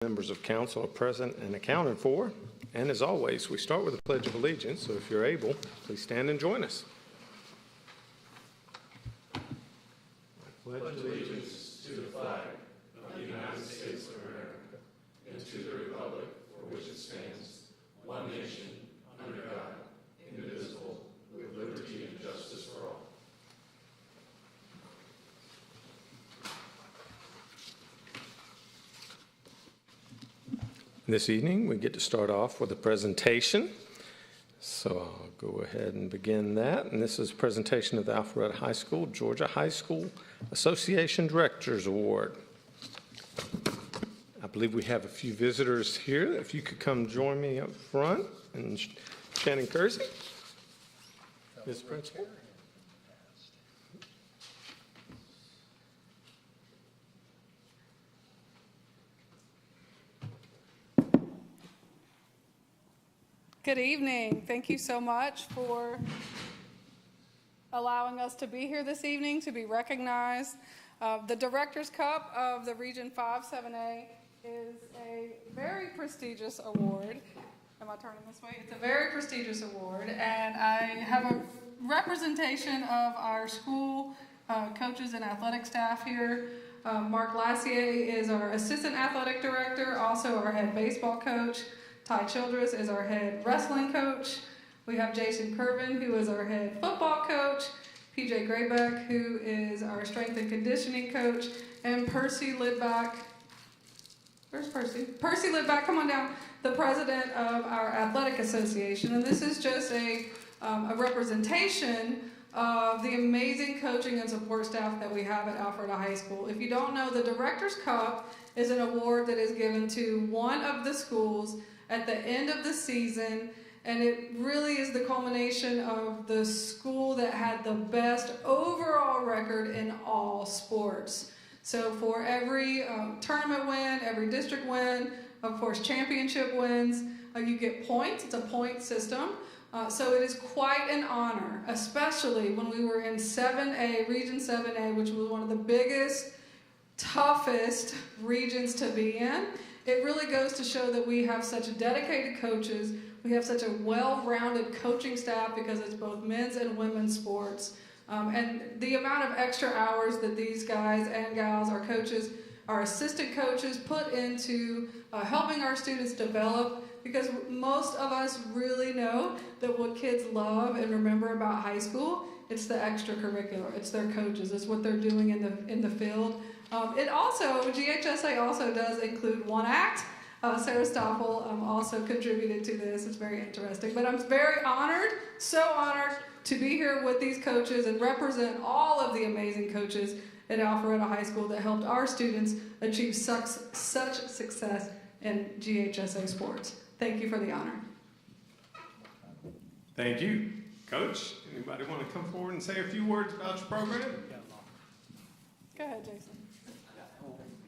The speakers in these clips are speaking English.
Members of council are present and accounted for. And as always, we start with the Pledge of Allegiance. So if you're able, please stand and join us. I pledge allegiance to the flag of the United States of America and to the republic for which it stands, one nation, under God, indivisible, with liberty and justice for all. This evening, we get to start off with a presentation. So I'll go ahead and begin that. And this is a presentation of the Alpharetta High School, Georgia High School Association Directors Award. I believe we have a few visitors here. If you could come join me up front. And Shannon Kersey, Ms. Principal. Good evening. Thank you so much for allowing us to be here this evening, to be recognized. The Director's Cup of the Region 5-7A is a very prestigious award. Am I turning this way? It's a very prestigious award, and I have a representation of our school coaches and athletic staff here. Mark Lassier is our Assistant Athletic Director, also our head baseball coach. Ty Childress is our head wrestling coach. We have Jason Curvin, who is our head football coach. PJ Graybeck, who is our strength and conditioning coach. And Percy Lidback. Where's Percy? Percy Lidback, come on down. The president of our athletic association. And this is just a representation of the amazing coaching and support staff that we have at Alpharetta High School. If you don't know, the Director's Cup is an award that is given to one of the schools at the end of the season, and it really is the culmination of the school that had the best overall record in all sports. So for every tournament win, every district win, of course championship wins, you get points. It's a point system. So it is quite an honor, especially when we were in 7A, Region 7A, which was one of the biggest, toughest regions to be in. It really goes to show that we have such dedicated coaches. We have such a well-rounded coaching staff because it's both men's and women's sports. And the amount of extra hours that these guys and gals, our coaches, our assistant coaches, put into helping our students develop, because most of us really know that what kids love and remember about high school, it's the extracurricular, it's their coaches, it's what they're doing in the field. GHSA also does include one act. Sarah Stoffel also contributed to this. It's very interesting. But I'm very honored, so honored to be here with these coaches and represent all of the amazing coaches at Alpharetta High School that helped our students achieve such success in GHSA sports. Thank you for the honor. Thank you. Coach, anybody want to come forward and say a few words about your program? Go ahead, Jason.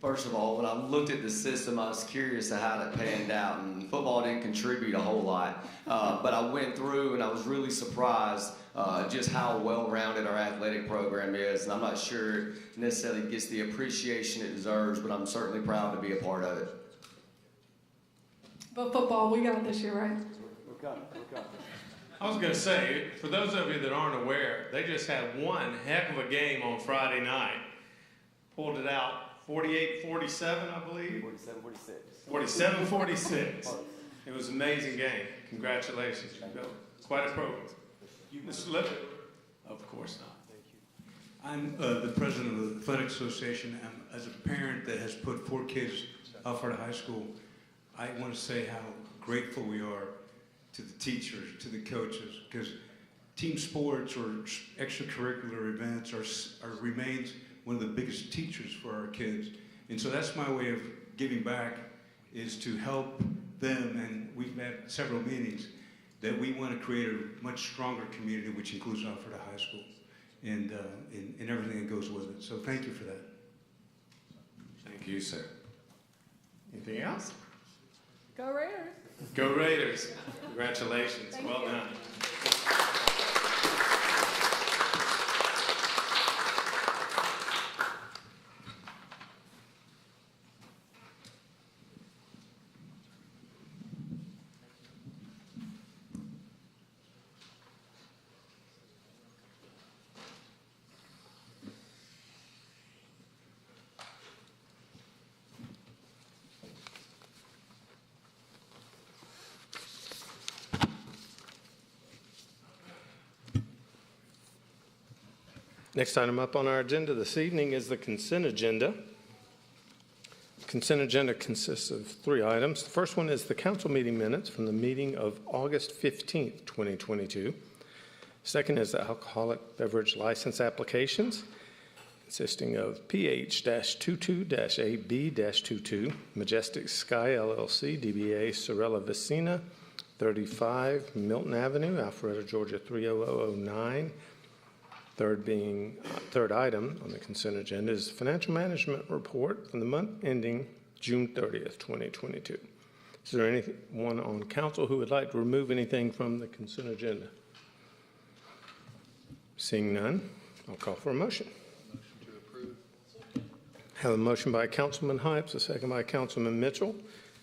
First of all, when I looked at the system, I was curious of how it panned out, and football didn't contribute a whole lot. But I went through and I was really surprised just how well-rounded our athletic program is, and I'm not sure it necessarily gets the appreciation it deserves, but I'm certainly proud to be a part of it. But football, we got it this year, right? We're coming. I was going to say, for those of you that aren't aware, they just had one heck of a game on Friday night. Pulled it out 48-47, I believe. 47-46. 47-46. It was an amazing game. Congratulations. Quite a program. Mr. Lippert? Of course not. Thank you. I'm the president of the Athletic Association. As a parent that has put 4 kids at Alpharetta High School, I want to say how grateful we are to the teachers, to the coaches, because team sports or extracurricular events remains one of the biggest teachers for our kids. And so that's my way of giving back, is to help them. And we've had several meetings that we want to create a much stronger community, which includes Alpharetta High School and everything that goes with it. So thank you for that. Thank you, sir. Anything else? Go Raiders. Go Raiders. Congratulations. Well done. Next item up on our agenda this evening is the consent agenda. Consent agenda consists of 3 items. The first one is the council meeting minutes from the meeting of August 15th, 2022. Second is the alcoholic beverage license applications, consisting of PH-22-AB-22, Majestic Sky LLC, DBA Sorella Vicina, 35 Milton Avenue, Alpharetta, Georgia 30009. Third item on the consent agenda is financial management report from the month ending June 30th, 2022. Is there anyone on council who would like to remove anything from the consent agenda? Seeing none, I'll call for a motion. Motion to approve. Have a motion by Councilman Hypes, a second by Councilman Mitchell,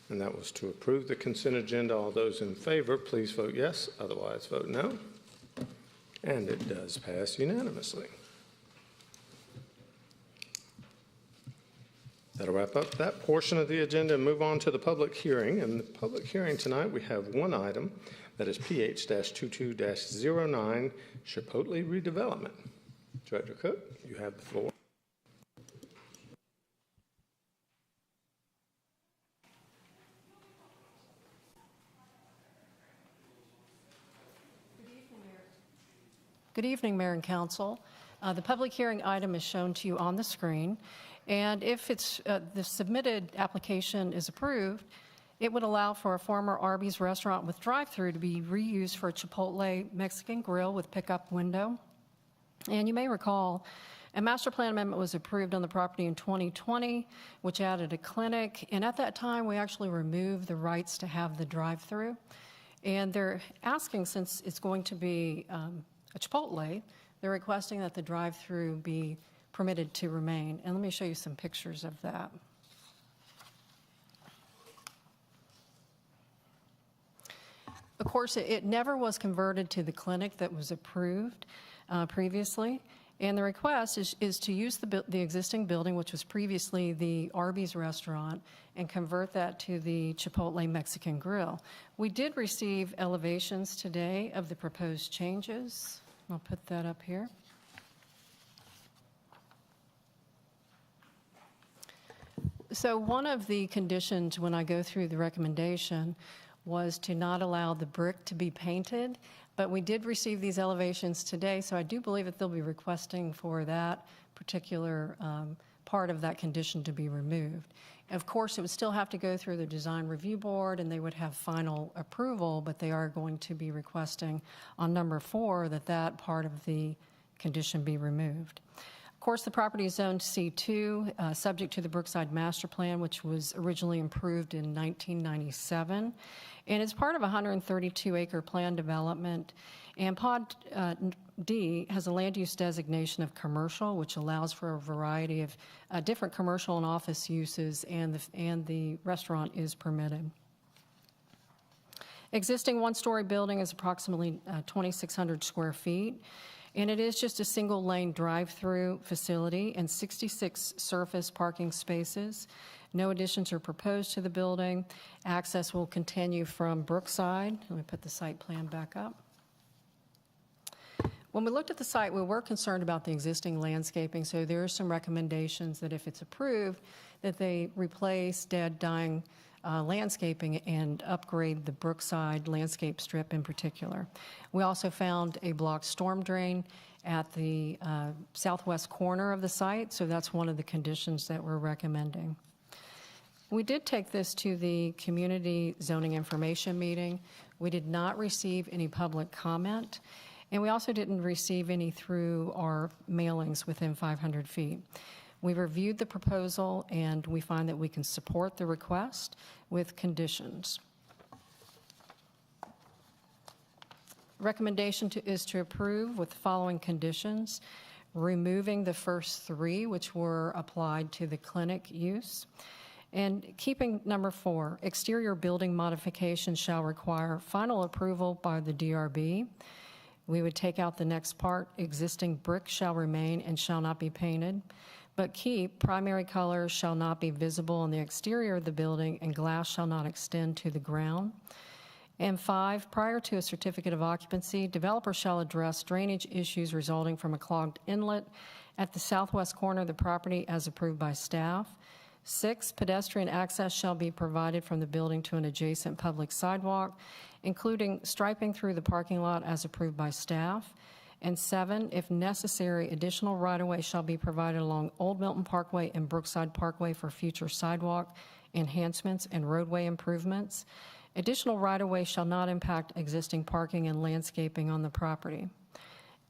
and that was to approve the consent agenda. All those in favor, please vote yes. Otherwise, vote no. And it does pass unanimously. That'll wrap up that portion of the agenda and move on to the public hearing. In the public hearing tonight, we have one item that is PH-22-09, Chipotle redevelopment. Director Cook, you have the floor. Good evening, Mayor and Council. The public hearing item is shown to you on the screen, and if the submitted application is approved, it would allow for a former Arby's restaurant with drive-through to be reused for a Chipotle Mexican grill with pickup window. And you may recall, a master plan amendment was approved on the property in 2020, which added a clinic, and at that time, we actually removed the rights to have the drive-through. And they're asking, since it's going to be a Chipotle, they're requesting that the drive-through be permitted to remain. And let me show you some pictures of that. Of course, it never was converted to the clinic that was approved previously. And the request is to use the existing building, which was previously the Arby's restaurant, and convert that to the Chipotle Mexican Grill. We did receive elevations today of the proposed changes. I'll put that up here. So one of the conditions when I go through the recommendation was to not allow the brick to be painted, but we did receive these elevations today, so I do believe that they'll be requesting for that particular part of that condition to be removed. Of course, it would still have to go through the design review board and they would have final approval, but they are going to be requesting on number 4 that that part of the condition be removed. Of course, the property is zoned C2, subject to the Brookside Master Plan, which was originally improved in 1997. And it's part of a 132-acre plan development. And Pod D has a land use designation of commercial, which allows for a variety of different commercial and office uses, and the restaurant is permitted. Existing one-story building is approximately 2,600 square feet. And it is just a single-lane drive-through facility and 66 surface parking spaces. No additions are proposed to the building. Access will continue from Brookside. Let me put the site plan back up. When we looked at the site, we were concerned about the existing landscaping, so there are some recommendations that if it's approved, that they replace dead, dying landscaping and upgrade the Brookside landscape strip in particular. We also found a blocked storm drain at the southwest corner of the site, so that's one of the conditions that we're recommending. We did take this to the Community Zoning Information Meeting. We did not receive any public comment, and we also didn't receive any through our mailings within 500 feet. We reviewed the proposal and we find that we can support the request with conditions. Recommendation is to approve with the following conditions: removing the first 3, which were applied to the clinic use, and keeping number 4, exterior building modifications shall require final approval by the DRB. We would take out the next part: existing brick shall remain and shall not be painted, but keep primary colors shall not be visible on the exterior of the building and glass shall not extend to the ground. And 5, prior to a certificate of occupancy, developer shall address drainage issues resulting from a clogged inlet at the southwest corner of the property as approved by staff. 6, pedestrian access shall be provided from the building to an adjacent public sidewalk, including striping through the parking lot as approved by staff. And 7, if necessary, additional right-of-way shall be provided along Old Milton Parkway and Brookside Parkway for future sidewalk enhancements and roadway improvements. Additional right-of-way shall not impact existing parking and landscaping on the property.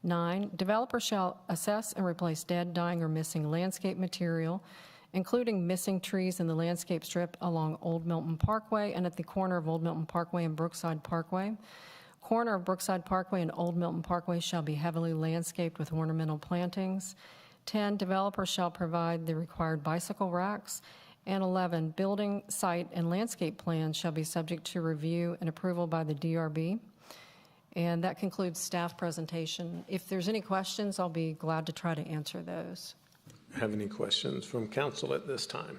9, developer shall assess and replace dead, dying, or missing landscape material, including missing trees in the landscape strip along Old Milton Parkway and at the corner of Old Milton Parkway and Brookside Parkway. Corner of Brookside Parkway and Old Milton Parkway shall be heavily landscaped with ornamental plantings. 10, developer shall provide the required bicycle racks. And 11, building, site, and landscape plans shall be subject to review and approval by the DRB. And that concludes staff presentation. If there's any questions, I'll be glad to try to answer those. Have any questions from council at this time?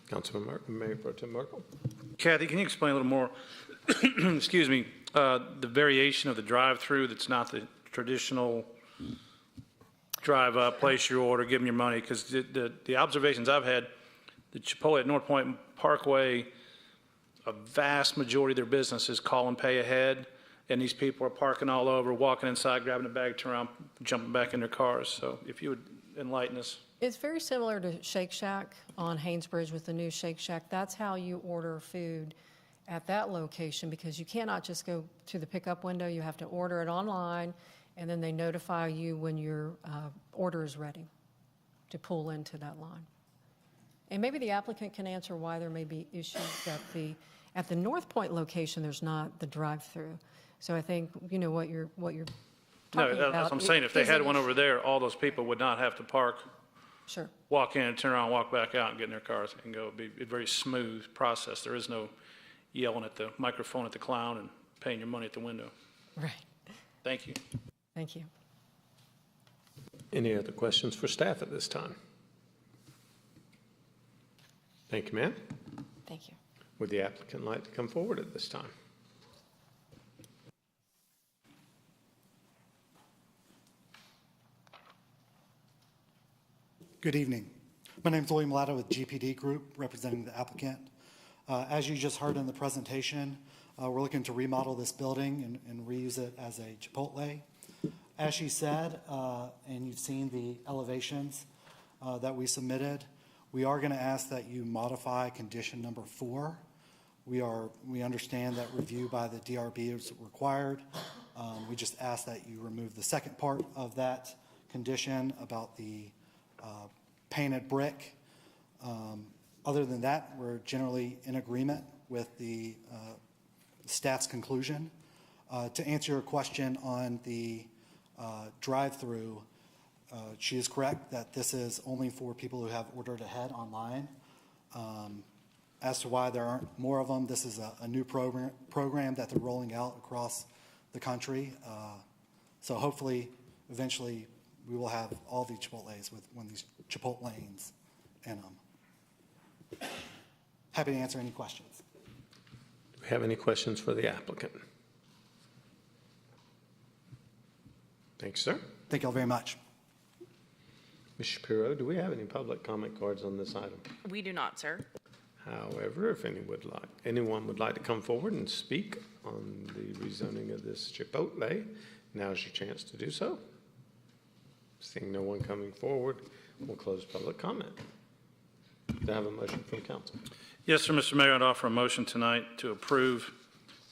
Councilman Mayor Pro Tem Merkel. Kathy, can you explain a little more, excuse me, the variation of the drive-through that's not the traditional drive up, place your order, give them your money? Because the observations I've had, the Chipotle at North Point Parkway, a vast majority of their business is call and pay ahead, and these people are parking all over, walking inside, grabbing a bag, turn around, jumping back in their cars. So if you would enlighten us. It's very similar to Shake Shack on Haynesbridge with the new Shake Shack. That's how you order food at that location, because you cannot just go to the pickup window. You have to order it online, and then they notify you when your order is ready to pull into that line. And maybe the applicant can answer why there may be issues at the North Point location. There's not the drive-through. So I think you know what you're talking No, about. that's what I'm saying. If they had one over there, all those people would not have to park, Sure. walk in, turn around, walk back out, and get in their cars and go. It'd be a very smooth process. There is no yelling at the microphone at the clown and paying your money at the window. Right. Thank you. Thank you. Any other questions for staff at this time? Thank you, ma'am. Thank you. Would the applicant like to come forward at this time? Good evening. My name is William Latta with GPD Group, representing the applicant. As you just heard in the presentation, we're looking to remodel this building and reuse it as a Chipotle. As she said, and you've seen the elevations that we submitted, we are going to ask that you modify condition number 4. We understand that review by the DRB is required. We just ask that you remove the second part of that condition about the painted brick. Other than that, we're generally in agreement with the staff's conclusion. To answer your question on the drive-through, she is correct that this is only for people who have ordered ahead online. As to why there aren't more of them, this is a new program that they're rolling out across the country. So hopefully, eventually, we will have all the Chipotles with one of these Chipotlanes in them. Happy to answer any questions. Do we have any questions for the applicant? Thanks, sir. Thank you all very much. Ms. Shapiro, do we have any public comment cards on this item? We do not, sir. However, if anyone would like to come forward and speak on the rezoning of this Chipotle, now's your chance to do so. Seeing no one coming forward, we'll close public comment. Do I have a motion from council? Yes, sir, Mr. Mayor, I'd offer a motion tonight to approve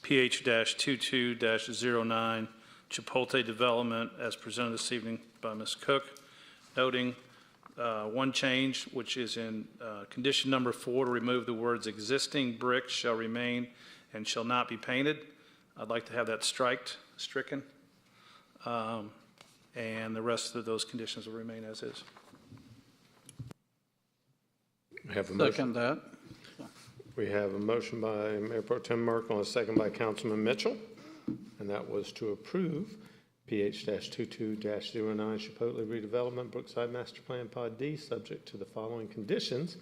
PH-22-09 Chipotle development as presented this evening by Ms. Cook, noting one change, which is in condition number 4, to remove the words "existing bricks shall remain and shall not be painted." I'd like to have that stricken, and the rest of those conditions will remain as is. We have a motion. Second that. We have a motion by Mayor Pro Tem Merkel and a second by Councilman Mitchell, and that was to approve PH-22-09 Chipotle redevelopment, Brookside Master Plan Pod D, subject to the following conditions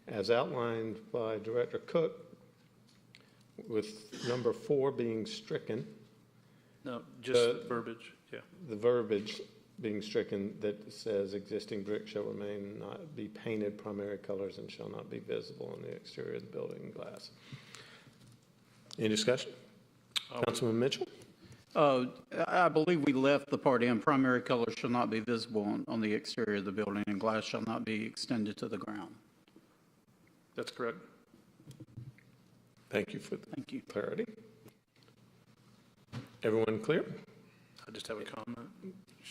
as outlined by Director Cook. with number 4 being stricken, No, just verbiage, yeah. the verbiage being stricken that says existing brick shall remain not be painted primary colors and shall not be visible on the exterior of the building glass. Any discussion? Councilman Mitchell? I believe we left the part in, primary colors shall not be visible on the exterior of the building, and glass shall not be extended to the ground. That's correct. Thank you for the Thank you. clarity. Everyone clear? I just have a comment.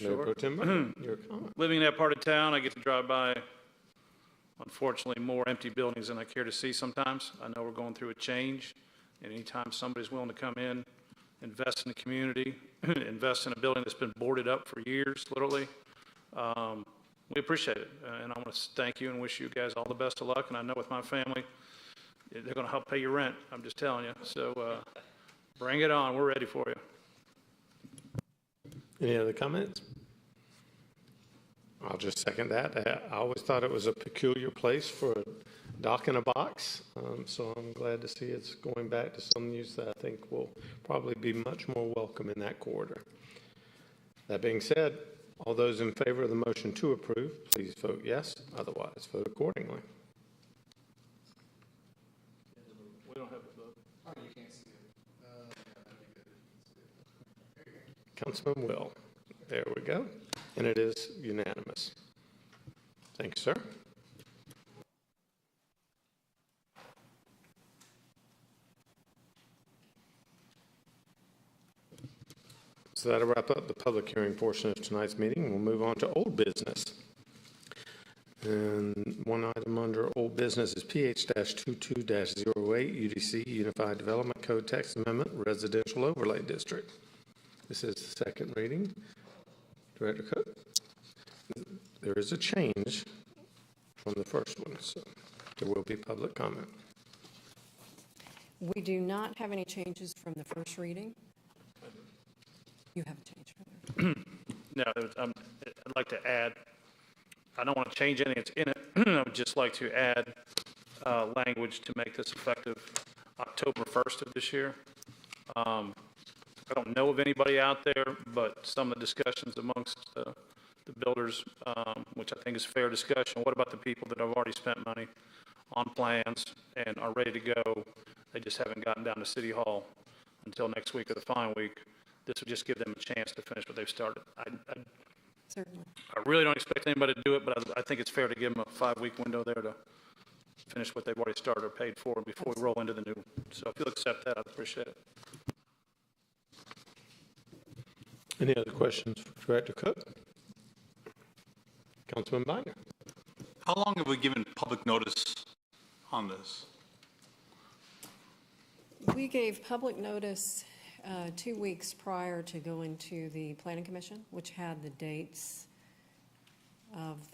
Mayor Pro Tem Bynum, your comment. Living in that part of town, I get to drive by, unfortunately, more empty buildings than I care to see sometimes. I know we're going through a change, and anytime somebody's willing to come in, invest in the community, invest in a building that's been boarded up for years, literally, we appreciate it. And I want to thank you and wish you guys all the best of luck. And I know with my family, they're going to help pay your rent. I'm just telling you. So bring it on. We're ready for you. Any other comments? I'll just second that. I always thought it was a peculiar place for a dock in a box, so I'm glad to see it's going back to some use that I think will probably be much more welcome in that corridor. That being said, all those in favor of the motion to approve, please vote yes. Otherwise, vote accordingly. We don't have to vote. Councilman Will. There we go. And it is unanimous. Thank you, sir. So that'll wrap up the public hearing portion of tonight's meeting. We'll move on to old business. And one item under old business is PH-22-08 UDC Unified Development Code Text Amendment Residential Overlay District. This is the second reading. Director Cook, there is a change from the first one, so there will be public comment. We do not have any changes from the first reading. You have a change from there. No, I'd like to add, I don't want to change anything that's in it. I would just like to add language to make this effective October 1st of this year. I don't know of anybody out there, but some of the discussions amongst the builders, which I think is fair discussion. What about the people that have already spent money on plans and are ready to go? They just haven't gotten down to City Hall until next week or the following week. This would just give them a chance to finish what they've started. Certainly. I really don't expect anybody to do it, but I think it's fair to give them a 5-week window there to finish what they've already started or paid for before we roll into the new. So if you'll accept that, I'd appreciate it. Any other questions for Director Cook? Councilman Binder. How long have we given public notice on this? We gave public notice 2 weeks prior to going to the Planning Commission, which had the dates of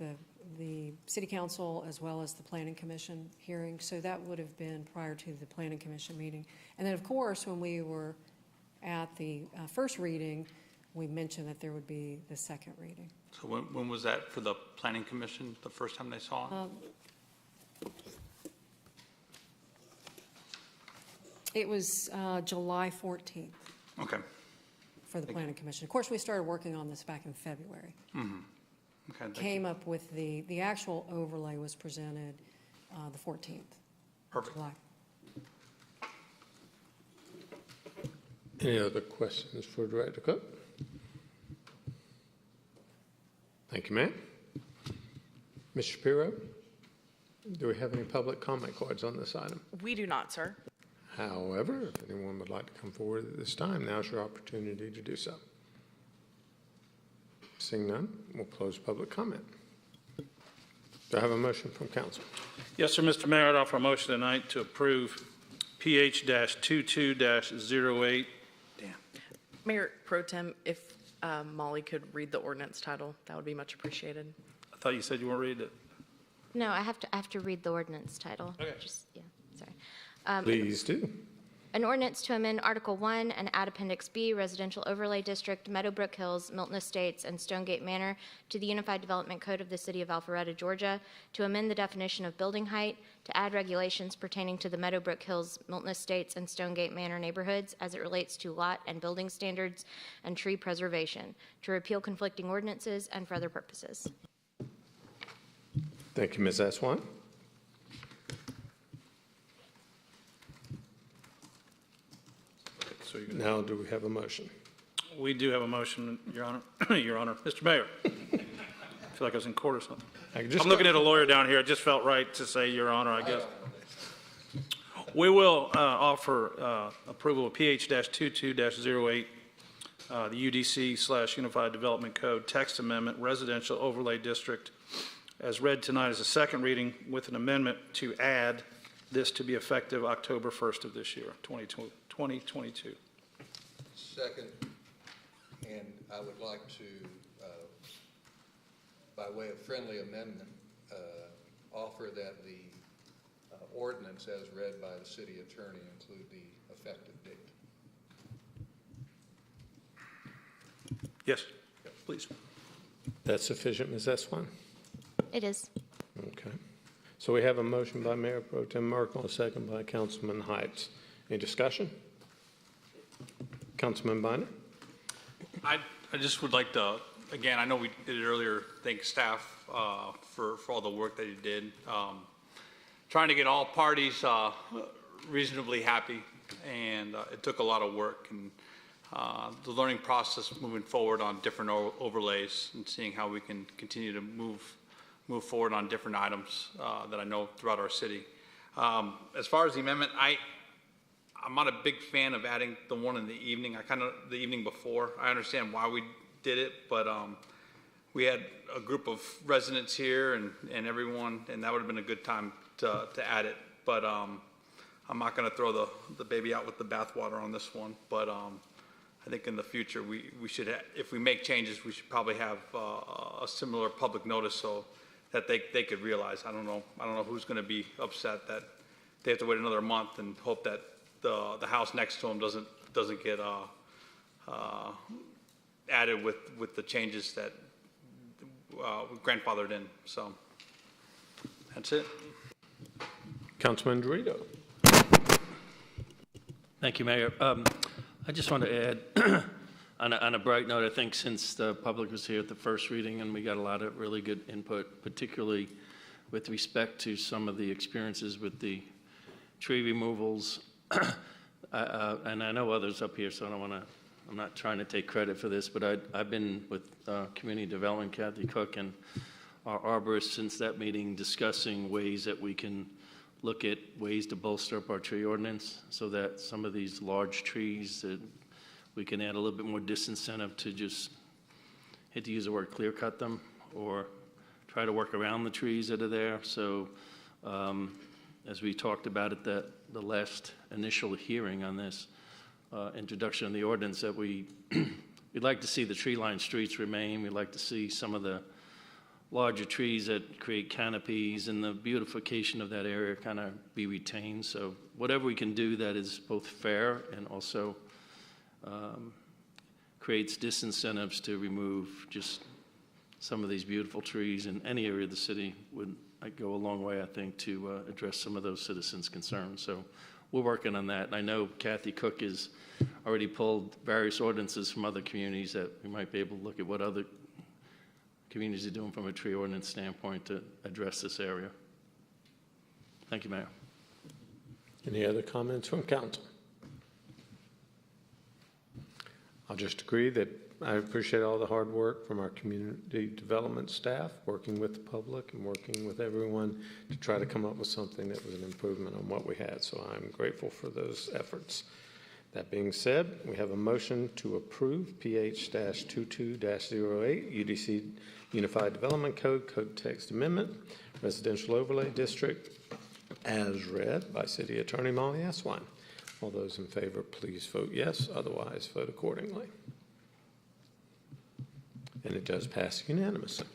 the City Council as well as the Planning Commission hearing. So that would have been prior to the Planning Commission meeting. And then, of course, when we were at the first reading, we mentioned that there would be the second reading. So when was that for the Planning Commission, the first time they saw it? It was July 14th Okay. for the Planning Commission. Of course, we started working on this back in February. Mm-hmm. Okay. Thank Came you. up with the actual overlay was presented the 14th. Perfect. July. Any other questions for Director Cook? Thank you, ma'am. Mr. Shapiro, do we have any public comment cards on this item? We do not, sir. However, if anyone would like to come forward at this time, now's your opportunity to do so. Seeing none, we'll close public comment. Do I have a motion from council? Yes, sir, Mr. Mayor, I'd offer a motion tonight to approve PH-22-08. Mayor Pro Tem, if Molly could read the ordinance title, that would be much appreciated. I thought you said you weren't reading it. No, I have to read the ordinance title. Okay. Yeah, sorry. Please do. An ordinance to amend Article 1 and add Appendix B, Residential Overlay District, Meadowbrook Hills, Milton Estates, and Stonegate Manor to the Unified Development Code of the City of Alpharetta, Georgia, to amend the definition of building height, to add regulations pertaining to the Meadowbrook Hills, Milton Estates, and Stonegate Manor neighborhoods as it relates to lot and building standards and tree preservation, to repeal conflicting ordinances, and for other purposes. Thank you, Ms. Aswan. So you- Now, do we have a motion? We do have a motion, Your Honor. Your Honor. Mr. Mayor. I feel like I was in court or something. I'm looking at a lawyer down here. It just felt right to say Your Honor, I guess. We will offer approval of PH-22-08, the UDC/Unified Development Code Text Amendment Residential Overlay District, as read tonight as a second reading with an amendment to add this to be effective October 1st of this year, 2022. Second, and I would like to, by way of friendly amendment, offer that the ordinance as read by the city attorney include the effective date. Yes, please. That's sufficient, Ms. Aswan? It is. Okay. So we have a motion by Mayor Pro Tem Merkel, a second by Councilman Heights. Any discussion? Councilman Binder? I just would like to, again, I know we did it earlier, thank staff for all the work that you did. Trying to get all parties reasonably happy, and it took a lot of work. And the learning process moving forward on different overlays and seeing how we can continue to move forward on different items that I know throughout our city. As far as the amendment, I'm not a big fan of adding the one in the evening. The evening before. I understand why we did it, but we had a group of residents here and everyone, and that would have been a good time to add it. But I'm not going to throw the baby out with the bathwater on this one. But I think in the future we should, if we make changes, we should probably have a similar public notice so that they could realize. I don't know who's going to be upset that they have to wait another month and hope that the house next to them doesn't get added with the changes that grandfathered in. So that's it. Councilman Dorito. Thank you, Mayor. I just want to add, on a bright note, I think since the public was here at the first reading and we got a lot of really good input, particularly with respect to some of the experiences with the tree removals, and I know others up here, so I'm not trying to take credit for this, but I've been with Community Development, Kathy Cook, and our arborist since that meeting discussing ways that we can look at ways to bolster up our tree ordinance so that some of these large trees that we can add a little bit more disincentive to just, hate to use the word clear cut them, or try to work around the trees that are there. So as we talked about at the last initial hearing on this introduction of the ordinance, that we'd like to see the tree-lined streets remain. We'd like to see some of the larger trees that create canopies and the beautification of that area kind of be retained. So whatever we can do that is both fair and also creates disincentives to remove just some of these beautiful trees in any area of the city would go a long way, I think, to address some of those citizens' concerns. So we're working on that. And I know Kathy Cook has already pulled various ordinances from other communities that we might be able to look at what other communities are doing from a tree ordinance standpoint to address this area. Thank you, Mayor. Any other comments from council? I'll just agree that I appreciate all the hard work from our community development staff, working with the public and working with everyone to try to come up with something that was an improvement on what we had. So I'm grateful for those efforts. That being said, we have a motion to approve PH-22-08 UDC Unified Development Code Text Amendment, Residential Overlay District, as read by City Attorney Molly Aswan. All those in favor, please vote yes. Otherwise, vote accordingly. And it does pass unanimously.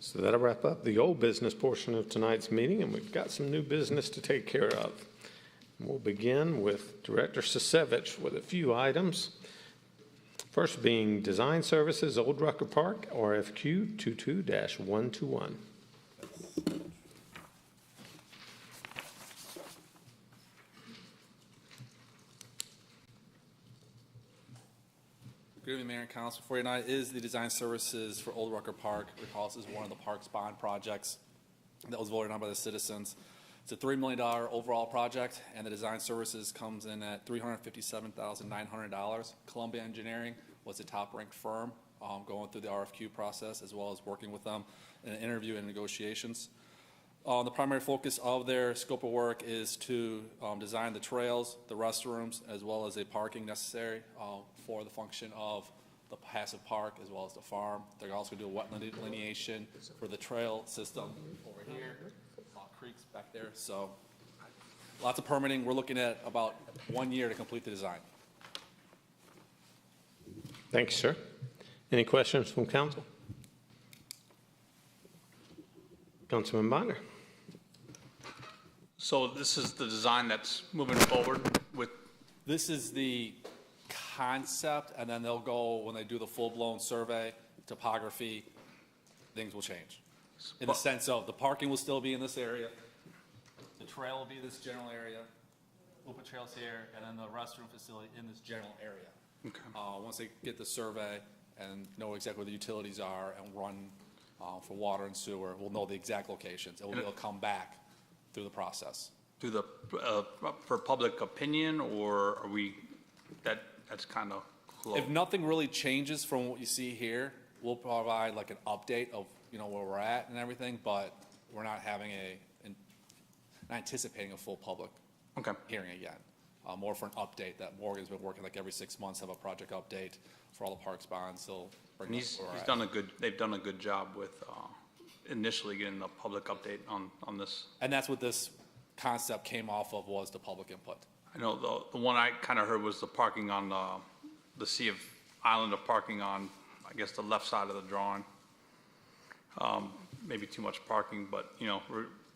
So that'll wrap up the old business portion of tonight's meeting, and we've got some new business to take care of. We'll begin with Director Sisevich with a few items. First being Design Services, Old Rucker Park, RFQ 22-121. Good evening, Mayor and Council. For tonight is the design services for Old Rucker Park. Recall, this is one of the park's bond projects that was voted on by the citizens. It's a $3 million overall project, and the design services comes in at $357,900. Columbia Engineering was the top-ranked firm going through the RFQ process, as well as working with them in an interview and negotiations. The primary focus of their scope of work is to design the trails, the restrooms, as well as a parking necessary for the function of the passive park as well as the farm. They're also going to do a wetland delineation for the trail system over here, creeks back there. So lots of permitting. We're looking at about 1 year to complete the design. Thank you, sir. Any questions from council? Councilman Bonner. So this is the design that's moving forward with? This is the concept, and then they'll go, when they do the full-blown survey, topography, things will change. In the sense of the parking will still be in this area, the trail will be this general area, open trails here, and then the restroom facility in this general area. Okay. Once they get the survey and know exactly where the utilities are and run for water and sewer, we'll know the exact locations, and we'll come back through the process. Through the, for public opinion, or are we, that's kind of close? If nothing really changes from what you see here, we'll provide like an update of, where we're at and everything, but we're not having not anticipating a full public hearing again. More for an update that Morgan's been working like every 6 months, have a project update for all the parks bonds. He'll bring they've done a good job with initially getting the public update on this. And that's what this concept came off of, was the public input. I know the one I kind of heard was the parking on the sea of island of parking on, I guess, the left side of the drawing. Maybe too much parking, but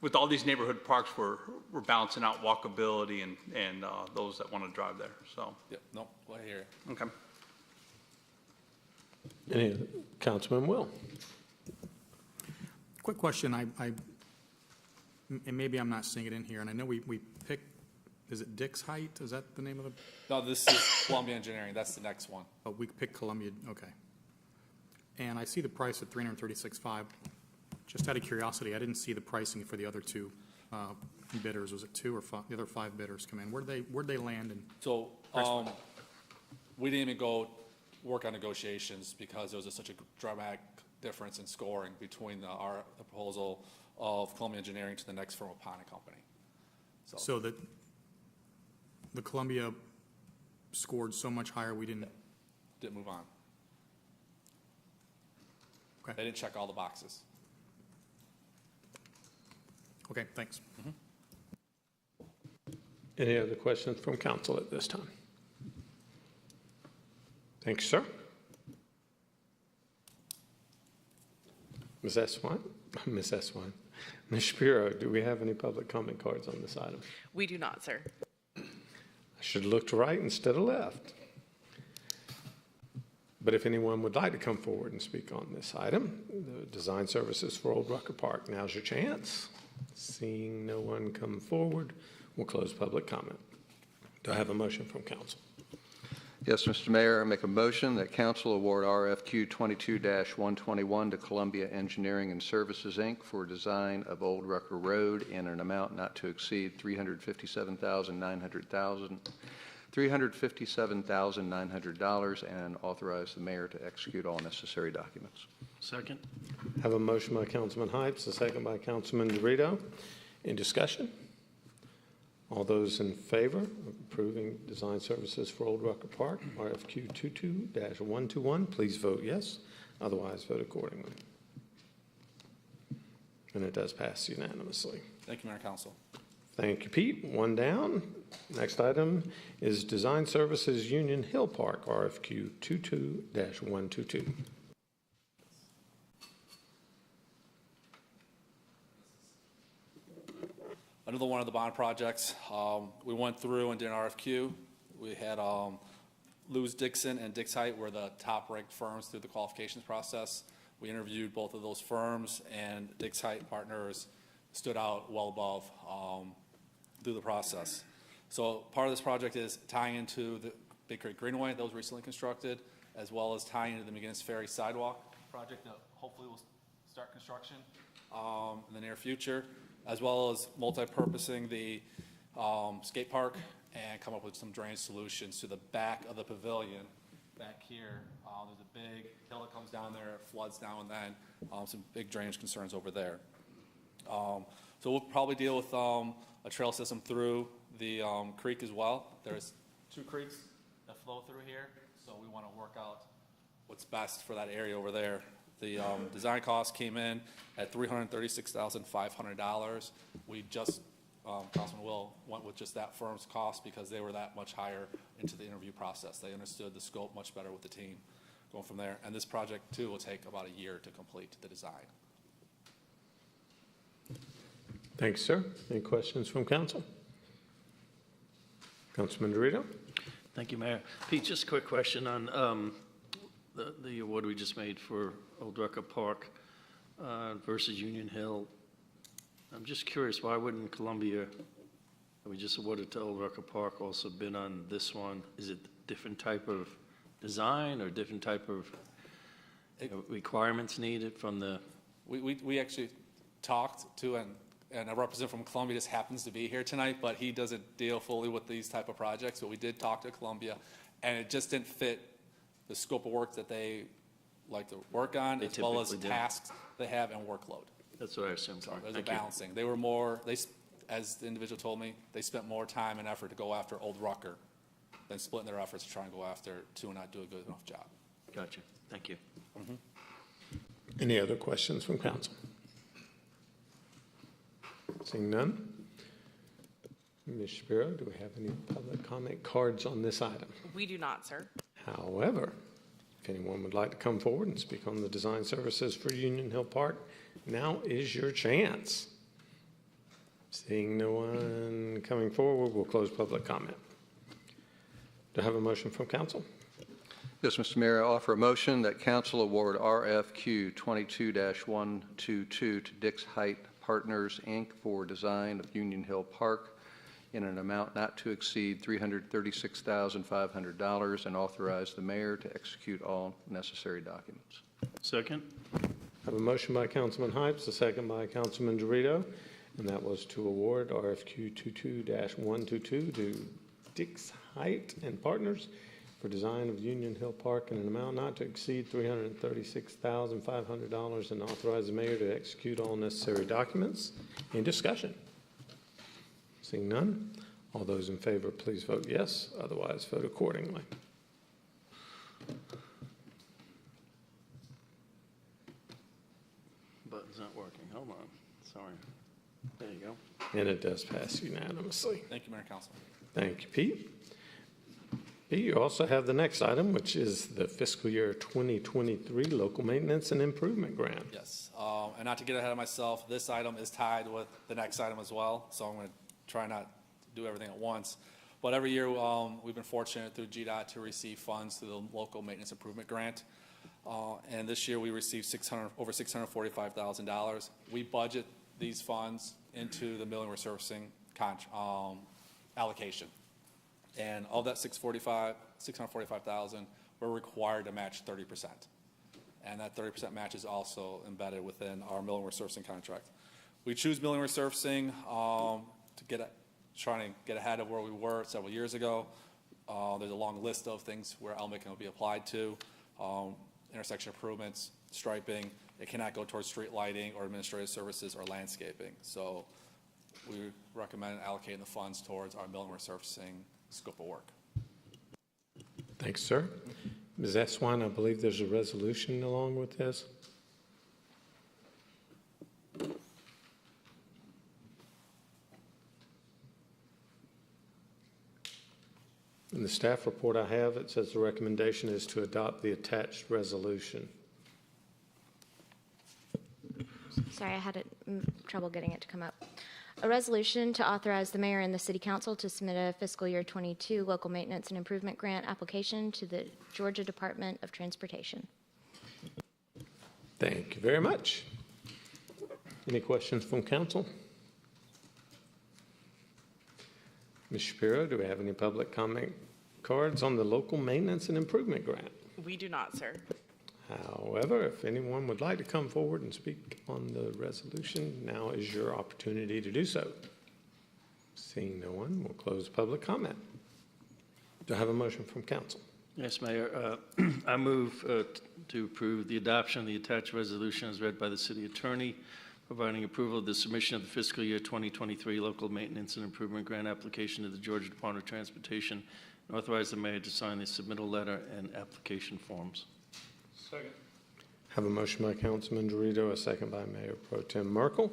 with all these neighborhood parks, we're balancing out walkability and those that want to drive there. So. Yep. No. Well, I hear it. Okay. Any Councilman Will. Quick question. And maybe I'm not seeing it in here, and I know we picked, is it Dick's Height? Is that the name of the? No, this is Columbia Engineering. That's the next one. Oh, we picked Columbia. Okay. And I see the price at $336,500. Just out of curiosity, I didn't see the pricing for the other two bidders. Was it 2 or 5? The other 5 bidders come in. Where'd they land? And so we didn't even go work on negotiations because there was such a dramatic difference in scoring between the proposal of Columbia Engineering to the next firm, upon a company. So that the Columbia scored so much higher, we didn't move on. Okay. They didn't check all the boxes. Okay, thanks. Mm-hmm. Any other questions from council at this time? Thank you, sir. Ms. Eswine? Ms. Eswine. Ms. Shapiro, do we have any public comment cards on this item? We do not, sir. I should have looked right instead of left. But if anyone would like to come forward and speak on this item, the design services for Old Rucker Park, now's your chance. Seeing no one come forward, we'll close public comment. Do I have a motion from council? Yes, Mr. Mayor, I make a motion that council award RFQ 22-121 to Columbia Engineering and Services, Inc. for design of Old Rucker Road in an amount not to exceed $357,900 and authorize the mayor to execute all necessary documents. Second. Have a motion by Councilman Heitz, a second by Councilman Dorito. In discussion? All those in favor of approving design services for Old Rucker Park, RFQ 22-121, please vote yes. Otherwise, vote accordingly. And it does pass unanimously. Thank you, Mayor and Council. Thank you, Pete. One down. Next item is Design Services Union Hill Park, RFQ 22-122. Another one of the bond projects, we went through and did an RFQ. We had Lewis Dixon and Dix Height were the top-ranked firms through the qualifications process. We interviewed both of those firms, and Dix Height Partners stood out well above through the process. So part of this project is tying into the Big Creek Greenway that was recently constructed, as well as tying into the McGinnis Ferry Sidewalk project that hopefully will start construction in the near future, as well as multi-purposing the skate park and come up with some drainage solutions to the back of the pavilion. Back here, there's a big hill that comes down there, it floods now and then, some big drainage concerns over there. So we'll probably deal with a trail system through the creek as well. There's 2 creeks that flow through here, so we want to work out what's best for that area over there. The design cost came in at $336,500. We just, Councilman Will went with just that firm's cost because they were that much higher into the interview process. They understood the scope much better with the team going from there. And this project, too, will take about a year to complete the design. Thanks, sir. Any questions from council? Councilman Dorito? Thank you, Mayor. Pete, just a quick question on the award we just made for Old Rucker Park versus Union Hill. I'm just curious, why wouldn't Columbia, that we just awarded to Old Rucker Park, also been on this one? Is it different type of design or different type of requirements needed from the? We actually talked to, and a representative from Columbia just happens to be here tonight, but he doesn't deal fully with these type of projects. But we did talk to Columbia, and it just didn't fit the scope of work that they like to work on, as well as tasks they have and workload. That's what I assumed. So there's a balancing. They were more, as the individual told me, they spent more time and effort to go after Old Rucker than splitting their efforts to try and go after 2 and not do a good enough job. Gotcha. Thank you. Mm-hmm. Any other questions from council? Seeing none. Ms. Shapiro, do we have any public comment cards on this item? We do not, sir. However, if anyone would like to come forward and speak on the design services for Union Hill Park, now is your chance. Seeing no one coming forward, we'll close public comment. Do I have a motion from council? Yes, Mr. Mayor, I offer a motion that council award RFQ 22-122 to Dix Height Partners, Inc. for design of Union Hill Park in an amount not to exceed $336,500 and authorize the mayor to execute all necessary documents. Second. I have a motion by Councilman Hypes, a second by Councilman Dorito, and that was to award RFQ 22-122 to Dix Height and Partners for design of Union Hill Park in an amount not to exceed $336,500 and authorize the mayor to execute all necessary documents. Any discussion? Seeing none, all those in favor, please vote yes. Otherwise, vote accordingly. Button's not working. Hold on. Sorry. There you go. And it does pass unanimously. Thank you, Mayor and Council. Thank you, Pete. Pete, you also have the next item, which is the fiscal year 2023 local maintenance and improvement grant. Yes, and not to get ahead of myself, this item is tied with the next item as well, so I'm going to try not to do everything at once. But every year, we've been fortunate through GDOT to receive funds through the local maintenance improvement grant. And this year, we received over $645,000. We budget these funds into the milling resurfacing allocation. And of that $645,000, we're required to match 30%. And that 30% match is also embedded within our milling resurfacing contract. We choose milling resurfacing to trying to get ahead of where we were several years ago. There's a long list of things where LMIC will be applied to, intersection improvements, striping. It cannot go towards street lighting or administrative services or landscaping. So we recommend allocating the funds towards our milling resurfacing scope of work. Thanks, sir. Ms. Eswine, I believe there's a resolution along with this. In the staff report I have, it says the recommendation is to adopt the attached resolution. Sorry, I had trouble getting it to come up. A resolution to authorize the mayor and the city council to submit a fiscal year 22 local maintenance and improvement grant application to the Georgia Department of Transportation. Thank you very much. Any questions from council? Ms. Shapiro, do we have any public comment cards on the local maintenance and improvement grant? We do not, sir. However, if anyone would like to come forward and speak on the resolution, now is your opportunity to do so. Seeing no one, we'll close public comment. Do I have a motion from council? Yes, Mayor. I move to approve the adoption of the attached resolution as read by the city attorney, providing approval of the submission of the fiscal year 2023 local maintenance and improvement grant application to the Georgia Department of Transportation, and authorize the mayor to sign the submittal letter and application forms. Second. Have a motion by Councilman Dorito, a second by Mayor Pro Tem Merkel,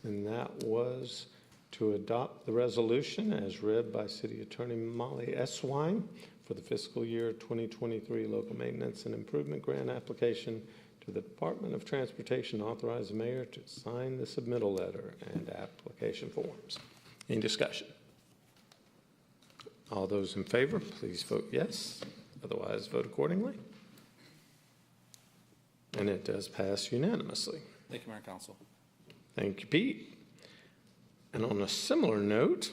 and that was to adopt the resolution as read by City Attorney Molly Eswine for the fiscal year 2023 local maintenance and improvement grant application to the Department of Transportation, authorize the mayor to sign the submittal letter and application forms. Any discussion? All those in favor, please vote yes. Otherwise, vote accordingly. And it does pass unanimously. Thank you, Mayor and Council. Thank you, Pete. And on a similar note,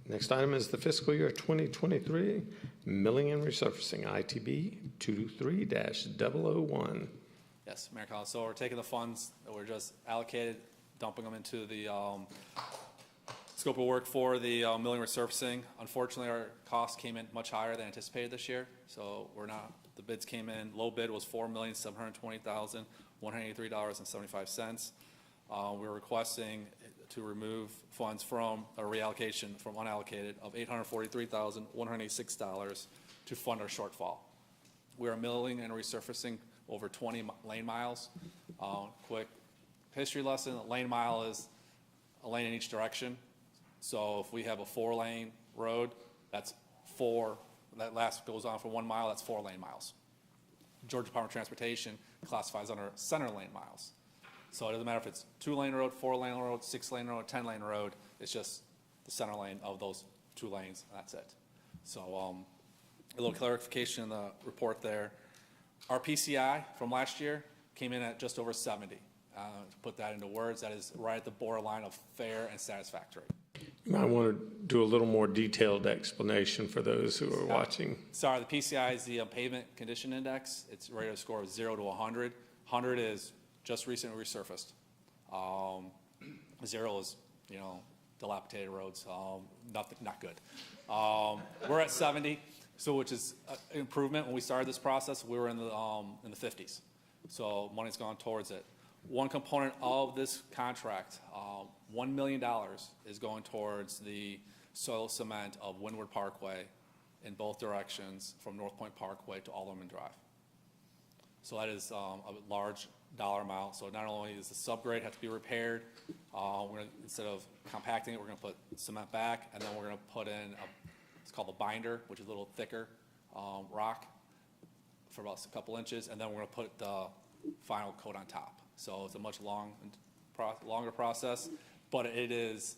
next item is the fiscal year 2023 milling and resurfacing, ITB 223-001. Yes, Mayor and Council. So we're taking the funds that were just allocated, dumping them into the scope of work for the milling and resurfacing. Unfortunately, our costs came in much higher than anticipated this year. So we're not, the bids came in, low bid was $4,720,183.75. We're requesting to remove funds from a reallocation from unallocated of $843,186 to fund our shortfall. We are milling and resurfacing over 20 lane miles. Quick history lesson, a lane mile is a lane in each direction. So if we have a 4-lane road, that's that last goes on for 1 mile, that's 4 lane miles. Georgia Department of Transportation classifies under center lane miles. So it doesn't matter if it's 2-lane road, 4-lane road, 6-lane road, 10-lane road, it's just the center lane of those 2 lanes, and that's it. So a little clarification in the report there. Our PCI from last year came in at just over 70. To put that into words, that is right at the borderline of fair and satisfactory. I want to do a little more detailed explanation for those who are watching. Sorry, the PCI is the pavement condition index. It's rated a score of 0 to 100. 100 is just recently resurfaced. 0 is, dilapidated roads, not good. We're at 70, so which is an improvement. When we started this process, we were in the 50s. So money's gone towards it. One component of this contract, $1 million is going towards the soil cement of Windward Parkway in both directions from North Point Parkway to Alderman Drive. So that is a large dollar amount. So not only does the subgrade have to be repaired, instead of compacting it, we're going to put cement back, and then we're going to put in it's called a binder, which is a little thicker rock for about a couple inches, and then we're going to put the final coat on top. So it's a much longer process, but it is,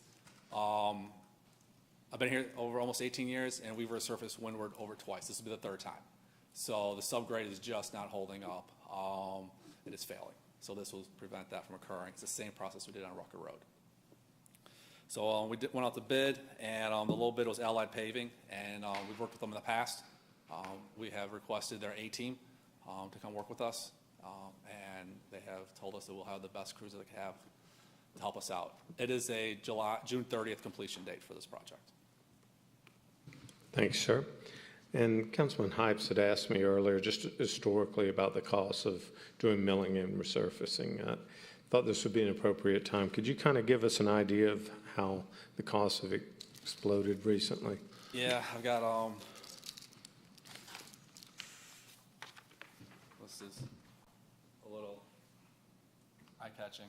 I've been here over almost 18 years, and we've resurfaced Windward over twice. This will be the 3rd time. So the subgrade is just not holding up. It is failing. So this will prevent that from occurring. It's the same process we did on Rucker Road. So we went out to bid, and the low bid was Allied Paving, and we've worked with them in the past. We have requested their A-team to come work with us, and they have told us that we'll have the best crews that they can have to help us out. It is a June 30th completion date for this project. Thanks, sir. And Councilman Hypes had asked me earlier, just historically, about the costs of doing milling and resurfacing. I thought this would be an appropriate time. Could you kind of give us an idea of how the costs have exploded recently? Yeah, I've got, this is a little eye-catching.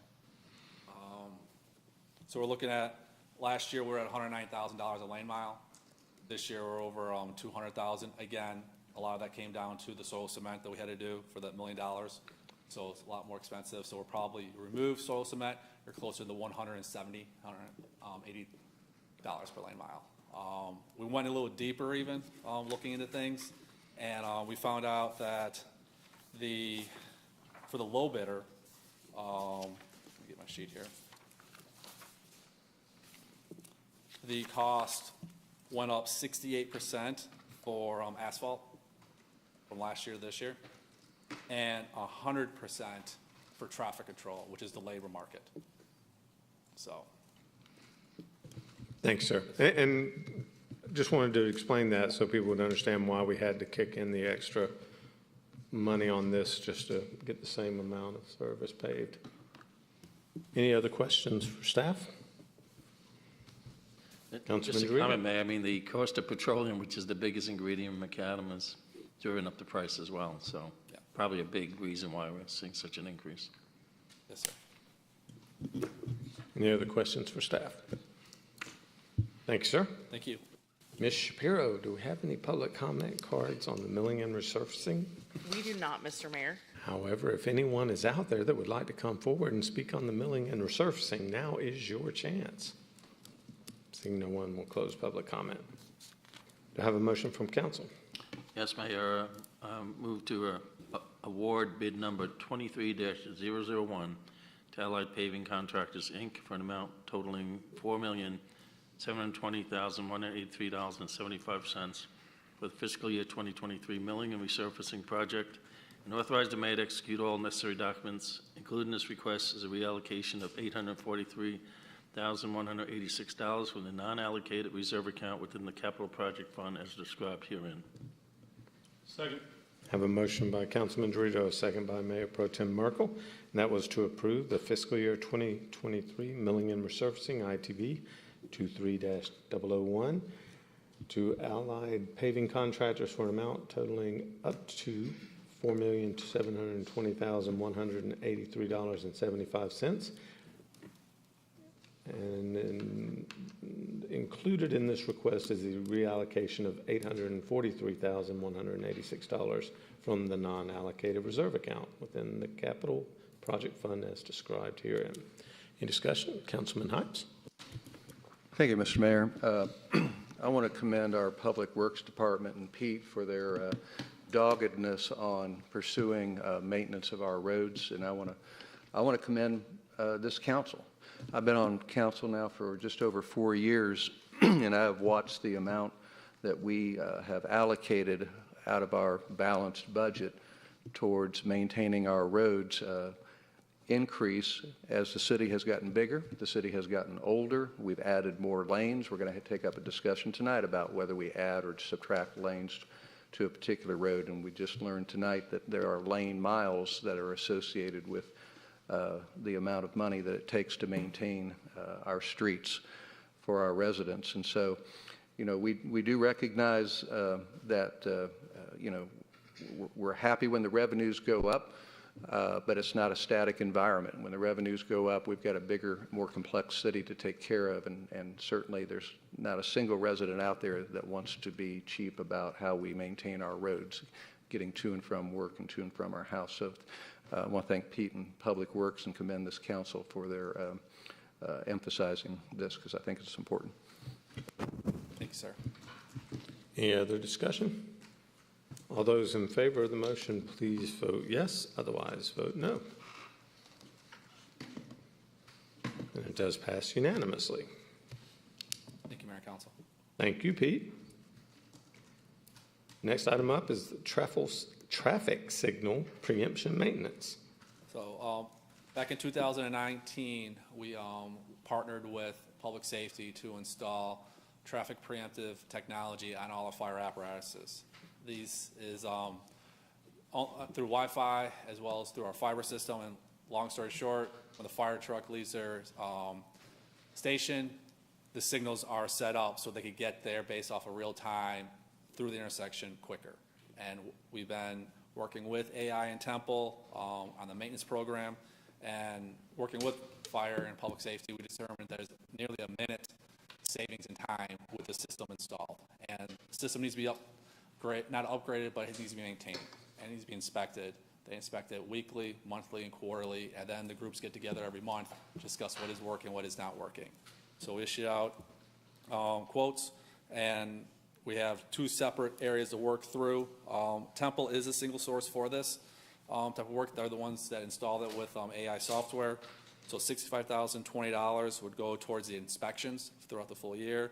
So we're looking at, last year we were at $109,000 a lane mile. This year we're over $200,000. Again, a lot of that came down to the soil cement that we had to do for that $1 million. so it's a lot more expensive. So we'll probably remove soil cement. You're closer to the $170, $180 per lane mile. We went a little deeper even, looking into things, and we found out that for the low bidder, let me get my sheet here. The cost went up 68% for asphalt from last year to this year, and 100% for traffic control, which is the labor market. So. Thanks, sir. And just wanted to explain that so people would understand why we had to kick in the extra money on this just to get the same amount of service paved. Any other questions for staff? Just a comment, Mayor. I mean, the cost of petroleum, which is the biggest ingredient in macadam, is driven up the price as well. So probably a big reason why we're seeing such an increase. Yes, sir. Any other questions for staff? Thank you, sir. Thank you. Ms. Shapiro, do we have any public comment cards on the milling and resurfacing? We do not, Mr. Mayor. However, if anyone is out there that would like to come forward and speak on the milling and resurfacing, now is your chance. Seeing no one, will close public comment. Do I have a motion from council? Yes, Mayor. Move to award bid number 23-001 to Allied Paving Contractors, Inc. for an amount totaling $4,720,183.75 for the fiscal year 2023 milling and resurfacing project, and authorize the mayor to execute all necessary documents. Included in this request is a reallocation of $843,186 from the non-allocated reserve account within the capital project fund as described herein. Second. Have a motion by Councilman Dorito, a second by Mayor Pro Tem Merkel, and that was to approve the fiscal year 2023 milling and resurfacing ITV 23-001 to Allied Paving Contractors for an amount totaling up to $4,720,183.75. And then included in this request is the reallocation of $843,186 from the non-allocated reserve account within the capital project fund as described herein. Any discussion? Councilman Hipes. Thank you, Mr. Mayor. I want to commend our Public Works Department and Pete for their doggedness on pursuing maintenance of our roads, and I want to commend this council. I've been on council now for just over 4 years, and I have watched the amount that we have allocated out of our balanced budget towards maintaining our roads increase as the city has gotten bigger, the city has gotten older, we've added more lanes. We're going to take up a discussion tonight about whether we add or subtract lanes to a particular road, and we just learned tonight that there are lane miles that are associated with the amount of money that it takes to maintain our streets for our residents. And so, you know, we do recognize that, you know, we're happy when the revenues go up, but it's not a static environment. When the revenues go up, we've got a bigger, more complex city to take care of, and certainly there's not a single resident out there that wants to be cheap about how we maintain our roads, getting to and from work and to and from our house. So I want to thank Pete and Public Works and commend this council for their emphasizing this, because I think it's important. Thank you, sir. Any other discussion? All those in favor of the motion, please vote yes. Otherwise, vote no. And it does pass unanimously. Thank you, Mayor and Council. Thank you, Pete. Next item up is the traffic signal preemption maintenance. So back in 2019, we partnered with Public Safety to install traffic preemptive technology on all our fire apparatuses. These is through Wi-Fi as well as through our fiber system. And long story short, when the fire truck leaves their station, the signals are set up so they can get there based off of real time through the intersection quicker. And we've been working with AI and Temple on the maintenance program, and working with fire and public safety, we determined there's nearly a minute savings in time with the system installed. And the system needs to be not upgraded, but it needs to be maintained and it needs to be inspected They inspect it weekly, monthly, and quarterly, and then the groups get together every month to discuss what is working, what is not working. So we issue out quotes, and we have 2 separate areas to work through. Temple is a single source for this type of work. They're the ones that installed it with AI software. So $65,020 would go towards the inspections throughout the full year,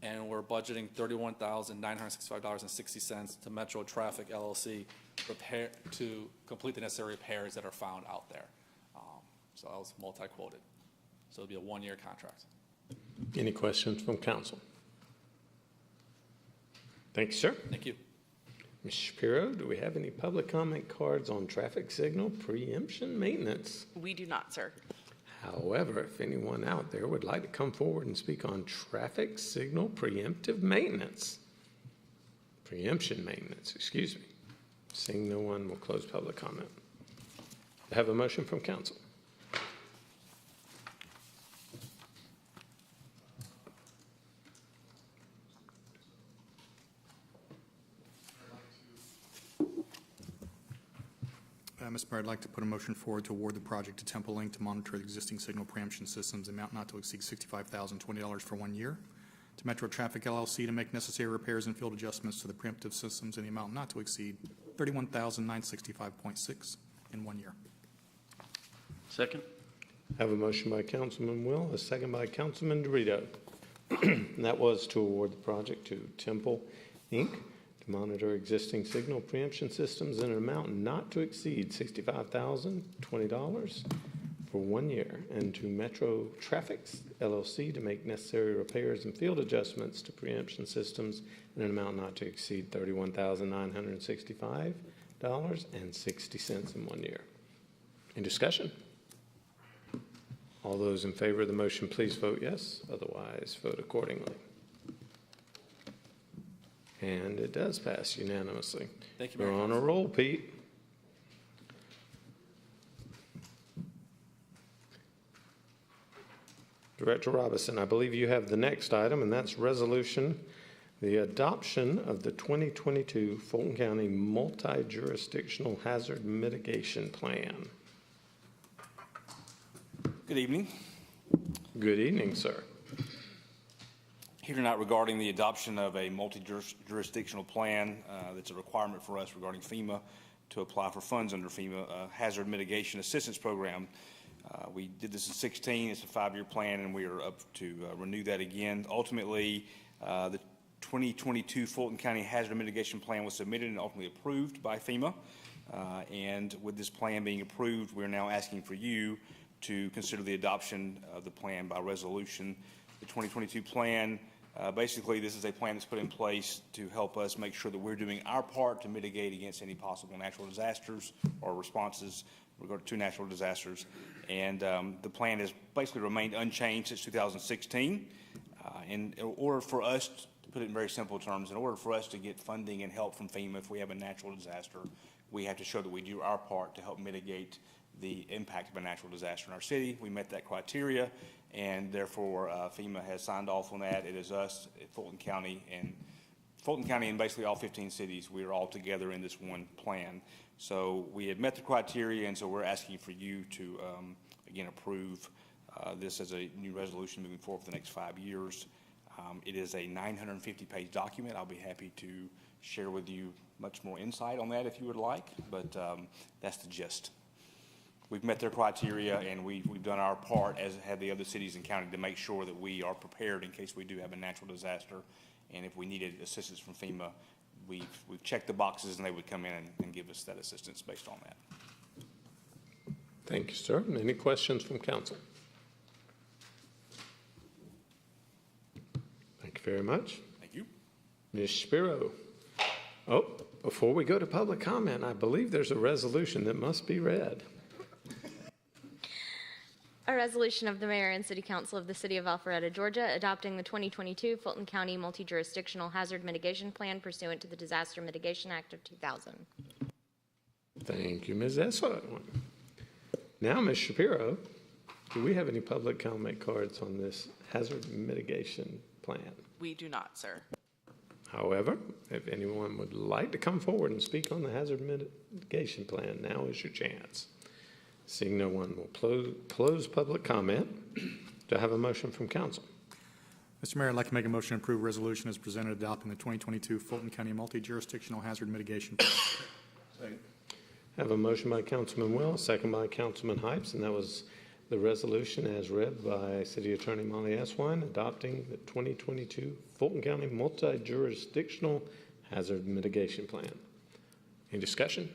and we're budgeting $31,965.60 to Metro Traffic LLC to complete the necessary repairs that are found out there. So that was multi-quoted. So it'll be a 1-year contract. Any questions from council? Thank you, sir. Thank you. Ms. Shapiro, do we have any public comment cards on traffic signal preemption maintenance? We do not, sir. However, if anyone out there would like to come forward and speak on traffic signal preemptive maintenance, preemption maintenance, excuse me. Seeing no one, we'll close public comment. I have a motion from council. Mr. Mayor, I'd like to put a motion forward to award the project to Temple Inc. to monitor the existing signal preemption systems, amount not to exceed $65,020 for 1 year. To Metro Traffic LLC to make necessary repairs and field adjustments to the preemptive systems in the amount not to exceed $31,965.6 in 1 year. Second? I have a motion by Councilman Will, a second by Councilman Dorito. And that was to award the project to Temple Inc. to monitor existing signal preemption systems in an amount not to exceed $65,020 for 1 year, and to Metro Traffic LLC to make necessary repairs and field adjustments to preemption systems in an amount not to exceed $31,965.60 in 1 year. Any discussion? All those in favor of the motion, please vote yes. Otherwise, vote accordingly. And it does pass unanimously. Thank you, We're Mayor. on a roll, Pete. Director Robinson, I believe you have the next item, and that's resolution, the adoption of the 2022 Fulton County Multi-Jurisdictional Hazard Mitigation Plan. Good evening. Good evening, sir. Here tonight regarding the adoption of a multi-jurisdictional plan that's a requirement for us regarding FEMA to apply for funds under FEMA Hazard Mitigation Assistance Program. We did this in 2016. It's a 5-year plan, and we are up to renew that again. Ultimately, the 2022 Fulton County Hazard Mitigation Plan was submitted and ultimately approved by FEMA. And with this plan being approved, we're now asking for you to consider the adoption of the plan by resolution. The 2022 plan, basically this is a plan that's put in place to help us make sure that we're doing our part to mitigate against any possible natural disasters or responses regarding to natural disasters. And the plan has basically remained unchanged since 2016. In order for us, to put it in very simple terms, in order for us to get funding and help from FEMA if we have a natural disaster, we have to show that we do our part to help mitigate the impact of a natural disaster in our city. We met that criteria, and therefore FEMA has signed off on that. It is us at Fulton County and basically all 15 cities. We are all together in this one plan. So we have met the criteria, and so we're asking for you to again approve this as a new resolution moving forward for the next 5 years. It is a 950-page document. I'll be happy to share with you much more insight on that if you would like, but that's the gist. We've met their criteria, and we've done our part, as have the other cities and county, to make sure that we are prepared in case we do have a natural disaster. And if we needed assistance from FEMA, we've checked the boxes, and they would come in and give us that assistance based on that. Thank you, sir. Any questions from council? Thank you very much. Thank you. Ms. Shapiro. Oh, before we go to public comment, I believe there's a resolution that must be read. A resolution of the Mayor and City Council of the City of Alpharetta, Georgia, adopting the 2022 Fulton County Multi-Jurisdictional Hazard Mitigation Plan pursuant to the Disaster Mitigation Act of 2000. Thank you, Ms. Esselstyn. Now, Ms. Shapiro, do we have any public comment cards on this hazard mitigation plan? We do not, sir. However, if anyone would like to come forward and speak on the hazard mitigation plan, now is your chance. Seeing no one, will close public comment. Do I have a motion from council? Mr. Mayor, I'd like to make a motion to approve resolution as presented adopting the 2022 Fulton County Multi-Jurisdictional Hazard Mitigation Plan. Second. I have a motion by Councilman Will, a second by Councilman Hypes, and that was the resolution as read by City Attorney Molly Eswine adopting the 2022 Fulton County Multi-Jurisdictional Hazard Mitigation Plan. Any discussion?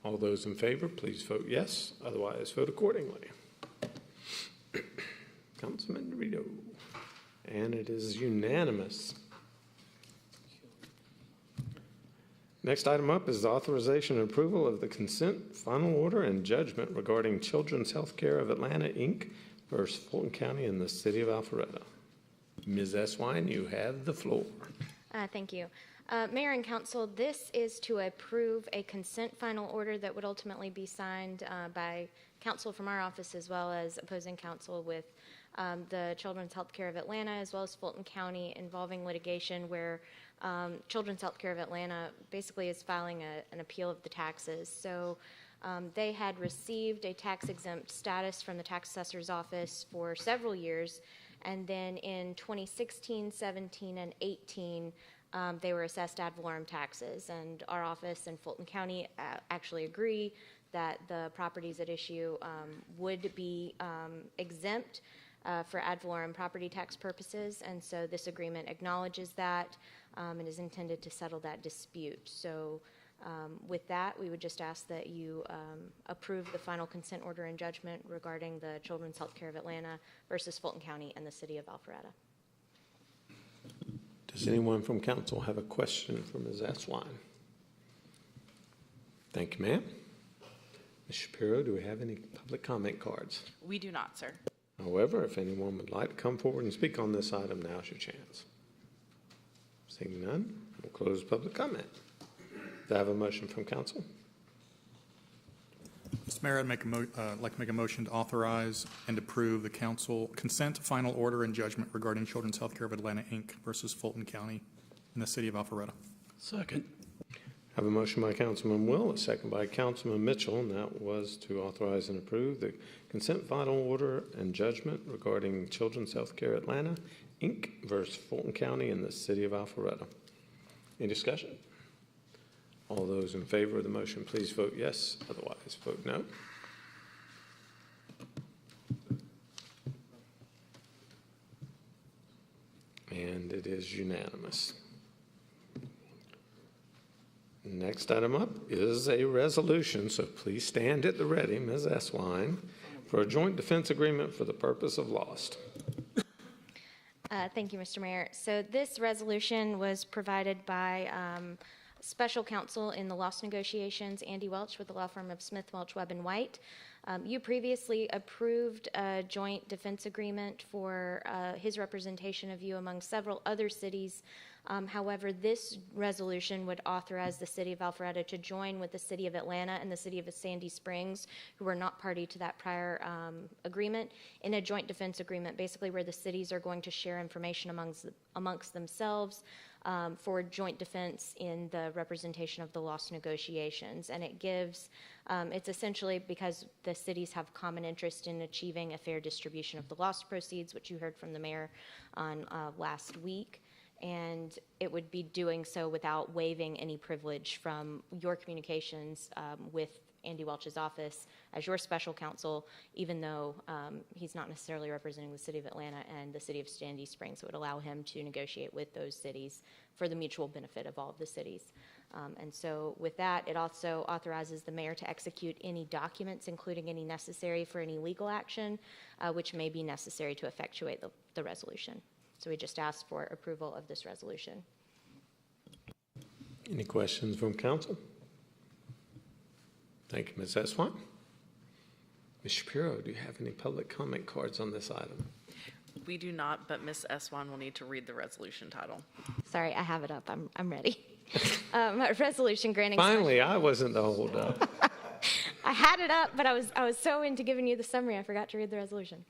All those in favor, please vote yes. Otherwise, vote accordingly. Councilman Dorito. And it is unanimous. Next item up is the authorization and approval of the consent, final order, and judgment regarding Children's Healthcare of Atlanta, Inc. versus Fulton County and the City of Alpharetta. Ms. Eswine, you have the floor. Thank you. Mayor and Council, this is to approve a consent final order that would ultimately be signed by counsel from our office as well as opposing counsel with the Children's Healthcare of Atlanta as well as Fulton County involving litigation where Children's Healthcare of Atlanta basically is filing an appeal of the taxes. So they had received a tax exempt status from the tax assessor's office for several years, and then in 2016, 17, and 18, they were assessed ad valorem taxes, and our office in Fulton County actually agree that the properties at issue would be exempt for ad valorem property tax purposes, and so this agreement acknowledges that and is intended to settle that dispute. So with that, we would just ask that you approve the final consent order and judgment regarding the Children's Healthcare of Atlanta versus Fulton County and the City of Alpharetta. Does anyone from council have a question for Ms. Eswine? Thank you, ma'am. Ms. Shapiro, do we have any public comment cards? We do not, sir. However, if anyone would like to come forward and speak on this item, now's your chance. Seeing none, we'll close public comment. Do I have a motion from council? Mr. Mayor, I'd like to make a motion to authorize and approve the council consent final order and judgment regarding Children's Healthcare of Atlanta, Inc. versus Fulton County and the City of Alpharetta. Second. I have a motion by Councilman Will, a second by Councilman Mitchell, and that was to authorize and approve the consent final order and judgment regarding Children's Healthcare Atlanta, Inc. versus Fulton County and the City of Alpharetta. Any discussion? All those in favor of the motion, please vote yes. Otherwise, vote no. And it is unanimous. Next item up is a resolution, so please stand at the ready, Ms. Eswine, for a joint defense agreement for the purpose of lost. Thank you, Mr. Mayor. So this resolution was provided by special counsel in the loss negotiations, Andy Welch with the law firm of Smith, Welch, Webb, and White. You previously approved a joint defense agreement for his representation of you among several other cities. However, this resolution would authorize the City of Alpharetta to join with the City of Atlanta and the City of Sandy Springs, who were not party to that prior agreement, in a joint defense agreement, basically where the cities are going to share information amongst themselves for joint defense in the representation of the loss negotiations. And it gives, it's essentially because the cities have common interest in achieving a fair distribution of the loss proceeds, which you heard from the mayor on last week. And it would be doing so without waiving any privilege from your communications with Andy Welch's office as your special counsel, even though he's not necessarily representing the City of Atlanta and the City of Sandy Springs. It would allow him to negotiate with those cities for the mutual benefit of all of the cities. And so with that, it also authorizes the mayor to execute any documents, including any necessary for any legal action, which may be necessary to effectuate the resolution. So we just ask for approval of this resolution. Any questions from council? Thank you, Ms. Eswine. Ms. Shapiro, do you have any public comment cards on this item? We do not, but Ms. Eswine will need to read the resolution title. Sorry, I have it up. I'm ready. Resolution granting. Finally, I wasn't the holdup. I had it up, but I was so into giving you the summary, I forgot to read the resolution.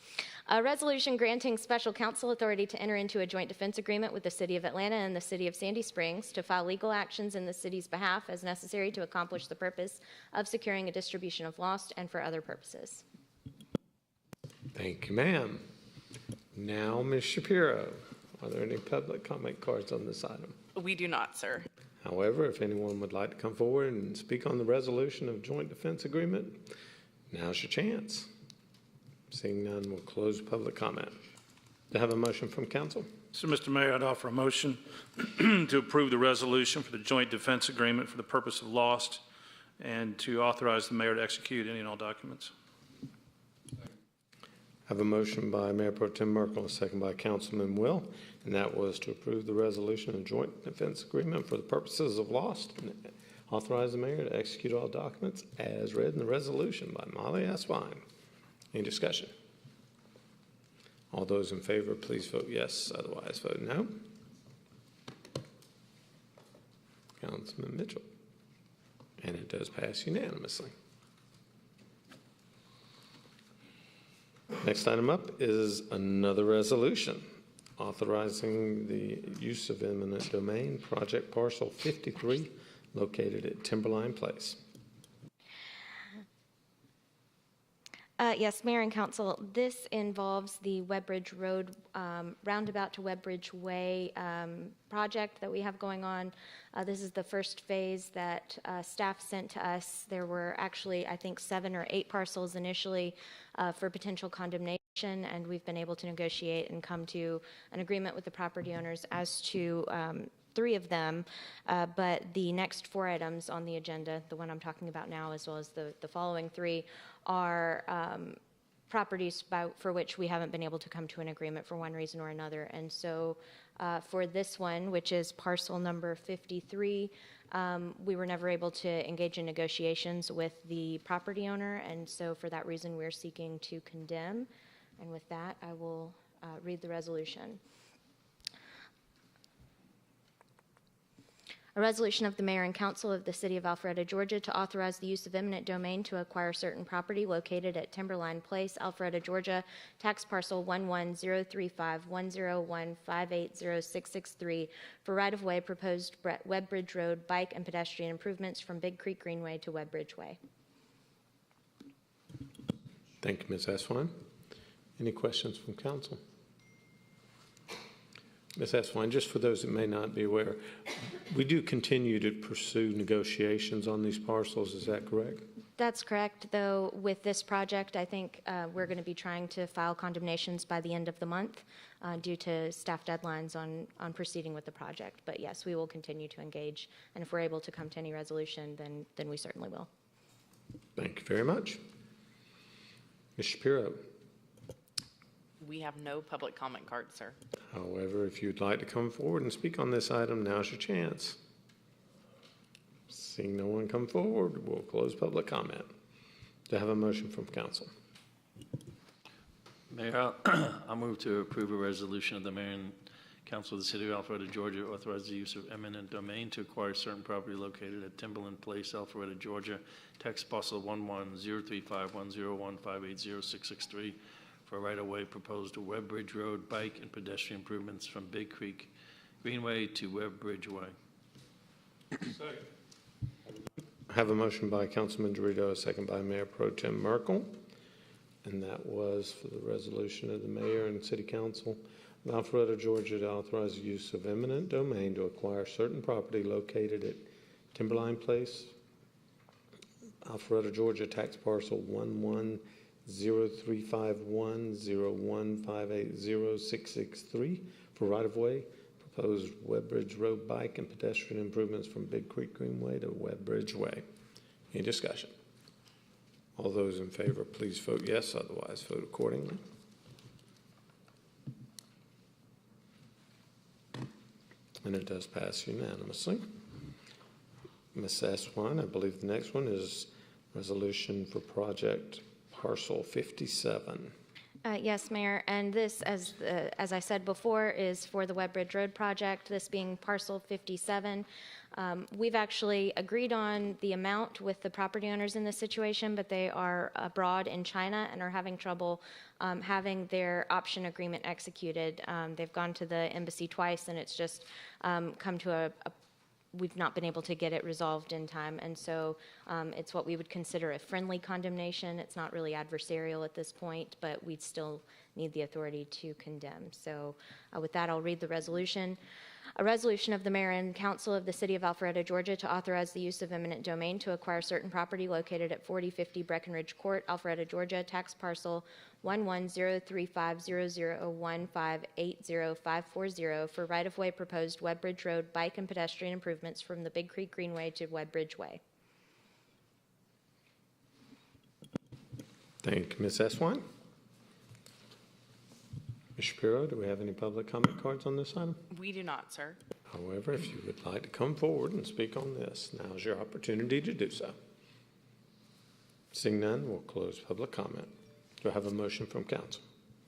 A resolution granting special counsel authority to enter into a joint defense agreement with the City of Atlanta and the City of Sandy Springs to file legal actions in the city's behalf as necessary to accomplish the purpose of securing a distribution of lost and for other purposes. Thank you, ma'am. Now, Ms. Shapiro, are there any public comment cards on this item? We do not, sir. However, if anyone would like to come forward and speak on the resolution of joint defense agreement, now's your chance. Seeing none, we'll close public comment. Do I have a motion from council? So, Mr. Mayor, I'd offer a motion to approve the resolution for the joint defense agreement for the purpose of lost and to authorize the mayor to execute any and all documents. I have a motion by Mayor Pro Tem Merkel, a second by Councilman Will, and that was to approve the resolution of joint defense agreement for the purposes of lost and authorize the mayor to execute all documents as read in the resolution by Molly Aswine. Any discussion? All those in favor, please vote yes. Otherwise, vote no. Councilman Mitchell. And it does pass unanimously. Next item up is another resolution authorizing the use of eminent domain, project parcel 53, located at Timberline Place. Yes, Mayor and Council, this involves the Webbridge Road roundabout to Webbridge Way project that we have going on. This is the first phase that staff sent to us. There were actually, I think, 7 or 8 parcels initially for potential condemnation, and we've been able to negotiate and come to an agreement with the property owners as to 3 of them, but the next 4 items on the agenda, the one I'm talking about now, as well as the following 3, are properties for which we haven't been able to come to an agreement for one reason or another. And so for this one, which is parcel number 53, we were never able to engage in negotiations with the property owner, and so for that reason we're seeking to condemn. And with that, I will read the resolution. A resolution of the Mayor and Council of the City of Alpharetta, Georgia, to authorize the use of eminent domain to acquire certain property located at Timberline Place, Alpharetta, Georgia, tax parcel 11-035-101-580-663 for right-of-way proposed Webbridge Road bike and pedestrian improvements from Big Creek Greenway to Webbridge Way. Thank you, Ms. Aswine. Any questions from council? Ms. Aswine, just for those that may not be aware, we do continue to pursue negotiations on these parcels, is that correct? That's correct, though with this project, I think we're going to be trying to file condemnations by the end of the month due to staff deadlines on proceeding with the project. But yes, we will continue to engage, and if we're able to come to any resolution, then we certainly will. Thank you very much. Ms. Shapiro. We have no public comment cards, sir. However, if you'd like to come forward and speak on this item, now's your chance. Seeing no one come forward, we'll close public comment. Do I have a motion from council? Mayor, I'll move to approve a resolution of the Mayor and Council of the City of Alpharetta, Georgia, authorize the use of eminent domain to acquire certain property located at Timberland Place, Alpharetta, Georgia, tax parcel 11-035-101-580-663 for right-of-way proposed to Webbridge Road bike and pedestrian improvements from Big Creek Greenway to Webbridge Way. Second. I have a motion by Councilman Dorito, a second by Mayor Pro Tem Merkel, and that was for the resolution of the Mayor and City Council of Alpharetta, Georgia, to authorize the use of eminent domain to acquire certain property located at Timberline Place, Alpharetta, Georgia, tax parcel 11-035-101-580-663 for right-of-way, proposed Webbridge Road bike and pedestrian improvements from Big Creek Greenway to Webbridge Way. Any discussion? All those in favor, please vote yes, otherwise vote accordingly. And it does pass unanimously. Ms. Aswine, I believe the next one is resolution for project Parcel 57. Yes, Mayor, and this, as I said before, is for the Webbridge Road project, this being Parcel 57. We've actually agreed on the amount with the property owners in this situation, but they are abroad in China and are having trouble having their option agreement executed. They've gone to the embassy twice, and it's just come to we've not been able to get it resolved in time. And so it's what we would consider a friendly condemnation. It's not really adversarial at this point, but we'd still need the authority to condemn. So with that, I'll read the resolution. A resolution of the mayor and council of the city of Alpharetta, Georgia, to authorize the use of eminent domain to acquire certain property located at 4050 Breckenridge Court, Alpharetta, Georgia, tax parcel 110350015805540 for right-of-way proposed Webb Bridge Road bike and pedestrian improvements from the Big Creek Greenway to Webb Bridge Way. Thank you, Ms. Eswine. Ms. Shapiro, do we have any public comment cards on this item? We do not, sir. However, if you would like to come forward and speak on this, now is your opportunity to do so. Seeing none, we'll close public comment. Do I have a motion from council?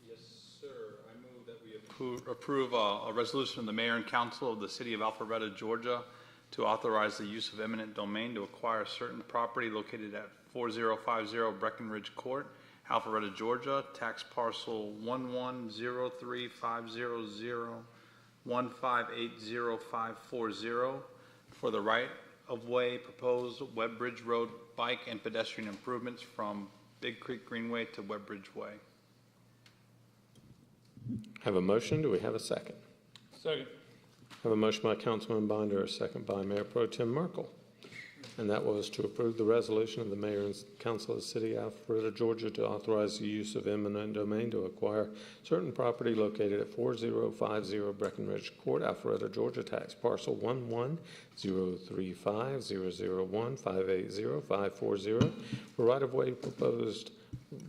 Yes, sir. I move that we approve a resolution of the mayor and council of the city of Alpharetta, Georgia, to authorize the use of eminent domain to acquire certain property located at 4050 Breckenridge Court, Alpharetta, Georgia, tax parcel 110350015805540 for the right-of-way proposed Webb Bridge Road bike and pedestrian improvements from Big Creek Greenway to Webb Bridge Way. Have a motion. Do we have a second? Second. Have a motion by Councilman Binder, a second by Mayor Pro Tem Merkel. And that was to approve the resolution of the mayor and council of the city of Alpharetta, Georgia, to authorize the use of eminent domain to acquire certain property located at 4050 Breckenridge Court, Alpharetta, Georgia, tax parcel 110350015805540 for right-of-way proposed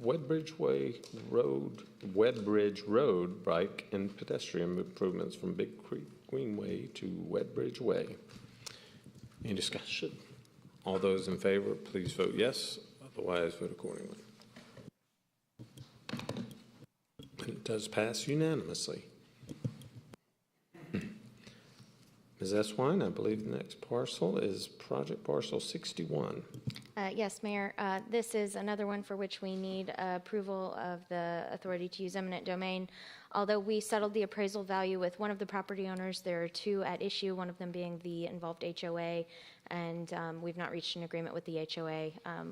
Webb Bridge Road bike and pedestrian improvements from Big Creek Greenway to Webb Bridge Way. Any discussion? All those in favor, please vote yes. Otherwise, vote accordingly. And it does pass unanimously. Ms. Eswine, I believe the next parcel is project parcel 61. Yes, Mayor. This is another one for which we need approval of the authority to use eminent domain. Although we settled the appraisal value with one of the property owners, there are two at issue, one of them being the involved HOA, and we've not reached an agreement with the HOA.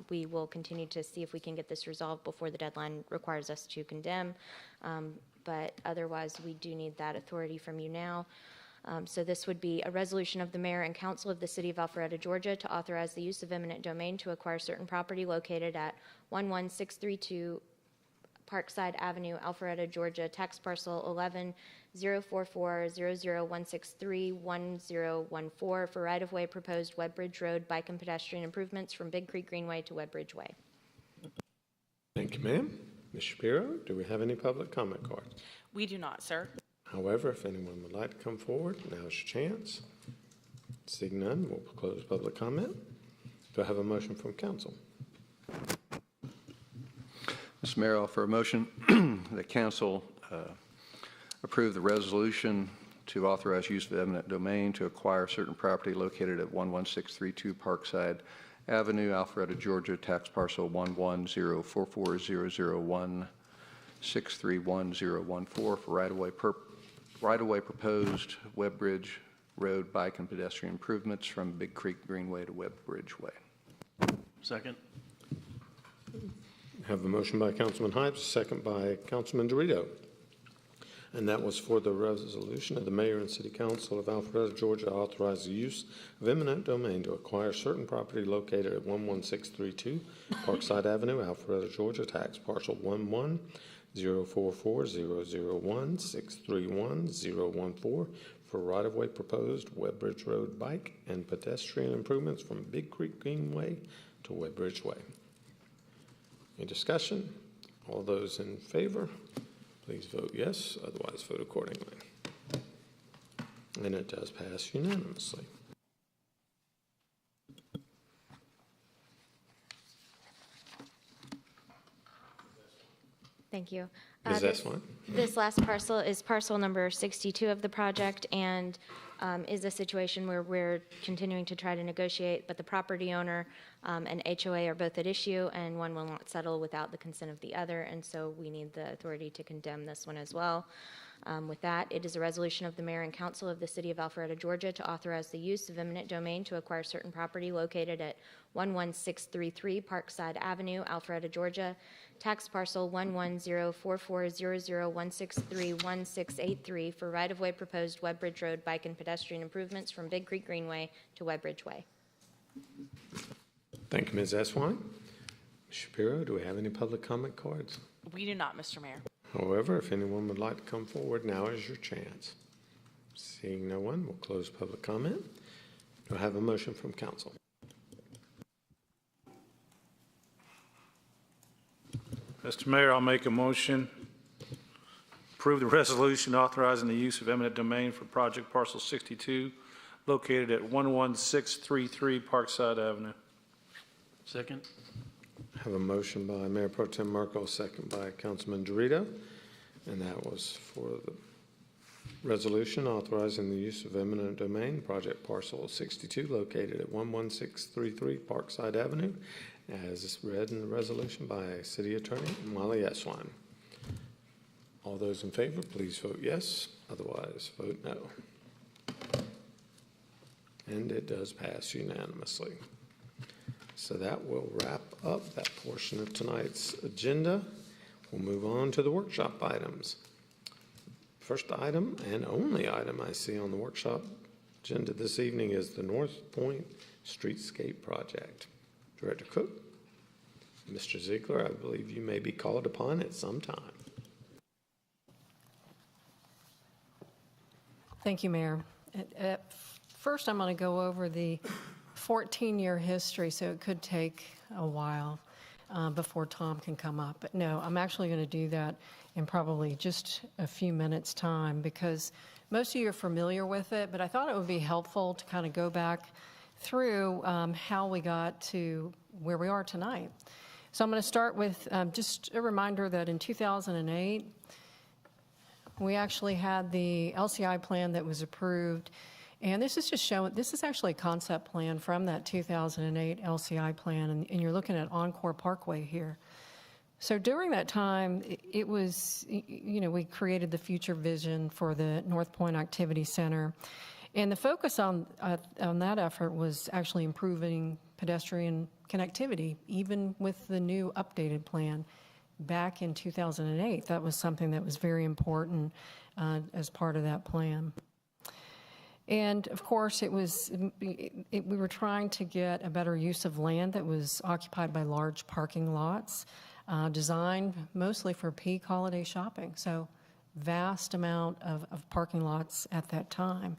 We will continue to see if we can get this resolved before the deadline requires us to condemn, but otherwise we do need that authority from you now. So this would be a resolution of the mayor and council of the city of Alpharetta, Georgia, to authorize the use of eminent domain to acquire certain property located at 11632 Parkside Avenue, Alpharetta, Georgia, tax parcel 11044001631014 for right-of-way proposed Webb Bridge Road bike and pedestrian improvements from Big Creek Greenway to Webb Bridge Way. Thank you, ma'am. Ms. Shapiro, do we have any public comment cards? We do not, sir. However, if anyone would like to come forward, now's your chance. Seeing none, we'll close public comment. Do I have a motion from council? Mr. Mayor, I'll offer a motion that council approve the resolution to authorize use of eminent domain to acquire certain property located at 11632 Parkside Avenue, Alpharetta, Georgia, tax parcel 110440016311014 for right-of-way proposed Webb Bridge Road bike and pedestrian improvements from Big Creek Greenway to Webb Bridge Way. Second. Have a motion by Councilman Hypes, a second by Councilman Dorito. And that was for the resolution of the mayor and city council of Alpharetta, Georgia, to authorize the use of eminent domain to acquire certain property located at 11632 Parkside Avenue, Alpharetta, Georgia, tax parcel 110440016311014 for right-of-way proposed Webb Bridge Road bike and pedestrian improvements from Big Creek Greenway to Webb Bridge Way. Any discussion? All those in favor, please vote yes. Otherwise, vote accordingly. And it does pass unanimously. Thank you. Ms. Eswine? This last parcel is parcel number 62 of the project, and is a situation where we're continuing to try to negotiate, but the property owner and HOA are both at issue, and one will not settle without the consent of the other, and so we need the authority to condemn this one as well. With that, it is a resolution of the mayor and council of the city of Alpharetta, Georgia, to authorize the use of eminent domain to acquire certain property located at 11633 Parkside Avenue, Alpharetta, Georgia, tax parcel 11044001631631683 for right-of-way proposed Webb Bridge Road bike and pedestrian improvements from Big Creek Greenway to Webb Bridge Way. Thank you, Ms. Eswine. Ms. Shapiro, do we have any public comment cards? We do not, Mr. Mayor. However, if anyone would like to come forward, now is your chance. Seeing no one, we'll close public comment. Do I have a motion from council? Mr. Mayor, I'll make a motion. Approve the resolution authorizing the use of eminent domain for project parcel 62 located at 11633 Parkside Avenue. Second. I have a motion by Mayor Pro Tem Merkel, second by Councilman Dorito, and that was for the resolution authorizing the use of eminent domain, project parcel 62 located at 11633 Parkside Avenue, as read in the resolution by City Attorney Molly Eswine. All those in favor, please vote yes. Otherwise, vote no. And it does pass unanimously. So that will wrap up that portion of tonight's agenda. We'll move on to the workshop items. First item and only item I see on the workshop agenda this evening is the North Point Streetscape Project. Director Cook, Mr. Ziegler, I believe you may be called upon at some time. Thank you, Mayor. First, I'm going to go over the 14-year history, so it could take a while before Tom can come up. But no, I'm actually going to do that in probably just a few minutes' time because most of you are familiar with it, but I thought it would be helpful to kind of go back through how we got to where we are tonight. So I'm going to start with just a reminder that in 2008, we actually had the LCI plan that was approved. And this is just showing, this is actually a concept plan from that 2008 LCI plan, and you're looking at Encore Parkway here. So during that time, it was, you know, we created the future vision for the North Point Activity Center. And the focus on that effort was actually improving pedestrian connectivity, even with the new updated plan back in 2008. That was something that was very important as part of that plan. And of course, we were trying to get a better use of land that was occupied by large parking lots, designed mostly for peak holiday shopping. So vast amount of parking lots at that time.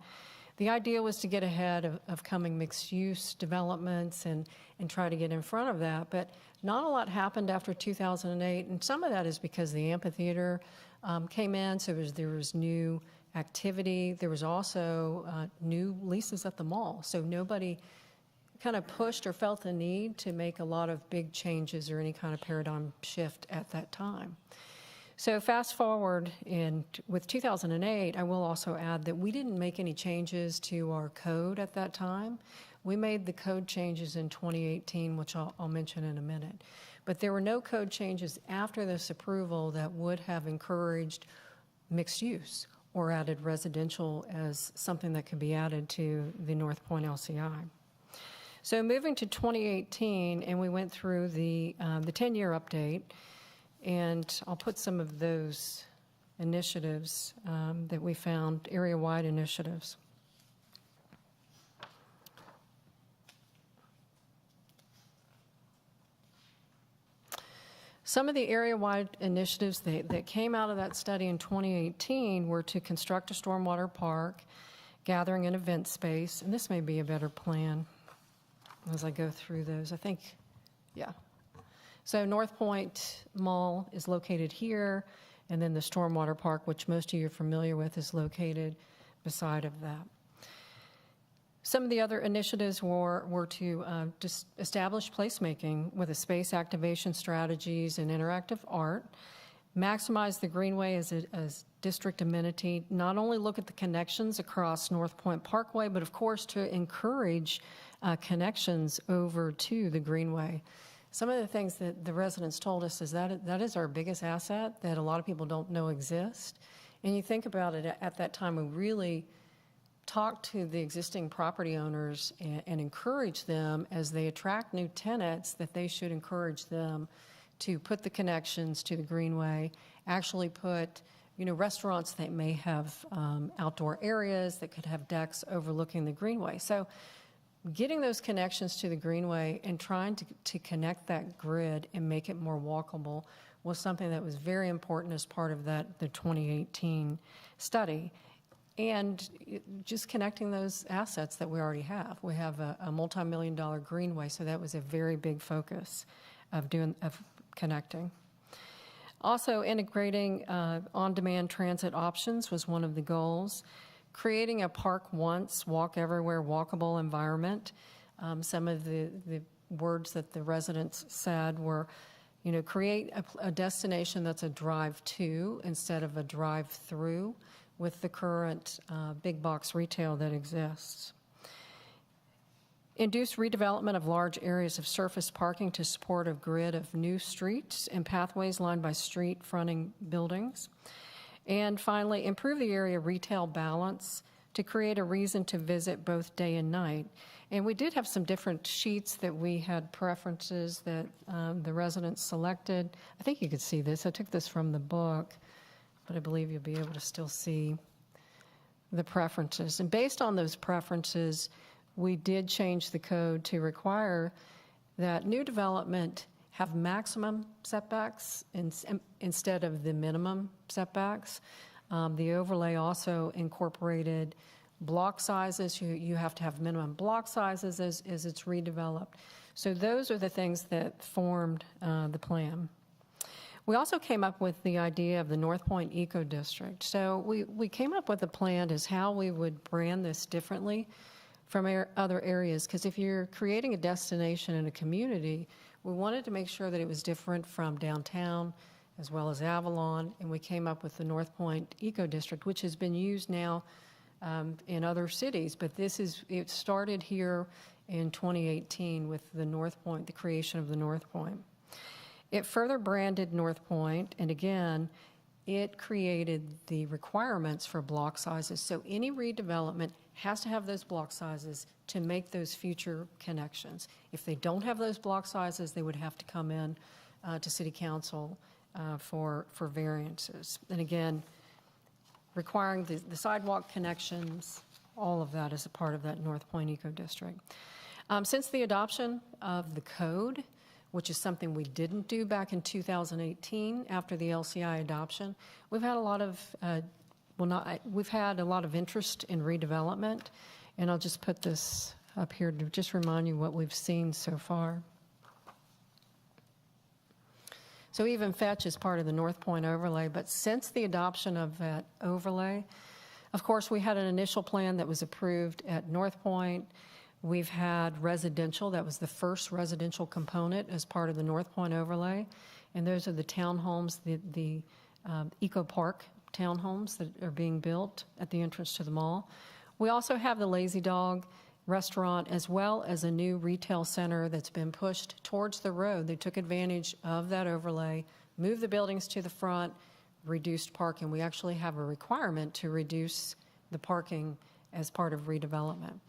The idea was to get ahead of coming mixed-use developments and try to get in front of that. But not a lot happened after 2008, and some of that is because the amphitheater came in, so there was new activity. There was also new leases at the mall, so nobody kind of pushed or felt the need to make a lot of big changes or any kind of paradigm shift at that time. So fast forward with 2008, I will also add that we didn't make any changes to our code at that time. We made the code changes in 2018, which I'll mention in a minute. But there were no code changes after this approval that would have encouraged mixed use or added residential as something that could be added to the North Point LCI. So moving to 2018, and we went through the 10-year update, and I'll put some of those initiatives that we found, area-wide initiatives. Some of the area-wide initiatives that came out of that study in 2018 were to construct a stormwater park, gathering and event space, and this may be a better plan as I go through those. I think, yeah. So North Point Mall is located here, and then the stormwater park, which most of you are familiar with, is located beside of that. Some of the other initiatives were to just establish placemaking with a space activation strategies and interactive art, maximize the greenway as a district amenity, not only look at the connections across North Point Parkway, but of course to encourage connections over to the greenway. Some of the things that the residents told us is that is our biggest asset that a lot of people don't know exist. And you think about it, at that time, we really talked to the existing property owners and encourage them as they attract new tenants that they should encourage them to put the connections to the greenway, actually put, restaurants that may have outdoor areas that could have decks overlooking the greenway. So getting those connections to the greenway and trying to connect that grid and make it more walkable was something that was very important as part of the 2018 study. And just connecting those assets that we already have. We have a multi-million-dollar greenway, so that was a very big focus of connecting. Also, integrating on-demand transit options was one of the goals. Creating a park once, walk everywhere, walkable environment. Some of the words that the residents said were, create a destination that's a drive-to instead of a drive-through with the current big box retail that exists. Induce redevelopment of large areas of surface parking to support a grid of new streets and pathways lined by street fronting buildings. And finally, improve the area retail balance to create a reason to visit both day and night. And we did have some different sheets that we had preferences that the residents selected. I think you could see this. I took this from the book, but I believe you'll be able to still see the preferences. And based on those preferences, we did change the code to require that new development have maximum setbacks instead of the minimum setbacks. The overlay also incorporated block sizes. You have to have minimum block sizes as it's redeveloped. So those are the things that formed the plan. We also came up with the idea of the North Point Eco District. So we came up with a plan as how we would brand this differently from other areas, because if you're creating a destination in a community, we wanted to make sure that it was different from downtown as well as Avalon, and we came up with the North Point Eco District, which has been used now in other cities, but it started here in 2018 with the North Point, the creation of the North Point. It further branded North Point, and again, it created the requirements for block sizes. So any redevelopment has to have those block sizes to make those future connections. If they don't have those block sizes, they would have to come in to City Council for variances. And again, requiring the sidewalk connections, all of that is a part of that North Point Eco District. Since the adoption of the code, which is something we didn't do back in 2018 after the LCI adoption, we've had a lot of we've had a lot of interest in redevelopment, and I'll just put this up here to just remind you what we've seen so far. So even Fetch is part of the North Point overlay, but since the adoption of that overlay, of course, we had an initial plan that was approved at North Point. We've had residential, that was the first residential component as part of the North Point overlay, and those are the townhomes, the Eco Park townhomes that are being built at the entrance to the mall. We also have the Lazy Dog restaurant as well as a new retail center that's been pushed towards the road. They took advantage of that overlay, moved the buildings to the front, reduced parking. We actually have a requirement to reduce the parking as part of redevelopment.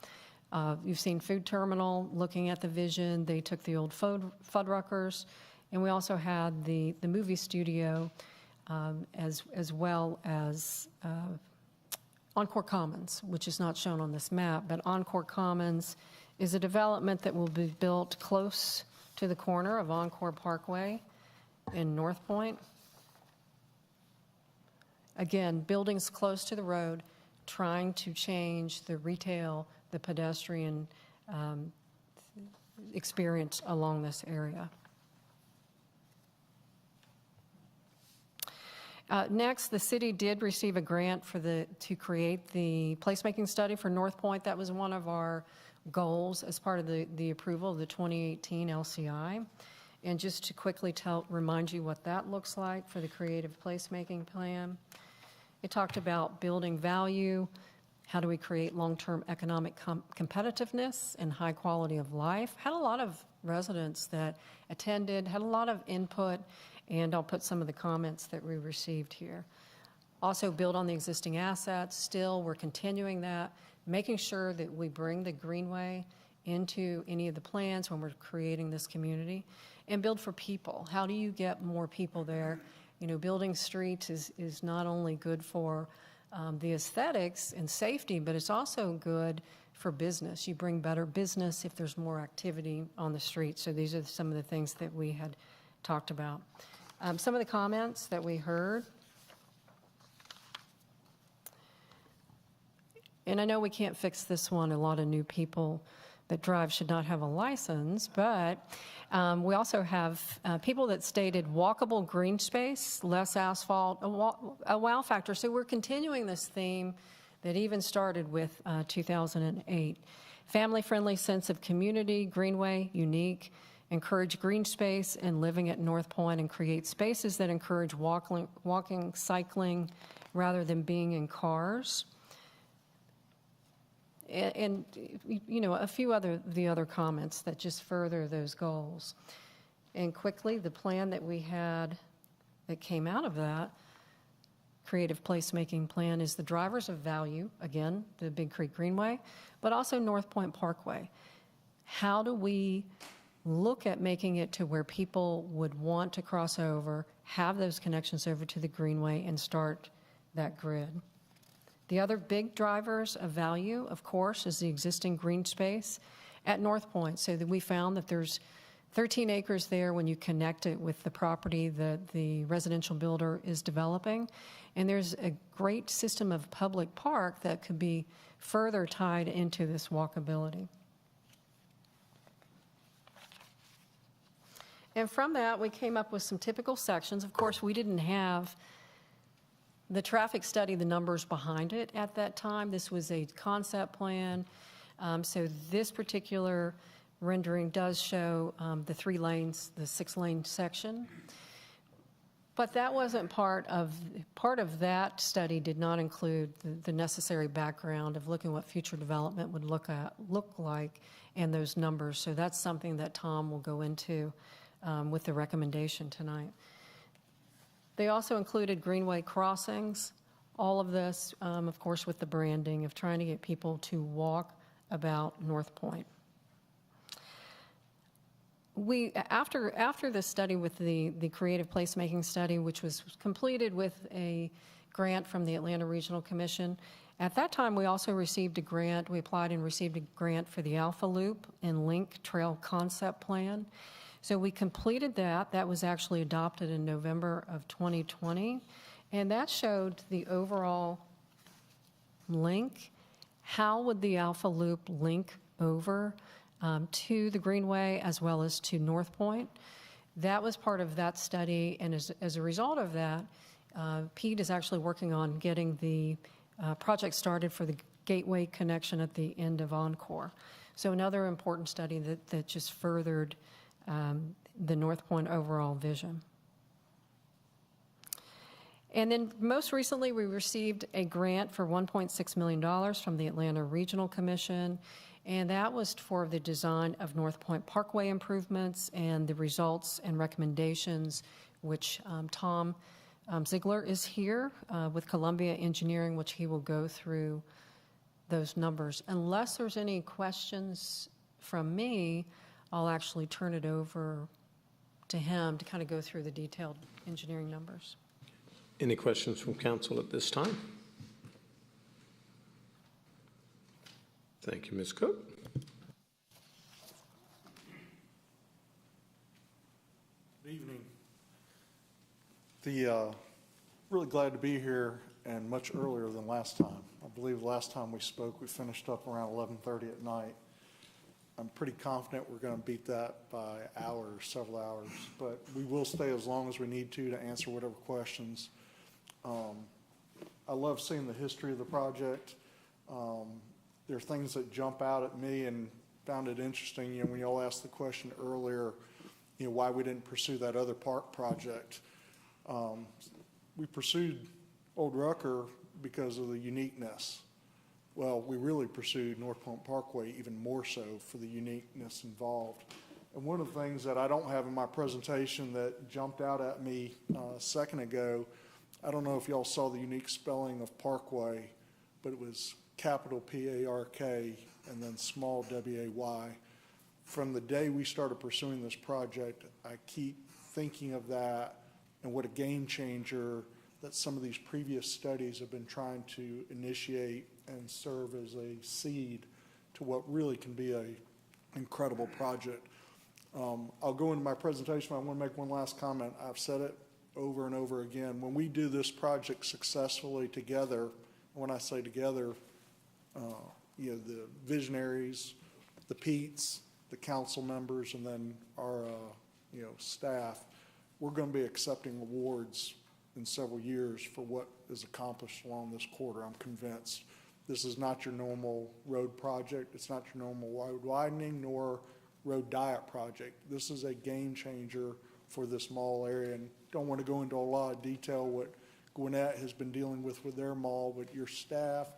You've seen Food Terminal looking at the vision. They took the old Fuddruckers, and we also had the movie studio as well as Encore Commons, which is not shown on this map, but Encore Commons is a development that will be built close to the corner of Encore Parkway in North Point. Again, buildings close to the road, trying to change the retail, the pedestrian experience along this area. Next, the city did receive a grant to create the placemaking study for North Point. That was one of our goals as part of the approval of the 2018 LCI. And just to quickly remind you what that looks like for the creative placemaking plan. It talked about building value. How do we create long-term economic competitiveness and high quality of life? Had a lot of residents that attended, had a lot of input, and I'll put some of the comments that we received here. Also build on the existing assets. Still, we're continuing that, making sure that we bring the Greenway into any of the plans when we're creating this community, and build for people. How do you get more people there? You know, building streets is not only good for the aesthetics and safety, but it's also good for business. You bring better business if there's more activity on the street. So these are some of the things that we had talked about. Some of the comments that we heard. And I know we can't fix this one. A lot of new people that drive should not have a license, but we also have people that stated walkable green space, less asphalt, a wow factor. So we're continuing this theme that even started with 2008. Family-friendly sense of community, Greenway, unique, encourage green space and living at North Point, and create spaces that encourage walking, cycling, rather than being in cars. And you know, a few other comments that just further those goals. And quickly, the plan that we had that came out of that creative placemaking plan is the drivers of value, again, the Big Creek Greenway, but also North Point Parkway. How do we look at making it to where people would want to cross over, have those connections over to the Greenway, and start that grid? The other big drivers of value, of course, is the existing green space at North Point. So that we found that there's 13 acres there when you connect it with the property that the residential builder is developing. And there's a great system of public park that could be further tied into this walkability. And from that, we came up with some typical sections. Of course, we didn't have the traffic study, the numbers behind it at that time. This was a concept plan. So this particular rendering does show the 3 lanes, the 6-lane section. But that wasn't part of that study did not include the necessary background of looking what future development would look like and those numbers. So that's something that Tom will go into with the recommendation tonight. They also included greenway crossings, all of this, of course, with the branding of trying to get people to walk about North Point. After this study with the creative placemaking study, which was completed with a grant from the Atlanta Regional Commission, at that time we also received a grant. We applied and received a grant for the Alpha Loop and Link Trail Concept Plan. So we completed that. That was actually adopted in November of 2020. And that showed the overall link. How would the Alpha Loop link over to the Greenway as well as to North Point? That was part of that study. And as a result of that, Pete is actually working on getting the project started for the gateway connection at the end of Encore. So another important study that just furthered the North Point overall vision. And then most recently, we received a grant for $1.6 million from the Atlanta Regional Commission, and that was for the design of North Point Parkway improvements and the results and recommendations, which Tom Ziegler is here with Columbia Engineering, which he will go through those numbers. Unless there's any questions from me, I'll actually turn it over to him to kind of go through the detailed engineering numbers. Any questions from council at this time? Thank you, Ms. Cook. Good evening. Really glad to be here and much earlier than last time. I believe last time we spoke, we finished up around 11:30 at night. I'm pretty confident we're going to beat that by hours, several hours, but we will stay as long as we need to answer whatever questions. I love seeing the history of the project. There are things that jump out at me and found it interesting. You know, when y'all asked the question earlier, why we didn't pursue that other park project. We pursued Old Rucker because of the uniqueness. Well, we really pursued North Point Parkway even more so for the uniqueness involved. And one of the things that I don't have in my presentation that jumped out at me a second ago, I don't know if y'all saw the unique spelling of Parkway, but it was capital P-A-R-K and then small W-A-Y. From the day we started pursuing this project, I keep thinking of that and what a game changer that some of these previous studies have been trying to initiate and serve as a seed to what really can be an incredible project. I'll go into my presentation. I want to make one last comment. I've said it over and over again. When we do this project successfully together, when I say together, the visionaries, the Petes, the council members, and then our staff, we're going to be accepting awards in several years for what is accomplished along this corridor. I'm convinced. This is not your normal road project. It's not your normal road widening nor road diet project. This is a game changer for this mall area, and don't want to go into a lot of detail what Gwinnett has been dealing with their mall, but your staff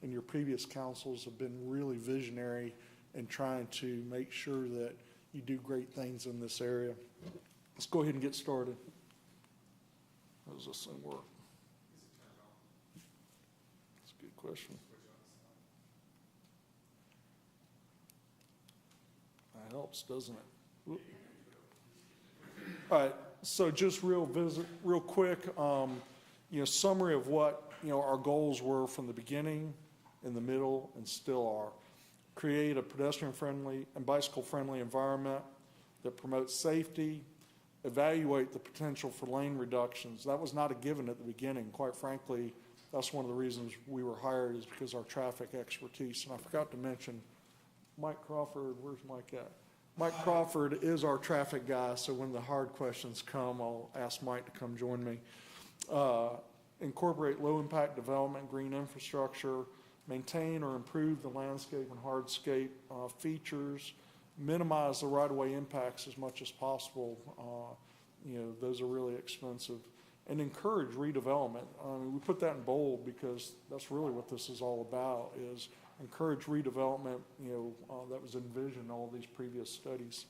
and your previous councils have been really visionary in trying to make sure that you do great things in this area. Let's go ahead and get started. How does this thing work? That's a good question. That helps, doesn't it? Whoop. All right, so just real quick, summary of what our goals were from the beginning, in the middle, and still are. Create a pedestrian-friendly and bicycle-friendly environment that promotes safety. Evaluate the potential for lane reductions. That was not a given at the beginning. Quite frankly, that's one of the reasons we were hired, is because of our traffic expertise. And I forgot to mention Mike Crawford. Where's Mike at? Mike Crawford is our traffic guy, so when the hard questions come, I'll ask Mike to come join me. Incorporate low-impact development, green infrastructure, maintain or improve the landscape and hardscape features, minimize the right-of-way impacts as much as possible. Those are really expensive. And encourage redevelopment. We put that in bold because that's really what this is all about, is encourage redevelopment, that was envisioned in all these previous studies.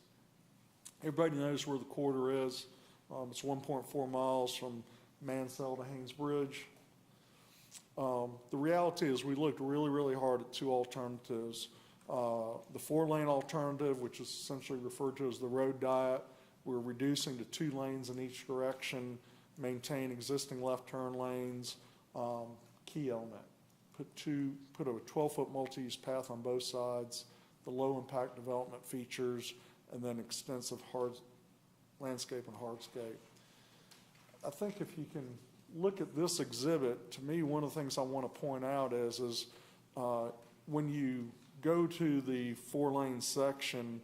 Everybody knows where the corridor is. It's 1.4 miles from Mansell to Haynes Bridge. The reality is we looked really, really hard at two alternatives. The 4-lane alternative, which is essentially referred to as the road diet, we're reducing to 2 lanes in each direction, maintain existing left turn lanes. Key element, put a 12-foot multi-use path on both sides, the low impact development features, and then extensive landscape and hardscape. I think if you can look at this exhibit, to me, one of the things I want to point out is when you go to the 4-lane section,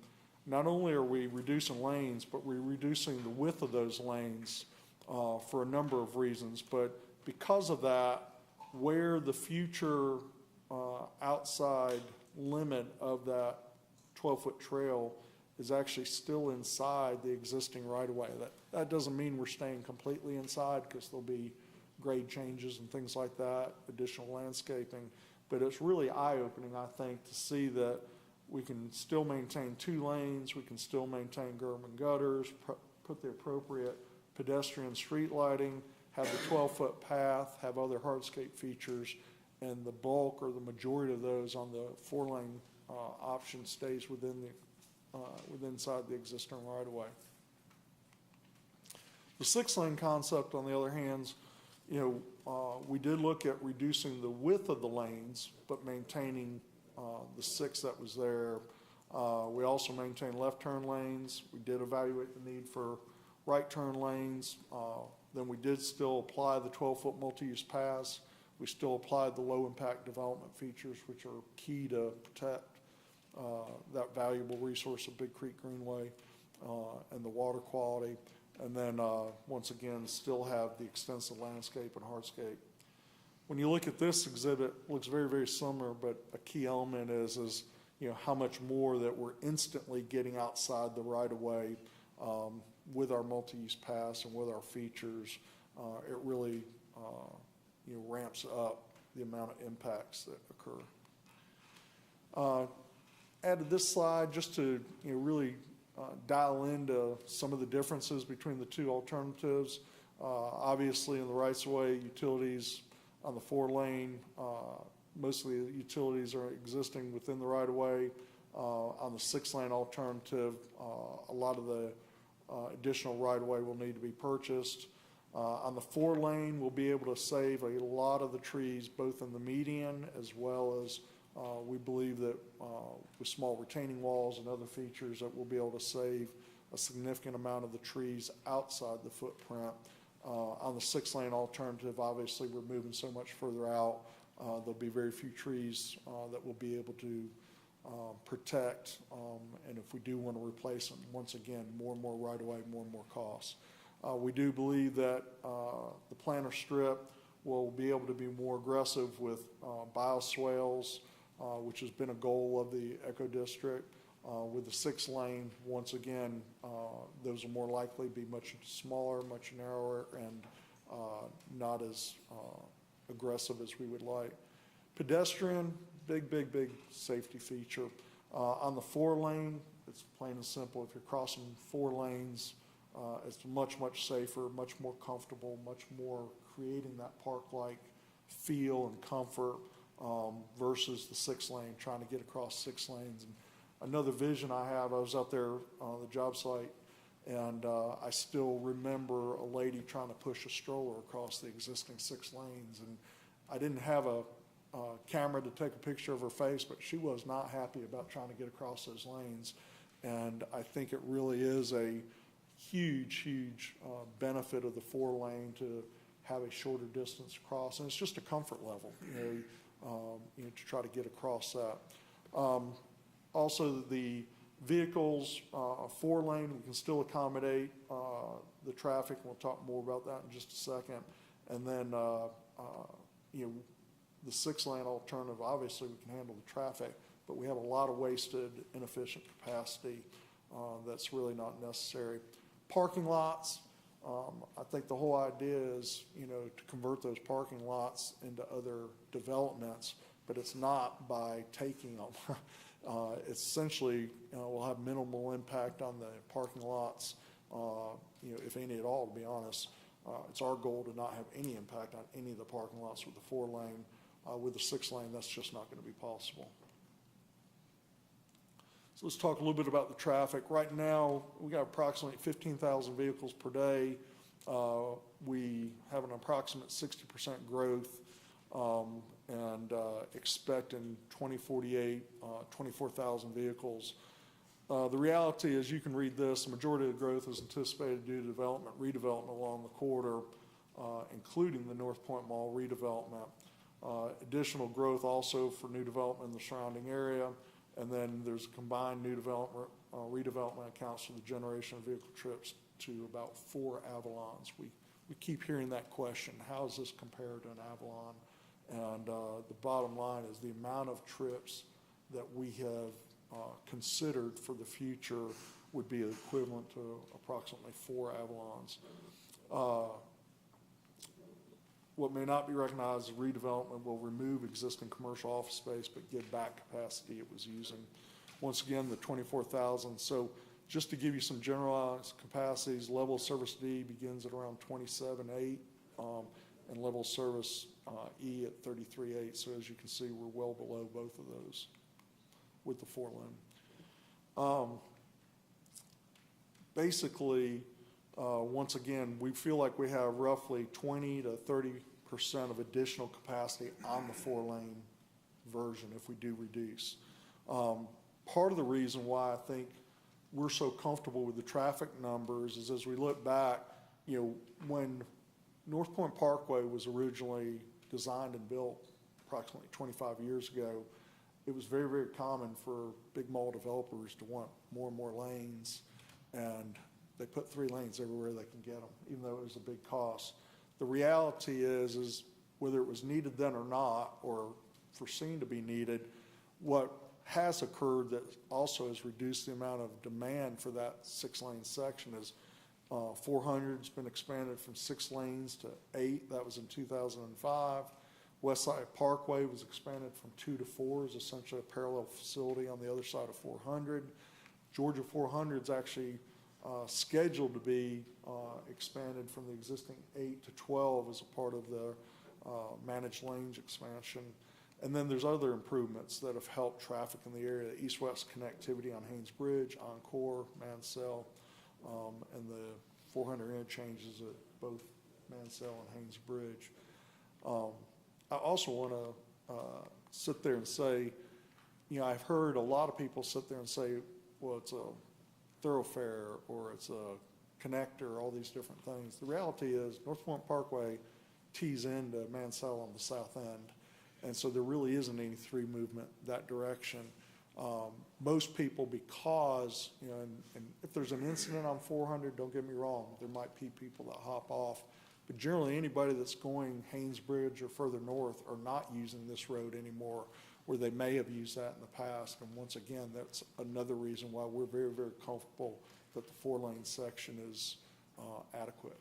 not only are we reducing lanes, but we're reducing the width of those lanes for a number of reasons. But because of that, where the future outside limit of that 12-foot trail is actually still inside the existing right-of-way. That doesn't mean we're staying completely inside, because there'll be grade changes and things like that, additional landscaping. But it's really eye-opening, I think, to see that we can still maintain 2 lanes, we can still maintain curb and gutters, put the appropriate pedestrian street lighting, have the 12-foot path, have other hardscape features, and the bulk or the majority of those on the 4-lane option stays within inside the existing right-of-way. The 6-lane concept, on the other hand, we did look at reducing the width of the lanes, but maintaining the 6 that was there. We also maintained left turn lanes. We did evaluate the need for right turn lanes. Then we did still apply the 12-foot multi-use paths. We still applied the low-impact development features, which are key to protect that valuable resource of Big Creek Greenway and the water quality. And then, once again, still have the extensive landscape and hardscape. When you look at this exhibit, it looks very, very similar, but a key element is how much more that we're instantly getting outside the right-of-way with our multi-use pass and with our features, it really ramps up the amount of impacts that occur. Added this slide just to really dial into some of the differences between the two alternatives. Obviously, in the rights-of-way utilities on the 4-lane, most of the utilities are existing within the right-of-way. On the 6-lane alternative, a lot of the additional right-of-way will need to be purchased. On the 4-lane, we'll be able to save a lot of the trees, both in the median as well as we believe that with small retaining walls and other features that we'll be able to save a significant amount of the trees outside the footprint. On the 6-lane alternative, obviously, we're moving so much further out. There'll be very few trees that we'll be able to protect. And if we do want to replace them, once again, more and more right-of-way, more and more costs. We do believe that the planter strip will be able to be more aggressive with bioswales, which has been a goal of the Eco District. With the 6-lane, once again, those will more likely be much smaller, much narrower, and not as aggressive as we would like. Pedestrian, big safety feature. On the 4-lane, it's plain and simple. If you're crossing 4 lanes, it's much safer, much more comfortable, much more creating that park-like feel and comfort versus the 6-lane, trying to get across 6 lanes. And another vision I have, I was out there on the job site, and I still remember a lady trying to push a stroller across the existing 6 lanes. And I didn't have a camera to take a picture of her face, but she was not happy about trying to get across those lanes. And I think it really is a huge benefit of the 4-lane to have a shorter distance across. And it's just a comfort level, to try to get across that. Also, the vehicles, 4-lane, we can still accommodate the traffic. We'll talk more about that in just a second. And then, the 6-lane alternative, obviously we can handle the traffic, but we have a lot of wasted, inefficient capacity that's really not necessary. Parking lots, I think the whole idea is, to convert those parking lots into other developments, but it's not by taking them. It's essentially, will have minimal impact on the parking lots, if any at all, to be honest. It's our goal to not have any impact on any of the parking lots with the 4-lane. With the 6-lane, that's just not going to be possible. So let's talk a little bit about the traffic. Right now, we got approximately 15,000 vehicles per day. We have an approximate 60% growth and expect in 2048, 24,000 vehicles. The reality is, you can read this, the majority of the growth is anticipated due to development, redevelopment along the corridor, including the North Point Mall redevelopment. Additional growth also for new development in the surrounding area. And then there's combined new development, redevelopment accounts for the generation of vehicle trips to about 4 Avalons. We keep hearing that question, how does this compare to an Avalon? And the bottom line is the amount of trips that we have considered for the future would be equivalent to approximately 4 Avalons. What may not be recognized as redevelopment will remove existing commercial office space but give back capacity it was using. Once again, the 24,000. So just to give you some generalized capacities, level of service D begins at around 27.8 and level of service E at 33.8. So as you can see, we're well below both of those with the 4-lane. Basically, once again, we feel like we have roughly 20 to 30% of additional capacity on the 4-lane version if we do reduce. Part of the reason why I think we're so comfortable with the traffic numbers is, as we look back, when North Point Parkway was originally designed and built approximately 25 years ago, it was very common for big mall developers to want more and more lanes, and they put 3 lanes everywhere they can get them, even though it was a big cost. The reality is whether it was needed then or not, or foreseen to be needed, what has occurred that also has reduced the amount of demand for that 6-lane section is 400's been expanded from 6 lanes to 8. That was in 2005. West Side Parkway was expanded from 2 to 4, is essentially a parallel facility on the other side of 400. Georgia 400 is actually scheduled to be expanded from the existing 8 to 12 as a part of the managed lanes expansion. And then there's other improvements that have helped traffic in the area, the east-west connectivity on Haynes Bridge, Encore, Mansell, and the 400 interchanges at both Mansell and Haynes Bridge. I also want to sit there and say, you know, I've heard a lot of people sit there and say, well, it's a thoroughfare or it's a connector, all these different things. The reality is North Point Parkway tees into Mansell on the south end, and so there really isn't any through movement that direction. Most people, because, you know, and if there's an incident on 400, don't get me wrong, there might be people that hop off, but generally anybody that's going Haynes Bridge or further north are not using this road anymore, where they may have used that in the past. And once again, that's another reason why we're very, very comfortable that the 4-lane section is adequate.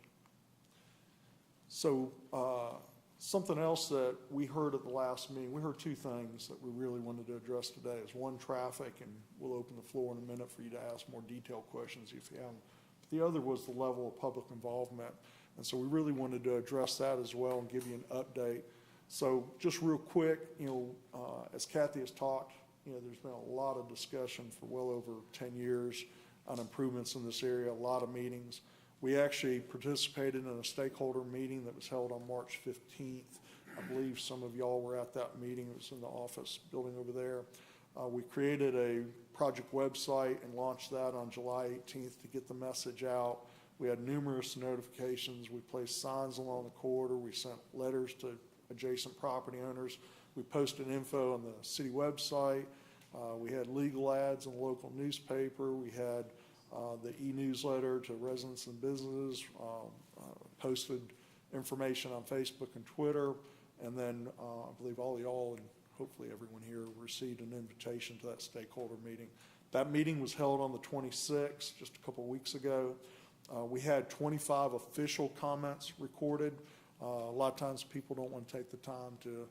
So something else that we heard at the last meeting, we heard 2 things that we really wanted to address today. Is one, traffic, and we'll open the floor in a minute for you to ask more detailed questions if you have them. The other was the level of public involvement. And so we really wanted to address that as well and give you an update. So just real quick, you know, as Kathy has talked, you know, there's been a lot of discussion for well over 10 years on improvements in this area, a lot of meetings. We actually participated in a stakeholder meeting that was held on March 15th. I believe some of y'all were at that meeting. It was in the office building over there. We created a project website and launched that on July 18th to get the message out. We had numerous notifications. We placed signs along the corridor. We sent letters to adjacent property owners. We posted info on the city website. We had legal ads in the local newspaper. We had the e-newsletter to residents and businesses, posted information on Facebook and Twitter, and then I believe all y'all and hopefully everyone here received an invitation to that stakeholder meeting. That meeting was held on the 26th, just a couple weeks ago. We had 25 official comments recorded. A lot of times people don't want to take the time to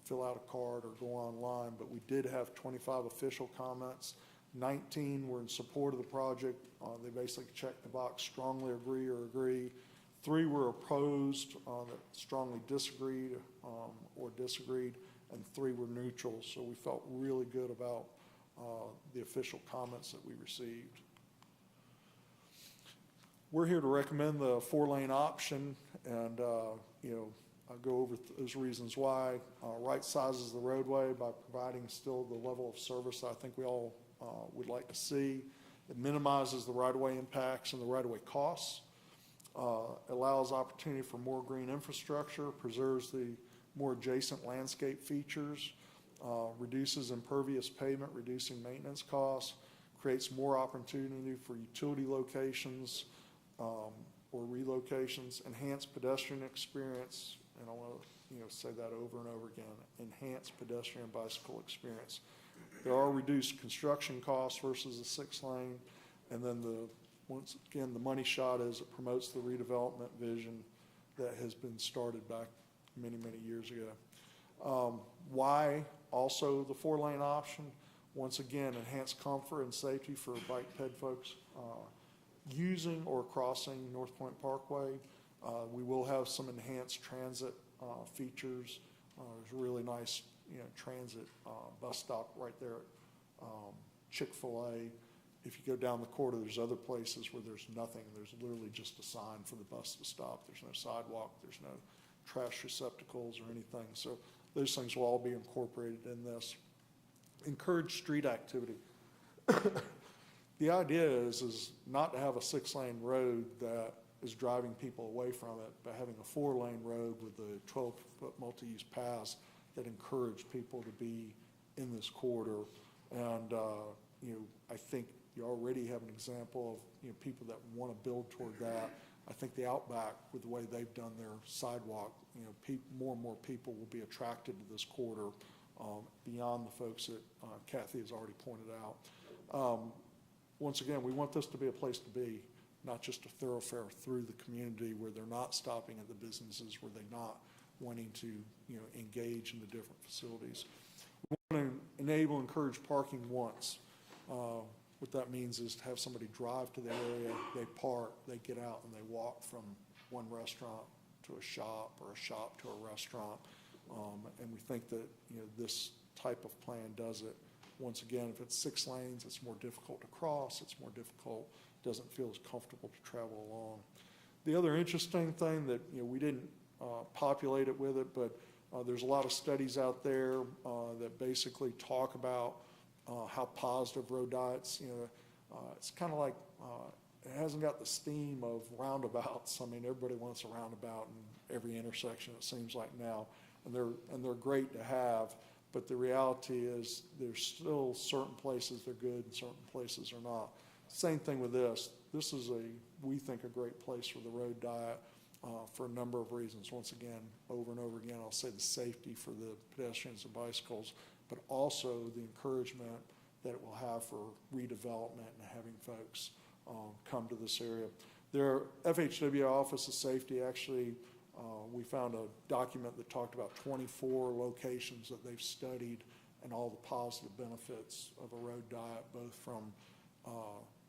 fill out a card or go online, but we did have 25 official comments. 19 were in support of the project. They basically checked the box, strongly agree or agree. 3 were opposed, that strongly disagreed or disagreed, and 3 were neutral. So we felt really good about the official comments that we received. We're here to recommend the 4-lane option, and you know, I'll go over those reasons why. Right sizes the roadway by providing still the level of service that I think we all would like to see. It minimizes the right-of-way impacts and the right-of-way costs. Allows opportunity for more green infrastructure, preserves the more adjacent landscape features, reduces impervious pavement, reducing maintenance costs, creates more opportunity for utility locations or relocations, enhanced pedestrian experience, and I want to say that over and over again, enhanced pedestrian bicycle experience. There are reduced construction costs versus the 6-lane, and then once again, the money shot is it promotes the redevelopment vision that has been started back many, many years ago. Why also the 4-lane option? Once again, enhanced comfort and safety for bike-ped folks using or crossing North Point Parkway. We will have some enhanced transit features. There's a really nice, transit bus stop right there at Chick-fil-A. If you go down the corridor, there's other places where there's nothing. There's literally just a sign for the bus to stop. There's no sidewalk. There's no trash receptacles or anything. So those things will all be incorporated in this. Encourage street activity. The idea is not to have a 6-lane road that is driving people away from it, but having a 4-lane road with the 12-foot multi-use paths that encourage people to be in this corridor. And, I think you already have an example of, people that want to build toward that. I think the Outback, with the way they've done their sidewalk, more and more people will be attracted to this corridor beyond the folks that Kathy has already pointed out. Once again, we want this to be a place to be, not just a thoroughfare through the community where they're not stopping at the businesses, where they're not wanting to, engage in the different facilities. We want to enable, encourage parking once. What that means is to have somebody drive to the area, they park, they get out, and they walk from one restaurant to a shop or a shop to a restaurant. And we think that, this type of plan does it. Once again, if it's 6 lanes, it's more difficult to cross, it's more difficult, doesn't feel as comfortable to travel along. The other interesting thing that, we didn't populate it with it, but there's a lot of studies out there that basically talk about how positive road diets, it's kind of like, it hasn't got the steam of roundabouts. I mean, everybody wants a roundabout in every intersection, it seems like now, and they're great to have. But the reality is there's still certain places they're good and certain places are not. Same thing with this. This is we think, a great place for the road diet for a number of reasons. Once again, over and over again, I'll say the safety for the pedestrians and bicycles, but also the encouragement that it will have for redevelopment and having folks come to this area. Their FHWA Office of Safety actually, we found a document that talked about 24 locations that they've studied and all the positive benefits of a road diet, both from,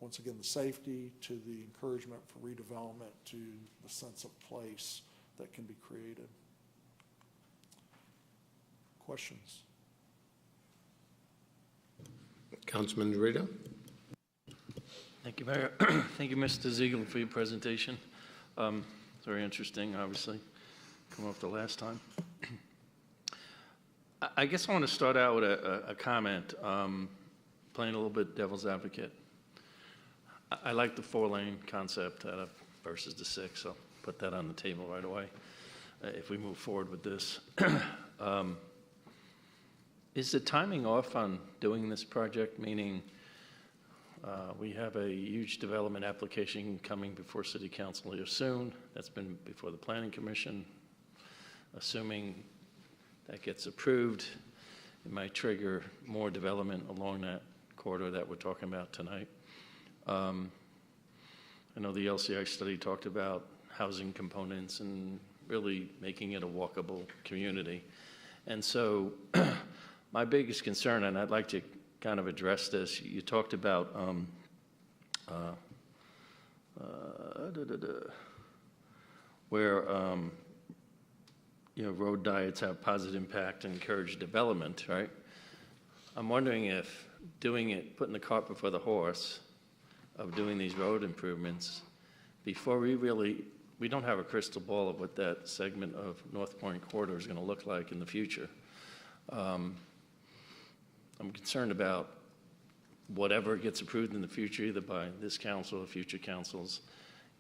once again, the safety to the encouragement for redevelopment to the sense of place that can be created. Questions? Councilman Dorito. Thank you, Mayor. Thank you, Mr. Ziegler, for your presentation. It's very interesting, obviously, come off the last time. I guess I want to start out with a comment, playing a little bit devil's advocate. I like the 4-lane concept versus the 6, so put that on the table right away if we move forward with this. Is the timing off on doing this project, meaning we have a huge development application coming before City Council here soon. That's been before the Planning Commission. Assuming that gets approved, it might trigger more development along that corridor that we're talking about tonight. I know the LCI study talked about housing components and really making it a walkable community. And so my biggest concern, and I'd like to kind of address this, you talked about where road diets have positive impact and encourage development, right? I'm wondering if putting the cart before the horse of doing these road improvements, before we don't have a crystal ball of what that segment of North Point corridor is going to look like in the future. I'm concerned about whatever gets approved in the future, either by this council or future councils.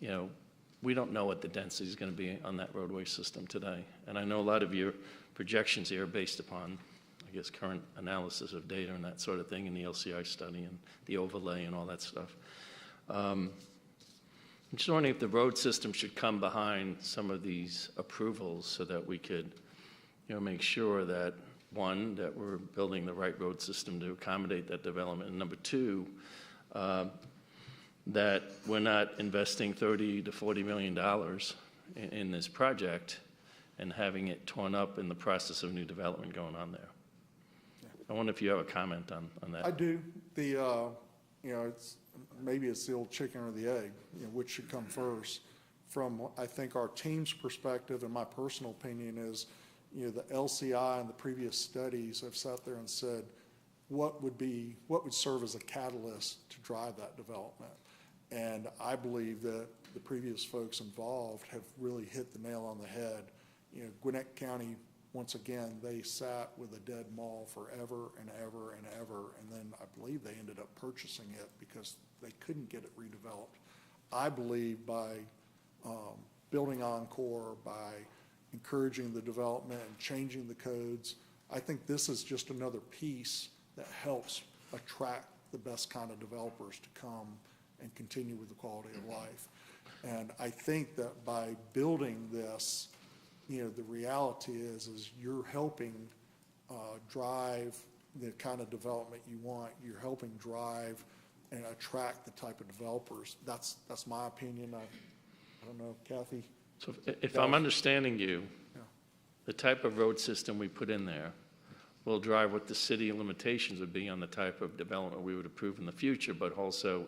We don't know what the density is going to be on that roadway system today. And I know a lot of your projections here are based upon, I guess, current analysis of data and that sort of thing in the LCI study and the overlay and all that stuff. I'm just wondering if the road system should come behind some of these approvals so that we could, make sure that, one, that we're building the right road system to accommodate that development, and number two, that we're not investing $30 to $40 million in this project and having it torn up in the process of new development going on there. I wonder if you have a comment on that. I do. It's the old chicken or the egg, which should come first. From, I think, our team's perspective, and my personal opinion is, the LCI and the previous studies have sat there and said, what would serve as a catalyst to drive that development? And I believe that the previous folks involved have really hit the nail on the head. Gwinnett County, once again, they sat with a dead mall forever and ever and ever, and then I believe they ended up purchasing it because they couldn't get it redeveloped. I believe by building Encore, by encouraging the development and changing the codes, I think this is just another piece that helps attract the best kind of developers to come and continue with the quality of life. And I think that by building this, the reality is you're helping drive the kind of development you want. You're helping drive and attract the type of developers. That's my opinion. I don't know, Kathy? So if I'm understanding you, the type of road system we put in there will drive what the city limitations would be on the type of development we would approve in the future, but also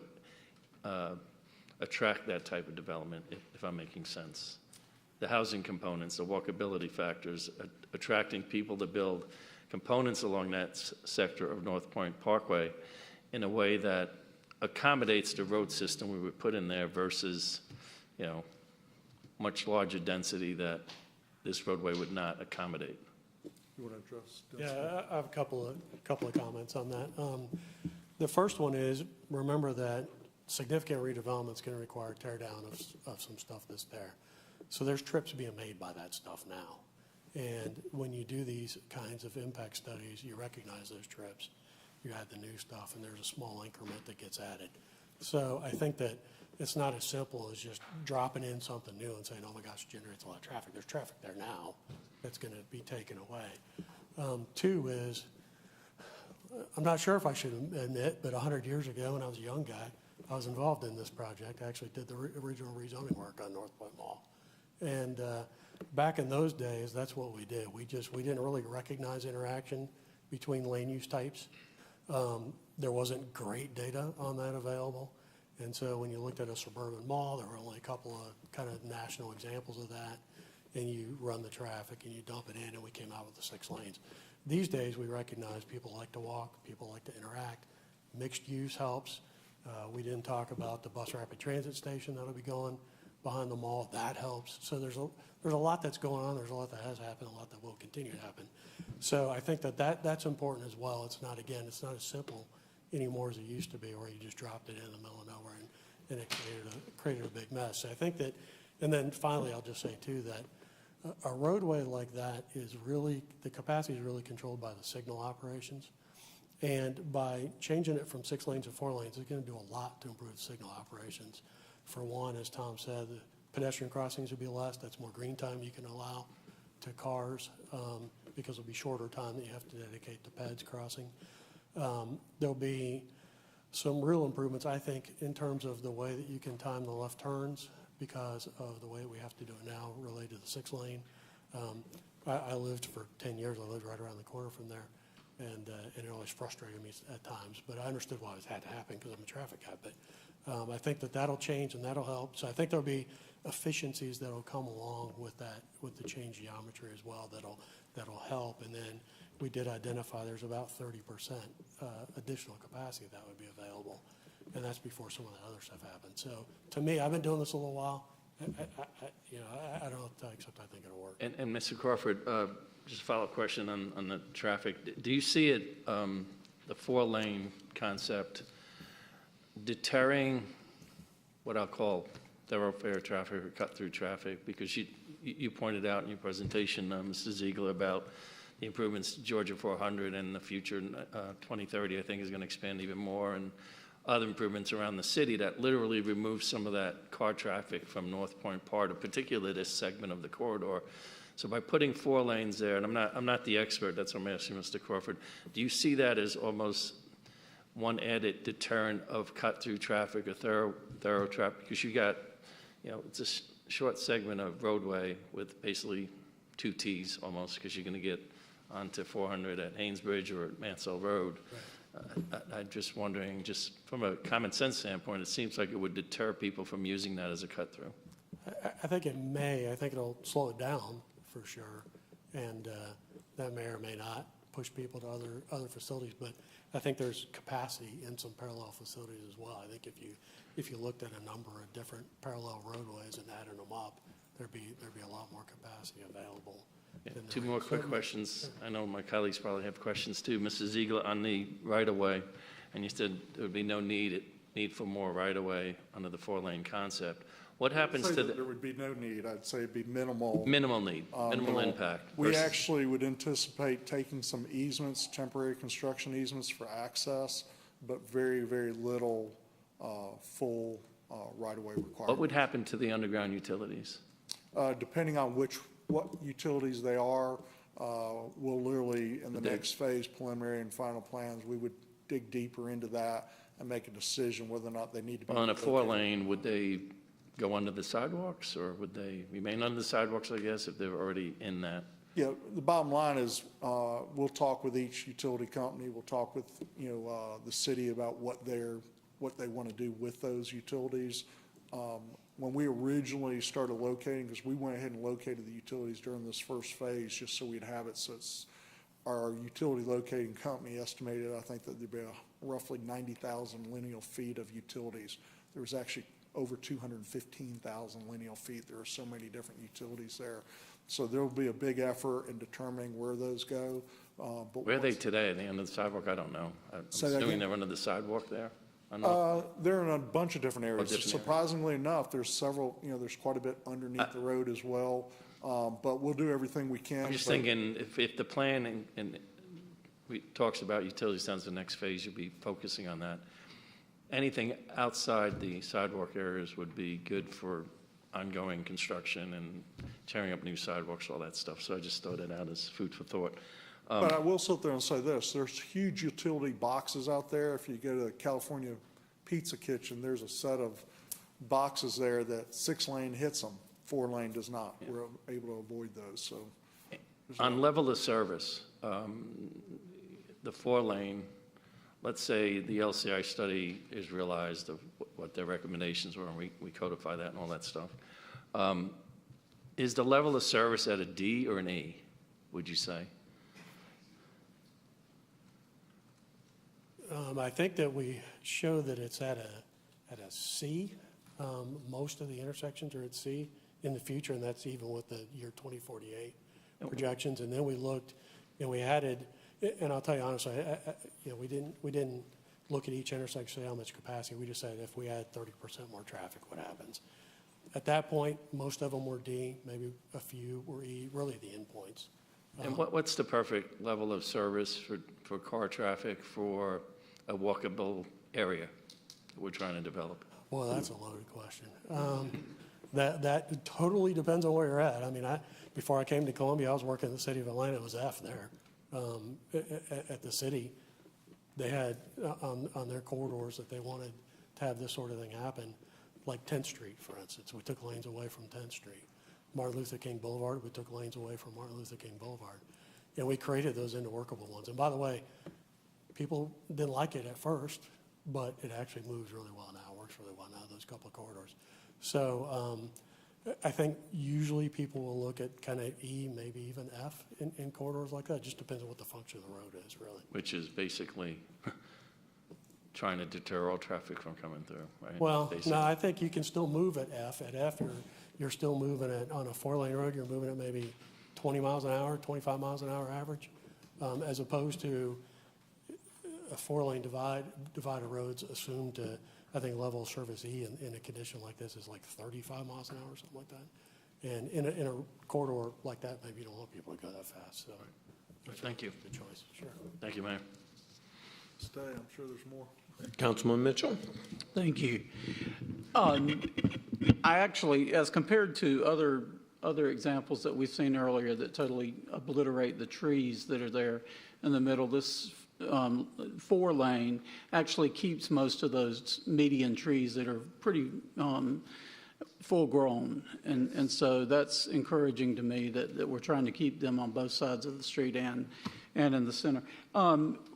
attract that type of development, if I'm making sense. The housing components, the walkability factors, attracting people to build components along that sector of North Point Parkway in a way that accommodates the road system we would put in there versus, much larger density that this roadway would not accommodate. You want to address? Yeah, I have a couple of comments on that. The first one is, remember that significant redevelopment is going to require tear down of some stuff that's there. So there's trips being made by that stuff now. And when you do these kinds of impact studies, you recognize those trips. You add the new stuff, and there's a small increment that gets added. So I think that it's not as simple as just dropping in something new and saying, oh my gosh, it generates a lot of traffic. There's traffic there now that's going to be taken away. Two is, I'm not sure if I should admit, but 100 years ago when I was a young guy, I was involved in this project. I actually did the original rezoning work on North Point Mall. And back in those days, that's what we did. We didn't really recognize interaction between lane use types. There wasn't great data on that available. And so when you looked at a suburban mall, there were only a couple of kind of national examples of that. And you run the traffic and you dump it in, and we came out with the 6 lanes. These days, we recognize people like to walk, people like to interact. Mixed use helps. We didn't talk about the bus rapid transit station that'll be going behind the mall. That helps. So there's a lot that's going on. There's a lot that has happened, a lot that will continue to happen. So I think that's important as well. It's not as simple anymore as it used to be, where you just dropped it in the middle of nowhere and it created a big mess. So I think that, and then finally, I'll just say too that a roadway like that is really, the capacity is really controlled by the signal operations. And by changing it from 6 lanes to 4 lanes, it's going to do a lot to improve signal operations. For one, as Tom said, the pedestrian crossings will be less. That's more green time you can allow to cars because it'll be shorter time that you have to dedicate to PEDs crossing. There'll be some real improvements, I think, in terms of the way that you can time the left turns because of the way we have to do it now related to the 6 lane. I lived for 10 years. I lived right around the corner from there. And it always frustrated me at times, but I understood why it had to happen because I'm a traffic guy. But I think that'll change and that'll help. So I think there'll be efficiencies that'll come along with that, with the change geometry as well. That'll help. And then we did identify there's about 30% additional capacity that would be available, and that's before some of the other stuff happened. So to me, I've been doing this a little while. I don't know if except I think it'll work. And Mr. Crawford, just a follow-up question on the traffic. Do you see it, the 4-lane concept, deterring what I'll call thoroughfare traffic or cut-through traffic? Because you pointed out in your presentation, Mr. Ziegler, about the improvements to Georgia 400 and the future 2030, I think, is going to expand even more, and other improvements around the city that literally remove some of that car traffic from North Point Part, particularly this segment of the corridor. So by putting 4 lanes there, and I'm not the expert, that's what I'm asking Mr. Crawford, do you see that as almost one added deterrent of cut-through traffic or thorough traffic? Because you got, it's a short segment of roadway with basically 2 Ts almost, because you're going to get onto 400 at Haynesbridge or at Mansell Road. Right. I'm just wondering, just from a common sense standpoint, it seems like it would deter people from using that as a cut-through. I think it may. I think it'll slow it down for sure, and that may or may not push people to other facilities. But I think there's capacity in some parallel facilities as well. I think if you looked at a number of different parallel roadways and added them up, there'd be a lot more capacity available. Yeah, 2 more quick questions. I know my colleagues probably have questions too. Mrs. Ziegler, on the right-of-way, and you said there would be no need for more right-of-way under the 4-lane concept. What happens to there would be no need. I'd say it'd be minimal. Minimal need, minimal impact. We actually would anticipate taking some easements, temporary construction easements for access, but very, very little full right-of-way requirement. What would happen to the underground utilities? Depending on what utilities they are, we'll literally, in the next phase, preliminary and final plans, we would dig deeper into that and make a decision whether or not they need to be. Well, in a 4-lane, would they go under the sidewalks, or would they remain under the sidewalks, I guess, if they're already in that? Yeah, the bottom line is, we'll talk with each utility company, we'll talk with, the city about what they want to do with those utilities. When we originally started locating, because we went ahead and located the utilities during this first phase, just so we'd have it, so it's, our utility locating company estimated, I think, that there'd be roughly 90,000 lineal feet of utilities. There was actually over 215,000 lineal feet. There are so many different utilities there. So there'll be a big effort in determining where those go. But Where are they today? Are they under the sidewalk? I don't know. I'm assuming they're under the sidewalk there? They're in a bunch of different areas. different areas. Surprisingly enough, there's several, there's quite a bit underneath the road as well. But we'll do everything we can. I'm just thinking, if the plan and we talks about utilities down to the next phase, you'll be focusing on that. Anything outside the sidewalk areas would be good for ongoing construction and tearing up new sidewalks, all that stuff. So I just throw that out as food for thought. But I will sit there and say this, there's huge utility boxes out there. If you go to the California Pizza Kitchen, there's a set of boxes there that 6-lane hits them, 4-lane does not. Yeah. We're able to avoid those, so. On level of service, the 4-lane, let's say the LCI study is realized of what their recommendations were, and we codify that and all that stuff. Is the level of service at a D or an E, would you say? I think that we show that it's at a C. Most of the intersections are at C in the future, and that's even with the year 2048 projections. And then we looked and we added, and I'll tell you honestly, we didn't look at each intersection, say how much capacity. We just said if we add 30% more traffic, what happens? At that point, most of them were D, maybe a few were E, really the endpoints. And what's the perfect level of service for car traffic for a walkable area that we're trying to develop? Well, that's a loaded question. That totally depends on where you're at. I mean, before I came to Columbia, I was working in the city of Atlanta. It was F there. At the city, they had on their corridors that they wanted to have this sort of thing happen, like 10th Street, for instance. We took lanes away from 10th Street. Martin Luther King Boulevard, we took lanes away from Martin Luther King Boulevard. And we created those into workable ones. And by the way, people didn't like it at first, but it actually moves really well now, works really well now, those couple of corridors. So I think usually people will look at kind of E, maybe even F in corridors like that. It just depends on what the function of the road is, really. Which is basically trying to deter all traffic from coming through, right? Well, basically. no, I think you can still move at F. At F, you're still moving it on a 4-lane road. You're moving at maybe 20 miles an hour, 25 miles an hour average, as opposed to a 4-lane divider roads assumed to, I think, level of service E in a condition like this is like 35 miles an hour, something like that. And in a corridor like that, maybe you don't want people to go that fast. So, thank you. Good choice. Sure. Thank you, Mayor. Stay. I'm sure there's more. Councilman Mitchell. Thank you. I actually, as compared to other examples that we've seen earlier that totally obliterate the trees that are there in the middle, this 4-lane actually keeps most of those median trees that are pretty full grown. And so that's encouraging to me that we're trying to keep them on both sides of the street and in the center.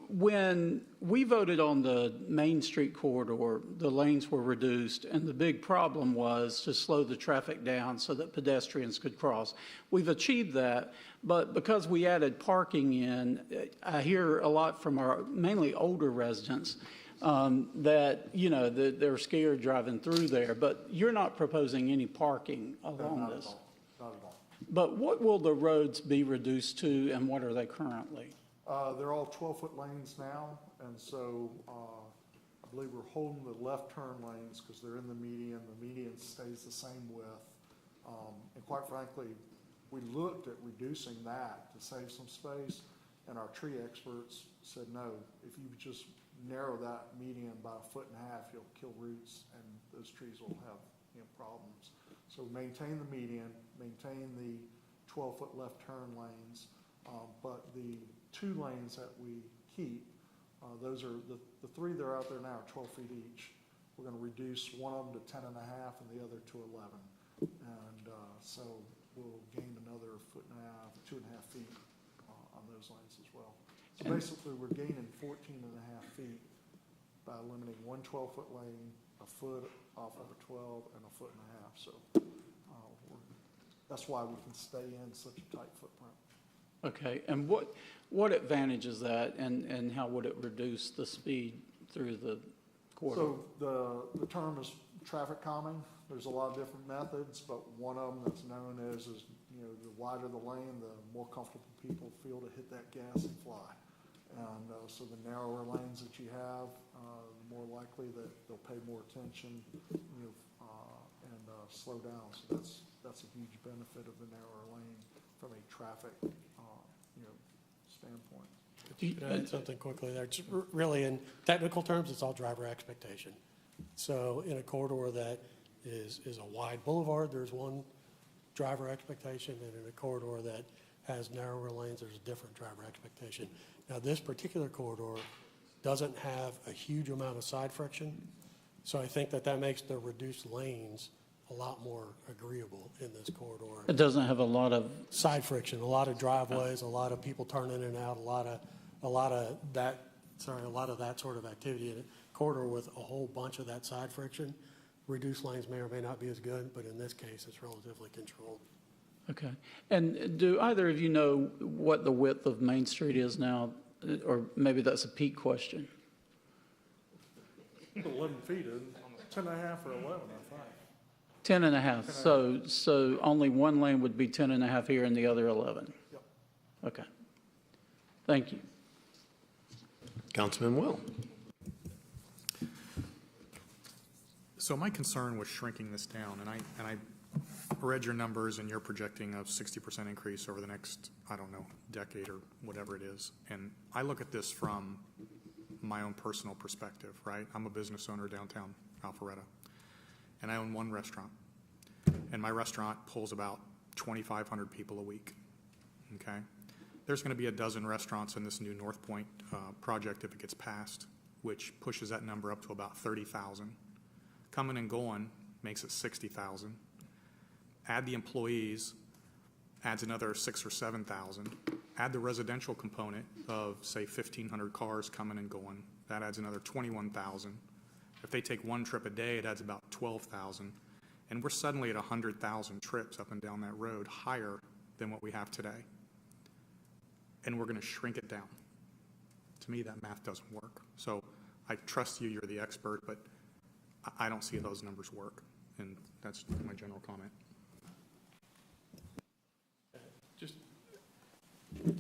When we voted on the Main Street corridor, the lanes were reduced, and the big problem was to slow the traffic down so that pedestrians could cross. We've achieved that, but because we added parking in, I hear a lot from our mainly older residents that, that they're scared driving through there, but you're not proposing any parking along this. Not at all. But what will the roads be reduced to, and what are they currently? They're all 12-foot lanes now, and so I believe we're holding the left turn lanes because they're in the median. The median stays the same width. And quite frankly, we looked at reducing that to save some space, and our tree experts said, no, if you just narrow that median by 1.5 feet, you'll kill roots, and those trees will have problems. So maintain the median, maintain the 12-foot left turn lanes. But the 2 lanes that we keep, those are, the 3 that are out there now are 12 feet each. We're going to reduce one of them to 10 and a half and the other to 11. And so we'll gain another 1.5 2.5 feet on those lanes as well. So basically, we're gaining 14 and a half feet by eliminating one 12-foot lane, a foot off of a 12, and a 1.5 feet. So that's why we can stay in such a tight footprint. Okay, and what advantage is that, and how would it reduce the speed through the corridor? So the term is traffic calming. There's a lot of different methods, but one of them that's known as is, the wider the lane, the more comfortable people feel to hit that gas and fly. And so the narrower lanes that you have, the more likely that they'll pay more attention, and slow down. So that's a huge benefit of the narrower lane from a traffic, standpoint. Can I add something quickly there? Just really, in technical terms, it's all driver expectation. So in a corridor that is a wide boulevard, there's one driver expectation, and in a corridor that has narrower lanes, there's a different driver expectation. Now, this particular corridor doesn't have a huge amount of side friction, so I think that makes the reduced lanes a lot more agreeable in this corridor. It doesn't have a lot of side friction, a lot of driveways, a lot of people turning in and out, a lot of that sort of activity in a corridor with a whole bunch of that side friction. Reduced lanes may or may not be as good, but in this case, it's relatively controlled. Okay. And do either of you know what the width of Main Street is now? Or maybe that's a Pete question. 11 feet, 10 and a half or 11, I think. 10 and a half. So only one lane would be 10 and a half here and the other 11? Yep. Okay. Thank you. Councilman Will. So my concern was shrinking this down, and I read your numbers, and you're projecting a 60% increase over the next, I don't know, decade or whatever it is. And I look at this from my own personal perspective, right? I'm a business owner downtown Alpharetta, and I own one restaurant. And my restaurant pulls about 2,500 people a week, okay? There's going to be a dozen restaurants in this new North Point project if it gets passed, which pushes that number up to about 30,000. Coming and going makes it 60,000. Add the employees, adds another 6,000 or 7,000. Add the residential component of, say, 1,500 cars coming and going. That adds another 21,000. If they take one trip a day, it adds about 12,000. And we're suddenly at 100,000 trips up and down that road, higher than what we have today. And we're going to shrink it down. To me, that math doesn't work. So I trust you, you're the expert, but I don't see those numbers work. And that's my general comment.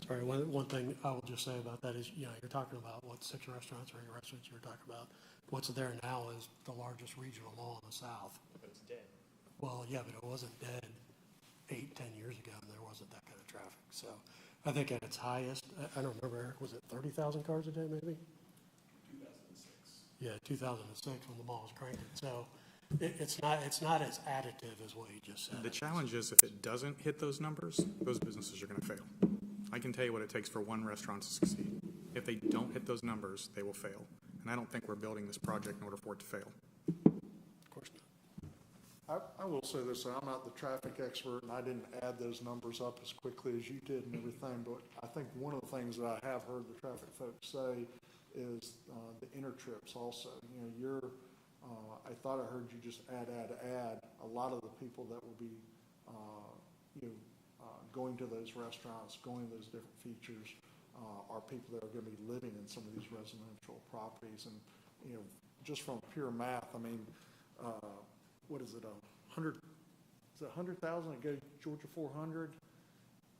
Sorry, one thing I will just say about that is, you're talking about what 6 restaurants or 8 restaurants you were talking about. What's there now is the largest regional mall in the South. But it's dead. Well, yeah, but it wasn't dead 8, 10 years ago, and there wasn't that kind of traffic. So I think at its highest, I don't remember, was it 30,000 cars a day maybe? 2006. Yeah, 2006 when the mall was cranking. So it's not as additive as what you just said. The challenge is if it doesn't hit those numbers, those businesses are going to fail. I can tell you what it takes for one restaurant to succeed. If they don't hit those numbers, they will fail. And I don't think we're building this project in order for it to fail. Of course not. I will say this, I'm not the traffic expert, and I didn't add those numbers up as quickly as you did and everything, but I think one of the things that I have heard the traffic folks say is the inner trips also. I thought I heard you just add. A lot of the people that will be, going to those restaurants, going to those different features, are people that are going to be living in some of these residential properties. And, just from pure math, I mean, what is it, 100, is it 100,000 that go Georgia 400?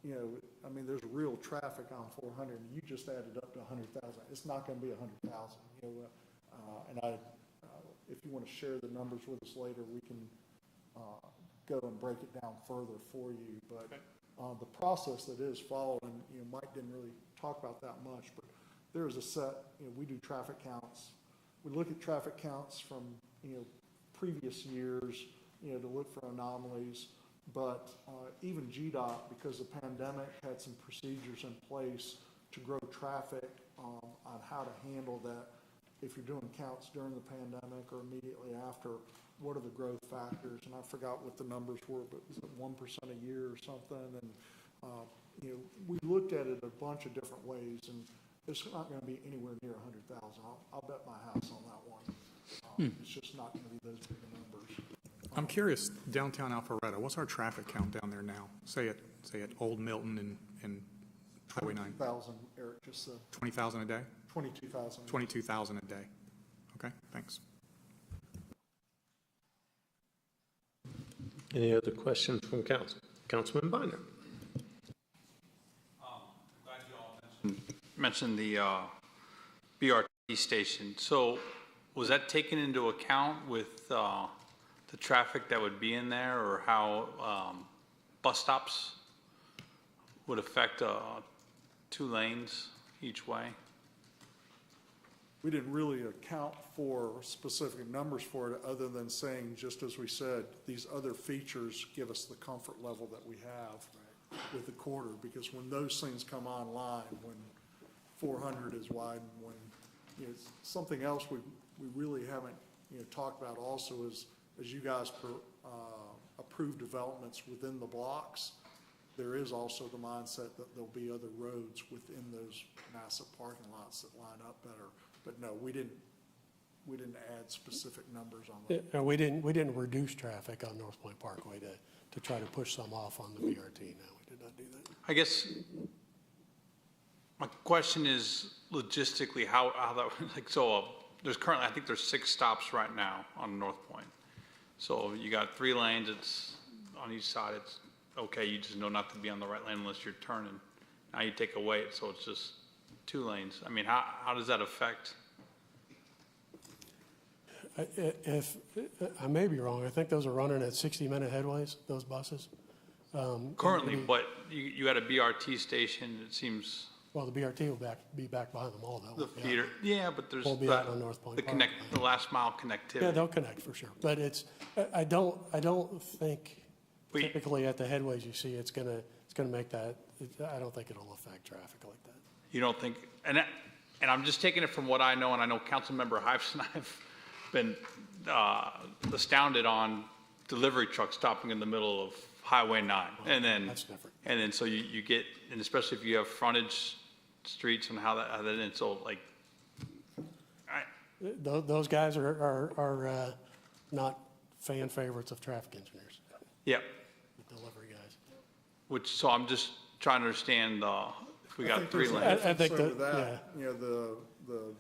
I mean, there's real traffic on 400, and you just added up to 100,000. It's not going to be 100,000. And if you want to share the numbers with us later, we can go and break it down further for you. But the process that is followed, and Mike didn't really talk about that much, but there's a set. We do traffic counts. We look at traffic counts from previous years, to look for anomalies. But even GDOT, because the pandemic had some procedures in place to grow traffic on how to handle that. If you're doing counts during the pandemic or immediately after, what are the growth factors? And I forgot what the numbers were, but was it 1% a year or something? And you know, we looked at it a bunch of different ways, and it's not going to be anywhere near 100,000. I'll bet my house on that one. It's just not going to be those big numbers. I'm curious, downtown Alpharetta, what's our traffic count down there now? Say at Old Milton and Highway 9. 20,000, Eric just said. 20,000 a day? 22,000. 22,000 a day. Okay, thanks. Any other questions from council? Councilman Binder. Glad you all mentioned the BRT station. So was that taken into account with the traffic that would be in there, or how bus stops would affect 2 lanes each way? We didn't really account for specific numbers for it, other than saying, just as we said, these other features give us the comfort level that we have with the corridor. Because when those things come online, when 400 is widened, when, you know, something else we really haven't, you know, talked about also is, as you guys approve developments within the blocks, there is also the mindset that there'll be other roads within those massive parking lots that line up better. But no, we didn't add specific numbers on that. Yeah, we didn't reduce traffic on North Point Parkway to try to push some off on the BRT. No, we did not do that. I guess my question is logistically how that, like, so there's currently, I think there's 6 stops right now on North Point. So you got 3 lanes, it's on each side, it's okay, you just know not to be on the right lane unless you're turning. Now you take away it, so it's just 2 lanes. I mean, how does that affect? If I may be wrong, I think those are running at 60-minute headways, those buses. Currently, but you had a BRT station, it seems. Well, the BRT will be back behind them all, though. The feeder, yeah, but there's Won't be out on North Point Parkway. the last mile connectivity. Yeah, they'll connect for sure. But I don't think typically at the headways you see it's gonna make that. I don't think it'll affect traffic like that. You don't think, and I'm just taking it from what I know, and I know Councilmember Hipes and I have been astounded on delivery trucks stopping in the middle of Highway 9, and then that's different. And then so you get, and especially if you have frontage streets and how that, and so like, Those guys are not fan favorites of traffic engineers. Yep. The delivery guys. So I'm just trying to understand if we got 3 lanes. I think that, you know, the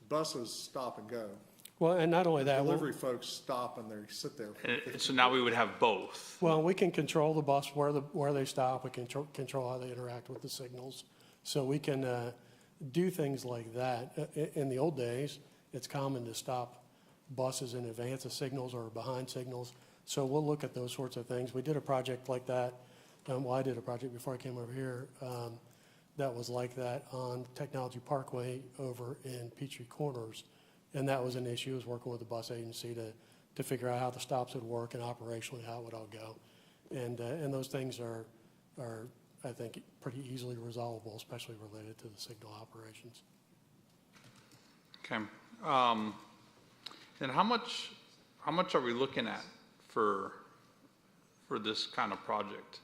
buses stop and go. Well, and not only that, Delivery folks stop and they sit there. And so now we would have both. Well, we can control the bus where they stop. We can control how they interact with the signals. So we can do things like that. In the old days, it's common to stop buses in advance of signals or behind signals. So we'll look at those sorts of things. We did a project like that. Well, I did a project before I came over here that was like that on Technology Parkway over in Peachtree Corners. And that was an issue, was working with the bus agency to figure out how the stops would work and operationally how it would all go. And those things are, I think, pretty easily resolvable, especially related to the signal operations. Okay. And how much are we looking at for this kind of project?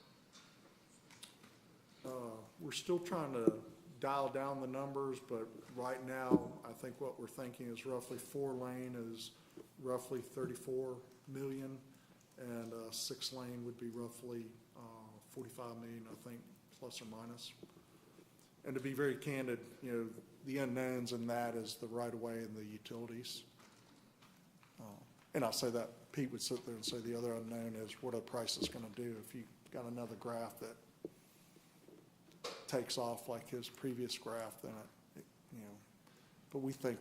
We're still trying to dial down the numbers, but right now, I think what we're thinking is roughly 4-lane is roughly 34 million, and 6-lane would be roughly 45 million, I think, plus or minus. And to be very candid, you know, the unknowns in that is the right-of-way and the utilities. And I'll say that Pete would sit there and say the other unknown is what are prices going to do if you got another graph that takes off like his previous graph, then it, you know. But we think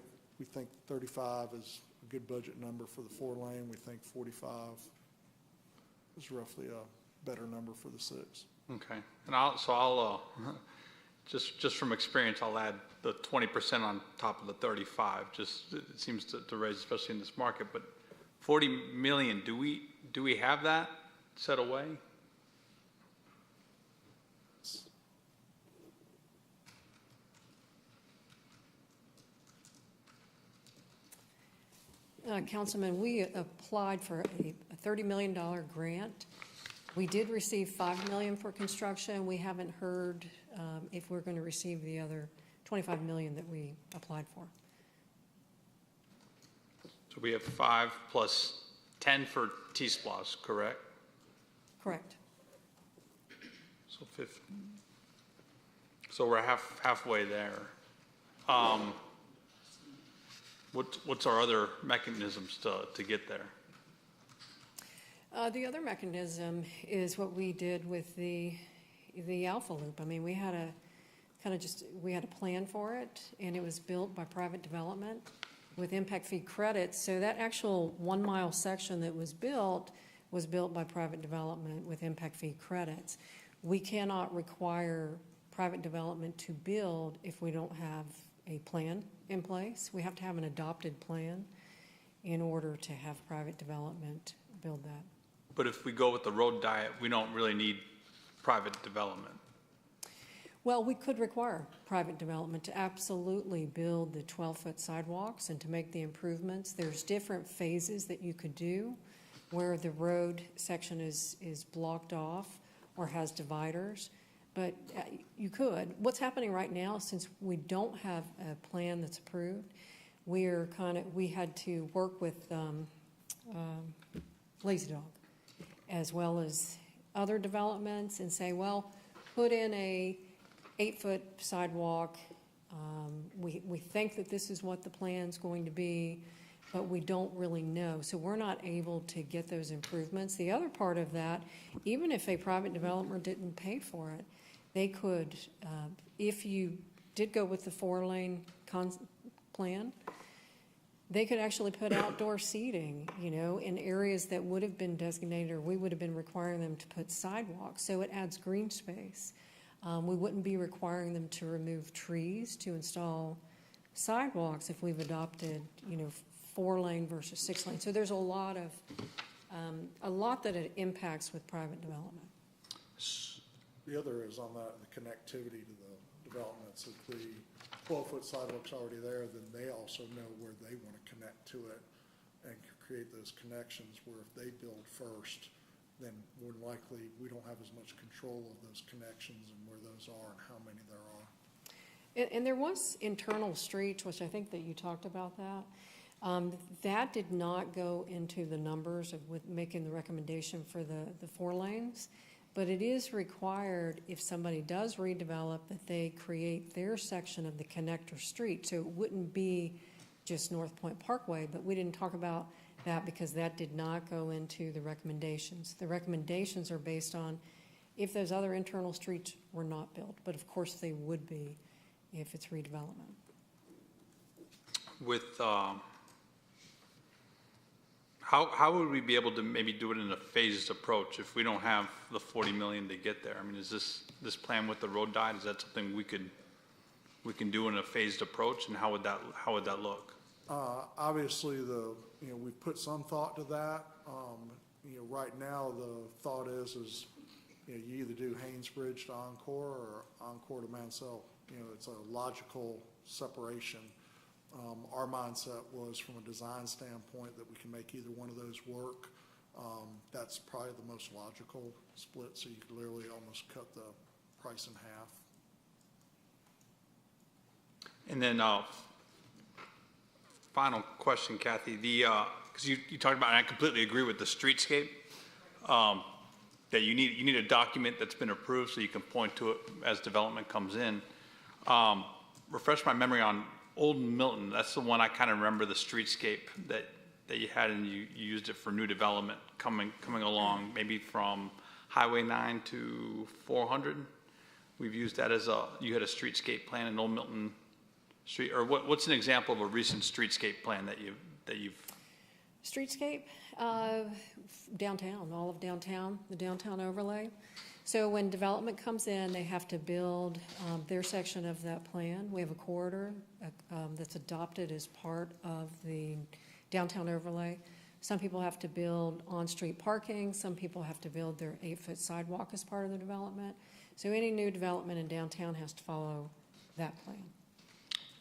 35 is a good budget number for the 4-lane. We think 45 is roughly a better number for the 6. Okay, and I'll just from experience, I'll add the 20% on top of the 35. Just it seems to raise, especially in this market. But 40 million, do we have that set away? Councilman, we applied for a $30 million grant. We did receive $5 million for construction. We haven't heard if we're going to receive the other $25 million that we applied for. So we have 5 plus 10 for T-Splosh, correct? Correct. So 50. So we're halfway there. What's our other mechanisms to get there? The other mechanism is what we did with the Alpha Loop. I mean, we had a plan for it, and it was built by private development with impact fee credits. So that actual 1 mile section that was built by private development with impact fee credits. We cannot require private development to build if we don't have a plan in place. We have to have an adopted plan in order to have private development build that. But if we go with the road diet, we don't really need private development. Well, we could require private development to absolutely build the 12-foot sidewalks and to make the improvements. There's different phases that you could do where the road section is blocked off or has dividers, but you could. What's happening right now, since we don't have a plan that's approved, we had to work with Lazy Dog as well as other developments and say, well, put in a 8-foot sidewalk. We think that this is what the plan's going to be, but we don't really know. So we're not able to get those improvements. The other part of that, even if a private developer didn't pay for it, they could, if you did go with the 4-lane plan, they could actually put outdoor seating, in areas that would have been designated, or we would have been requiring them to put sidewalks. So it adds green space. We wouldn't be requiring them to remove trees to install sidewalks if we've adopted, 4-lane versus 6-lane. So there's a lot that it impacts with private development. The other is on that, the connectivity to the developments. If the 12-foot sidewalk's already there, then they also know where they want to connect to it and create those connections, where if they build first, then more than likely we don't have as much control of those connections and where those are and how many there are. And there was internal streets, which I think that you talked about that. That did not go into the numbers with making the recommendation for the 4 lanes, but it is required if somebody does redevelop that they create their section of the connector street. So it wouldn't be just North Point Parkway, but we didn't talk about that because that did not go into the recommendations. The recommendations are based on if those other internal streets were not built, but of course they would be if it's redevelopment. With how would we be able to maybe do it in a phased approach if we don't have the 40 million to get there? I mean, is this plan with the road diet, is that something we can do in a phased approach, and how would that look? Obviously, we've put some thought to that. Right now the thought is you either do Haynesbridge to Encore or Encore to Mansell. It's a logical separation. Our mindset was, from a design standpoint, that we can make either one of those work. That's probably the most logical split, so you could literally almost cut the price in half. And then final question, Kathy, because you talked about, and I completely agree with the streetscape, that you need a document that's been approved so you can point to it as development comes in. Refresh my memory on Old Milton. That's the one I kind of remember, the streetscape that you had, and you used it for new development coming along, maybe from Highway 9 to 400. We've used that as you had a streetscape plan in Old Milton Street, or what's an example of a recent streetscape plan that you've? Streetscape, downtown, all of downtown, the downtown overlay. So when development comes in, they have to build their section of that plan. We have a corridor that's adopted as part of the downtown overlay. Some people have to build on-street parking. Some people have to build their 8-foot sidewalk as part of the development. So any new development in downtown has to follow that plan.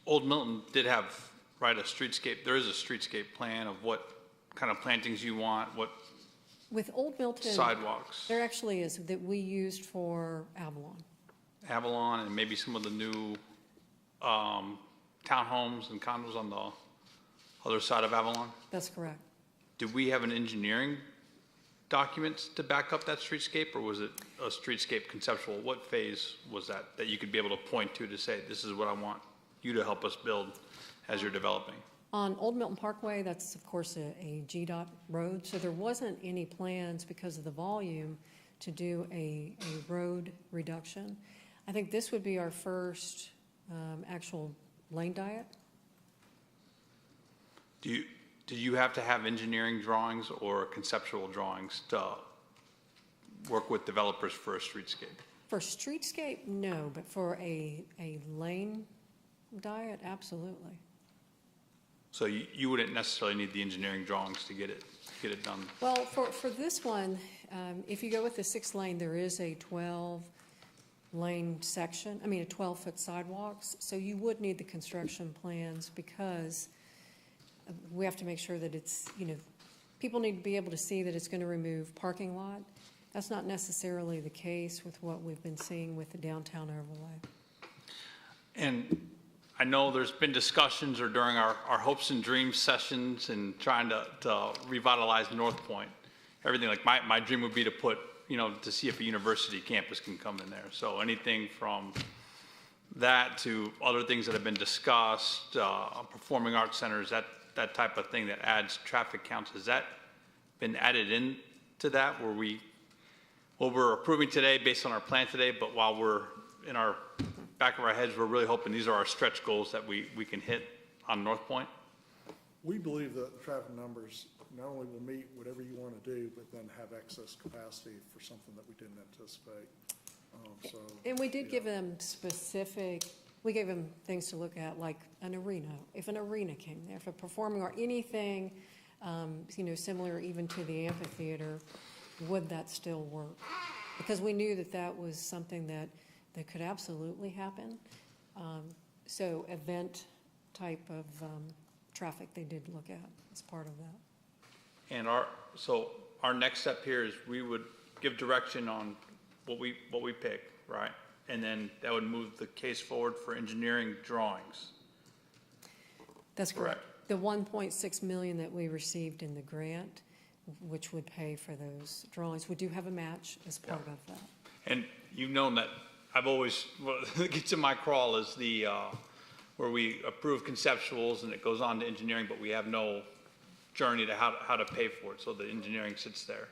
Old Milton did have write a streetscape, there is a streetscape plan of what kind of plantings you want, what With Old Milton. sidewalks, There actually is, that we used for Avalon. Avalon, and maybe some of the new townhomes and condos on the other side of Avalon. That's correct. Did we have an engineering documents to back up that streetscape, or was it a streetscape conceptual? What phase was that you could be able to point to say, this is what I want you to help us build as you're developing? On Old Milton Parkway, that's of course a GDOT road, so there wasn't any plans because of the volume to do a road reduction. I think this would be our first actual lane diet. Do you have to have engineering drawings or conceptual drawings to work with developers for a streetscape? For streetscape, no, but for a lane diet, absolutely. So you wouldn't necessarily need the engineering drawings to get it done? Well, for this one, if you go with the 6-lane, there is a 12-lane section, a 12-foot sidewalks, so you would need the construction plans because we have to make sure that it's, people need to be able to see that it's going to remove parking lot. That's not necessarily the case with what we've been seeing with the downtown overlay. And I know there's been discussions or during our hopes and dreams sessions and trying to revitalize North Point. Everything, like my dream would be to put, to see if a university campus can come in there. So anything from that to other things that have been discussed, performing arts centers, that type of thing that adds traffic counts. Has that been added into that what we're approving today based on our plan today, but while we're in our back of our heads, we're really hoping these are our stretch goals that we can hit on North Point? We believe that the traffic numbers not only will meet whatever you want to do, but then have excess capacity for something that we didn't anticipate. And we did give them we gave them things to look at, like an arena. If an arena came there, if a performing or anything, similar even to the amphitheater, would that still work? Because we knew that was something that could absolutely happen. So event type of traffic they did look at as part of that. And our next step here is we would give direction on what we pick, right? And then that would move the case forward for engineering drawings. That's correct. The $1.6 million that we received in the grant, which would pay for those drawings, we do have a match as part of that. And you've known that I've always, what gets in my crawl is the, where we approve conceptuals and it goes on to engineering, but we have no journey to how to pay for it. So the engineering sits there.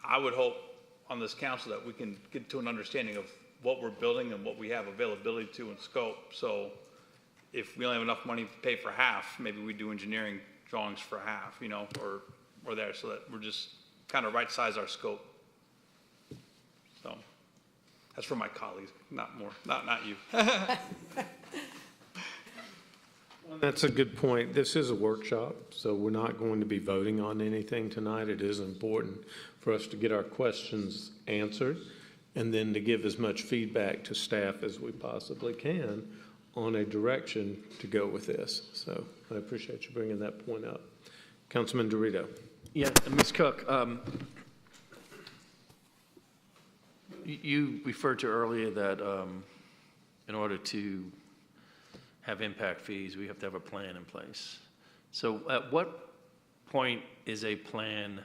I would hope on this council that we can get to an understanding of what we're building and what we have availability to in scope. So if we only have enough money to pay for half, maybe we do engineering drawings for half, or there, so that we're just kind of right size our scope. So that's for my colleagues, not you. That's a good point. This is a workshop, so we're not going to be voting on anything tonight. It is important for us to get our questions answered and then to give as much feedback to staff as we possibly can on a direction to go with this. So I appreciate you bringing that point up. Councilman Dorito. Yeah, Ms. Cook, you referred to earlier that in order to have impact fees, we have to have a plan in place. So at what point is a plan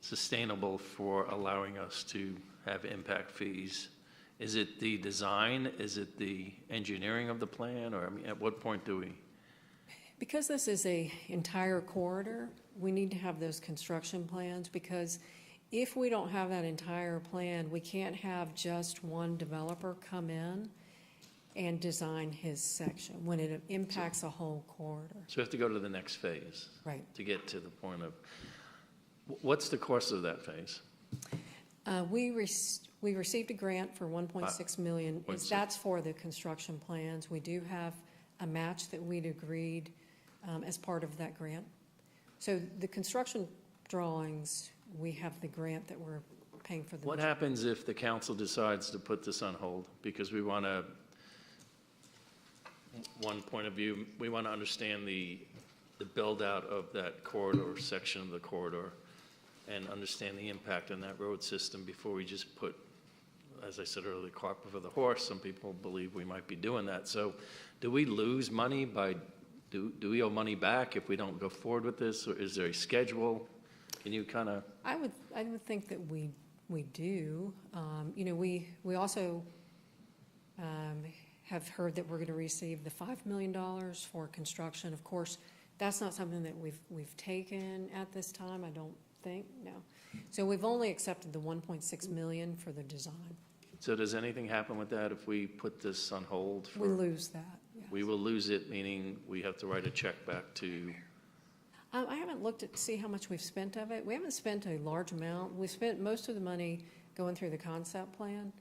sustainable for allowing us to have impact fees? Is it the design? Is it the engineering of the plan? Or at what point do we? Because this is an entire corridor, we need to have those construction plans, because if we don't have that entire plan, we can't have just one developer come in and design his section when it impacts a whole corridor. So we have to go to the next phase. Right. To get to the point of, what's the course of that phase? We received a grant for $1.6 million. That's for the construction plans. We do have a match that we'd agreed as part of that grant. So the construction drawings, we have the grant that we're paying for. What happens if the council decides to put this on hold because we want to one point of view. We want to understand the build-out of that corridor, section of the corridor, and understand the impact on that road system before we just put, as I said earlier, the cart before the horse. Some people believe we might be doing that. So do we lose money by, do we owe money back if we don't go forward with this? Or is there a schedule? Can you kind of? I would think that we do. You know, we also have heard that we're going to receive the $5 million for construction. Of course, that's not something that we've taken at this time, I don't think, no. So we've only accepted the $1.6 million for the design. So does anything happen with that if we put this on hold? We lose that, yes. We will lose it, meaning we have to write a check back to? I haven't looked to see how much we've spent of it. We haven't spent a large amount. We spent most of the money going through the concept plan.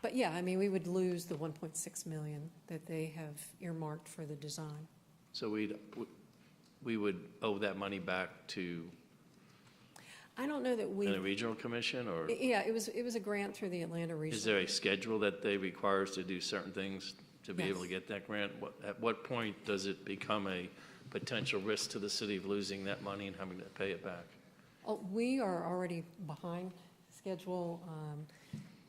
But yeah, I mean, we would lose the $1.6 million that they have earmarked for the design. So we would owe that money back to I don't know that we. the regional commission, or? Yeah, it was a grant through the Atlanta region. Is there a schedule that they require us to do certain things to be able to get that grant? At what point does it become a potential risk to the city of losing that money and having to pay it back? Oh, we are already behind schedule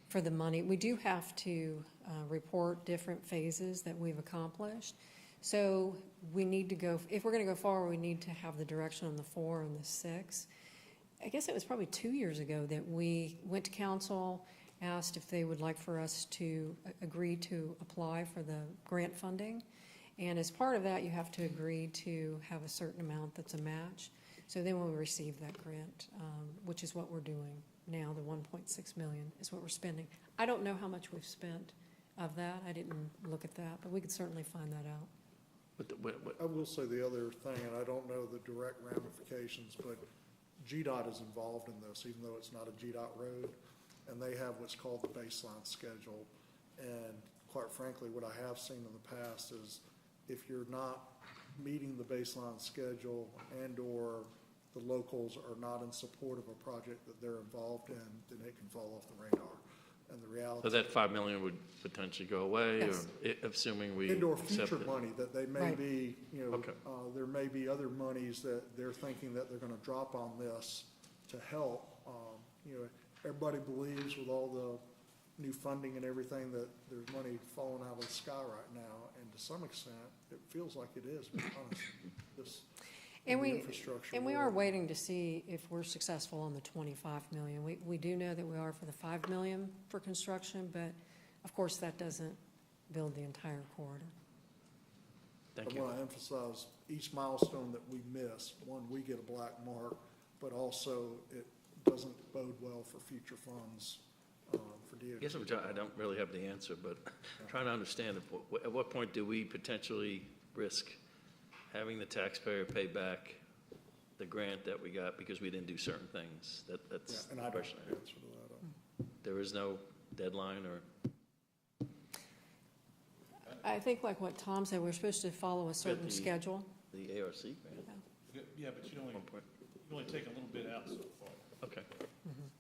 for the money. We do have to report different phases that we've accomplished. So we need to go, if we're going to go forward, we need to have the direction on the 4 and the 6. I guess it was probably 2 years ago that we went to council, asked if they would like for us to agree to apply for the grant funding. And as part of that, you have to agree to have a certain amount that's a match. So then we'll receive that grant, which is what we're doing now. The $1.6 million is what we're spending. I don't know how much we've spent of that. I didn't look at that, but we could certainly find that out. I will say the other thing, and I don't know the direct ramifications, but GDOT is involved in this, even though it's not a GDOT road, and they have what's called the baseline schedule. And quite frankly, what I have seen in the past is if you're not meeting the baseline schedule and/or the locals are not in support of a project that they're involved in, then it can fall off the radar. And the reality. So that $5 million would potentially go away, Yes. or assuming we And/or accept future it? money that they may Right. be, you know, Okay. there may be other monies that they're thinking that they're gonna drop on this to help. You know, everybody believes with all the new funding and everything that there's money falling out of the sky right now, and to some extent, it feels like it is, because this And infrastructure. we are world. waiting to see if we're successful on the $25 million. We do know that we are for the $5 million for construction, but of course that doesn't build the entire corridor. Thank I you. want to emphasize each milestone that we miss, one, we get a black mark, but also it doesn't bode well for future funds for DOT. I guess I don't really have the answer, but trying to understand, at what point do we potentially risk having the taxpayer pay back the grant that we got because we didn't do certain things? That's And the I don't question. have an answer to that. There is no deadline, or? I think like what Tom said, we're supposed to follow a certain the- schedule. The ARC grant? Yeah, but you only take a little bit out so far. Okay.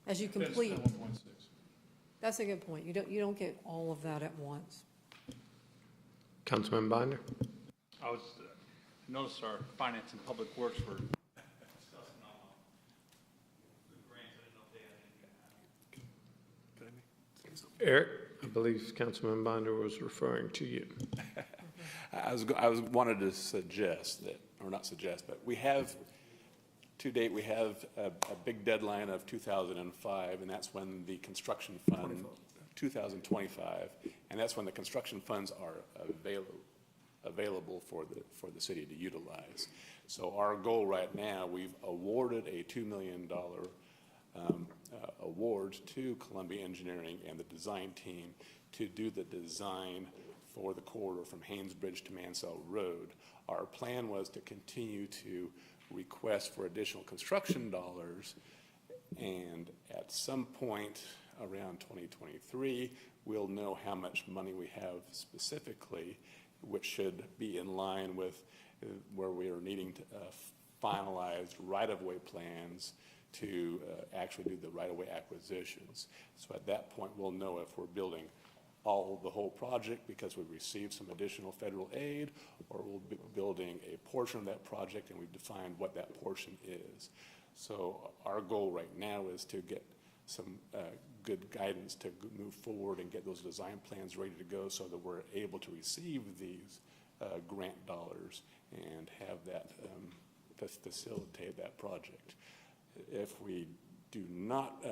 As you complete. That's a good point. You don't get all of that at once. Councilman Binder? I noticed our finance and public works were discussing all the grants. I didn't know if they had anything. Eric, I believe Councilman Binder was referring to you. I wanted to suggest that, or not suggest, but we have, to date, we have a big deadline of 2005, and that's when the construction fund, 2025, and that's when the construction funds are available for the city to utilize. So our goal right now, we've awarded a $2 million award to Columbia Engineering and the design team to do the design for the corridor from Haynesbridge to Mansell Road. Our plan was to continue to request for additional construction dollars, and at some point around 2023, we'll know how much money we have specifically, which should be in line with where we are needing to finalize right-of-way plans to actually do the right-of-way acquisitions. So at that point, we'll know if we're building the whole project because we received some additional federal aid, or we'll be building a portion of that project, and we've defined what that portion is. So our goal right now is to get some good guidance to move forward and get those design plans ready to go so that we're able to receive these grant dollars and have that facilitate that project. If we do not,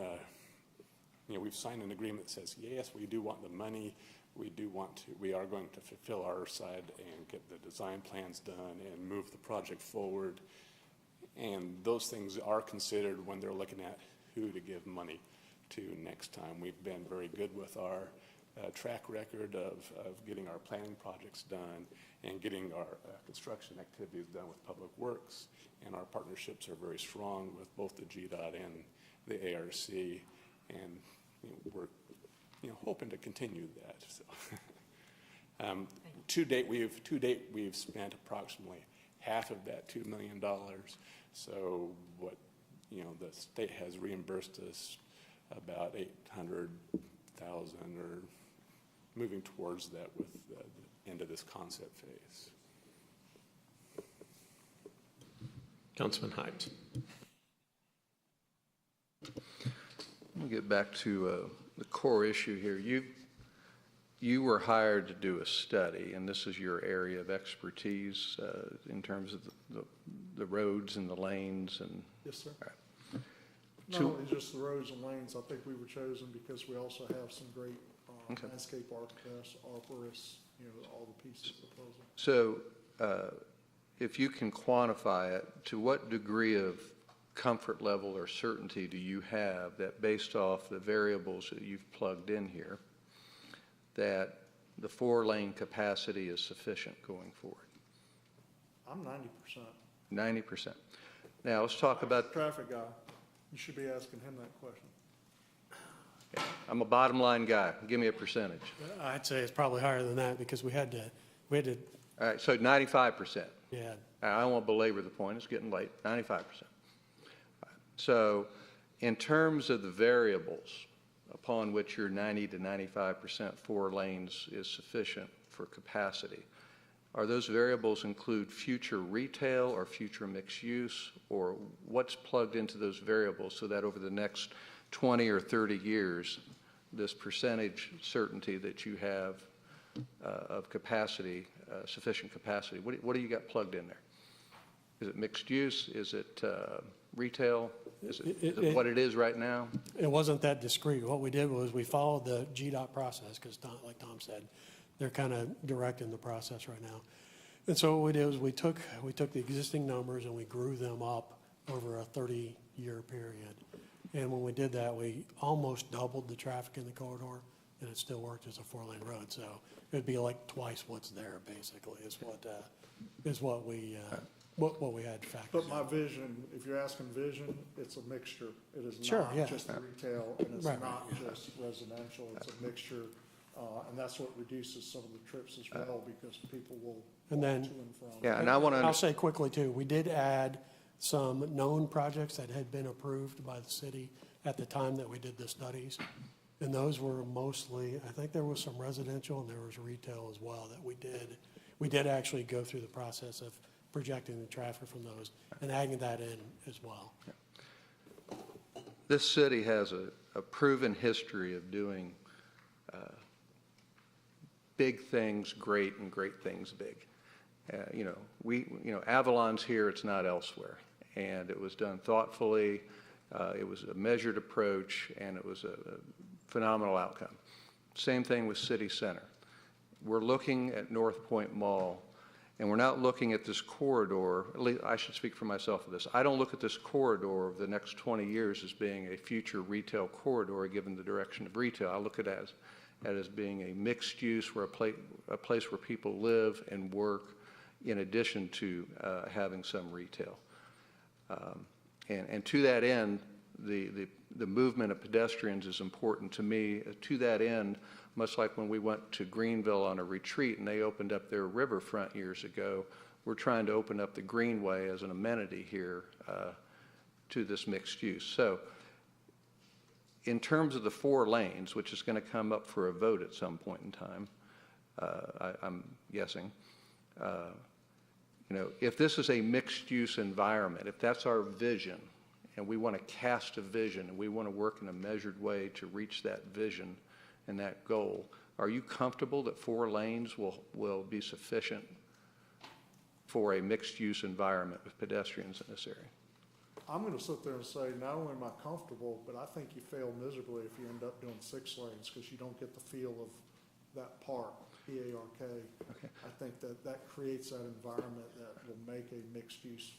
we've signed an agreement that says, yes, we do want the money, we are going to fulfill our side and get the design plans done and move the project forward. And those things are considered when they're looking at who to give money to next time. We've been very good with our track record of getting our planning projects done and getting our construction activities done with Public Works. And our partnerships are very strong with both the GDOT and the ARC. And we're hoping to continue that. So, to date, we've spent approximately half of that $2 million. So what the state has reimbursed us about $800,000, or moving towards that with the end of this concept phase. Councilman Hyde. We'll get back to the core issue here. You were hired to do a study, and this is your area of expertise in terms of the roads and the lanes and. Yes, sir. All right. Not only just the roads and lanes, I think we were chosen because we also have some great landscape architects, arborists, all the pieces of the puzzle. So if you can quantify it, to what degree of comfort level or certainty do you have that based off the variables that you've plugged in here, that the 4-lane capacity is sufficient going forward? I'm 90%. 90%. Now let's talk about. Traffic guy. You should be asking him that question. I'm a bottom line guy. Give me a percentage. I'd say it's probably higher than that because we had to. All right, so 95%. Yeah. I won't belabor the point. It's getting late. 95%. So in terms of the variables upon which your 90 to 95% 4 lanes is sufficient for capacity, are those variables include future retail or future mixed use, or what's plugged into those variables so that over the next 20 or 30 years, this percentage certainty that you have of capacity, sufficient capacity, what do you got plugged in there? Is it mixed use? Is it retail? Is it what it is right now? It wasn't that discrete. What we did was we followed the GDOT process because, like Tom said, they're kind of directing the process right now. And so what we did was we took the existing numbers and we grew them up over a 30-year period. And when we did that, we almost doubled the traffic in the corridor, and it still worked as a 4-lane road. So it'd be like twice what's there, basically, is what we had factored. But my vision, if you're asking vision, it's a mixture. It is Sure, not yeah. just retail, and it's Right. not just residential. It's a mixture, and that's what reduces some of the trips as well, because people will And walk then- to and from. Yeah, and I want to. I'll say quickly, too, we did add some known projects that had been approved by the city at the time that we did the studies. And those were mostly, I think there was some residential and there was retail as well that we did. We did actually go through the process of projecting the traffic from those and adding that in as well. This city has a proven history of doing big things great and great things big. Avalon's here, it's not elsewhere. And it was done thoughtfully. It was a measured approach, and it was a phenomenal outcome. Same thing with City Center. We're looking at North Point Mall, and we're not looking at this corridor. At least I should speak for myself for this. I don't look at this corridor of the next 20 years as being a future retail corridor given the direction of retail. I look at it as being a mixed use, where a place where people live and work in addition to having some retail. And to that end, the movement of pedestrians is important to me. To that end, much like when we went to Greenville on a retreat and they opened up their riverfront years ago, we're trying to open up the Greenway as an amenity here to this mixed use. So in terms of the 4 lanes, which is going to come up for a vote at some point in time, I'm guessing, if this is a mixed-use environment, if that's our vision, and we want to cast a vision, and we want to work in a measured way to reach that vision and that goal, are you comfortable that 4 lanes will be sufficient for a mixed-use environment with pedestrians in this area? I'm going to sit there and say, not only am I comfortable, but I think you fail miserably if you end up doing 6 lanes because you don't get the feel of that park, P-A-R-K. Okay. I think that creates that environment that will make a mixed use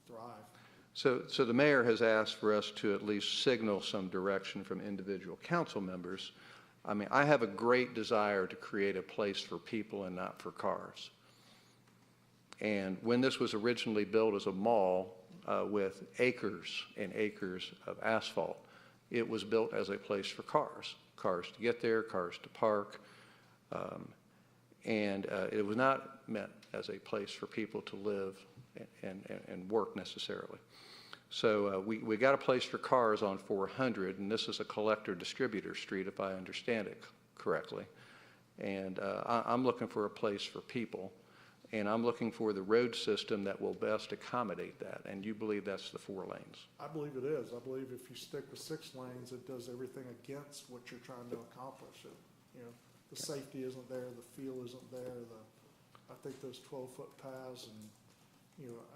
thrive. So the mayor has asked for us to at least signal some direction from individual council members. I mean, I have a great desire to create a place for people and not for cars. And when this was originally built as a mall with acres and acres of asphalt, it was built as a place for cars to get there, cars to park, and it was not meant as a place for people to live and work necessarily. So we got a place for cars on 400, and this is a collector-distributor street, if I understand it correctly. And I'm looking for a place for people, and I'm looking for the road system that will best accommodate that. And you believe that's the 4 lanes? I believe it is. I believe if you stick with 6 lanes, it does everything against what you're trying to accomplish. The safety isn't there, the feel isn't there. I think those 12-foot paths and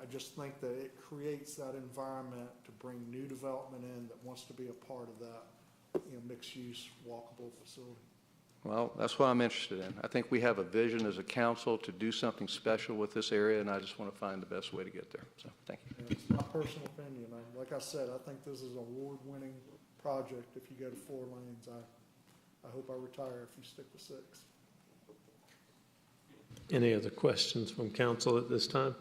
I just think that it creates that environment to bring new development in that wants to be a part of that, mixed-use, walkable facility. Well, that's what I'm interested in. I think we have a vision as a council to do something special with this area, and I just want to find the best way to get there. So, thank you. And it's my personal opinion. Like I said, I think this is an award-winning project. If you go to 4 lanes, I hope I retire if you stick with 6. Any other questions from council at this time?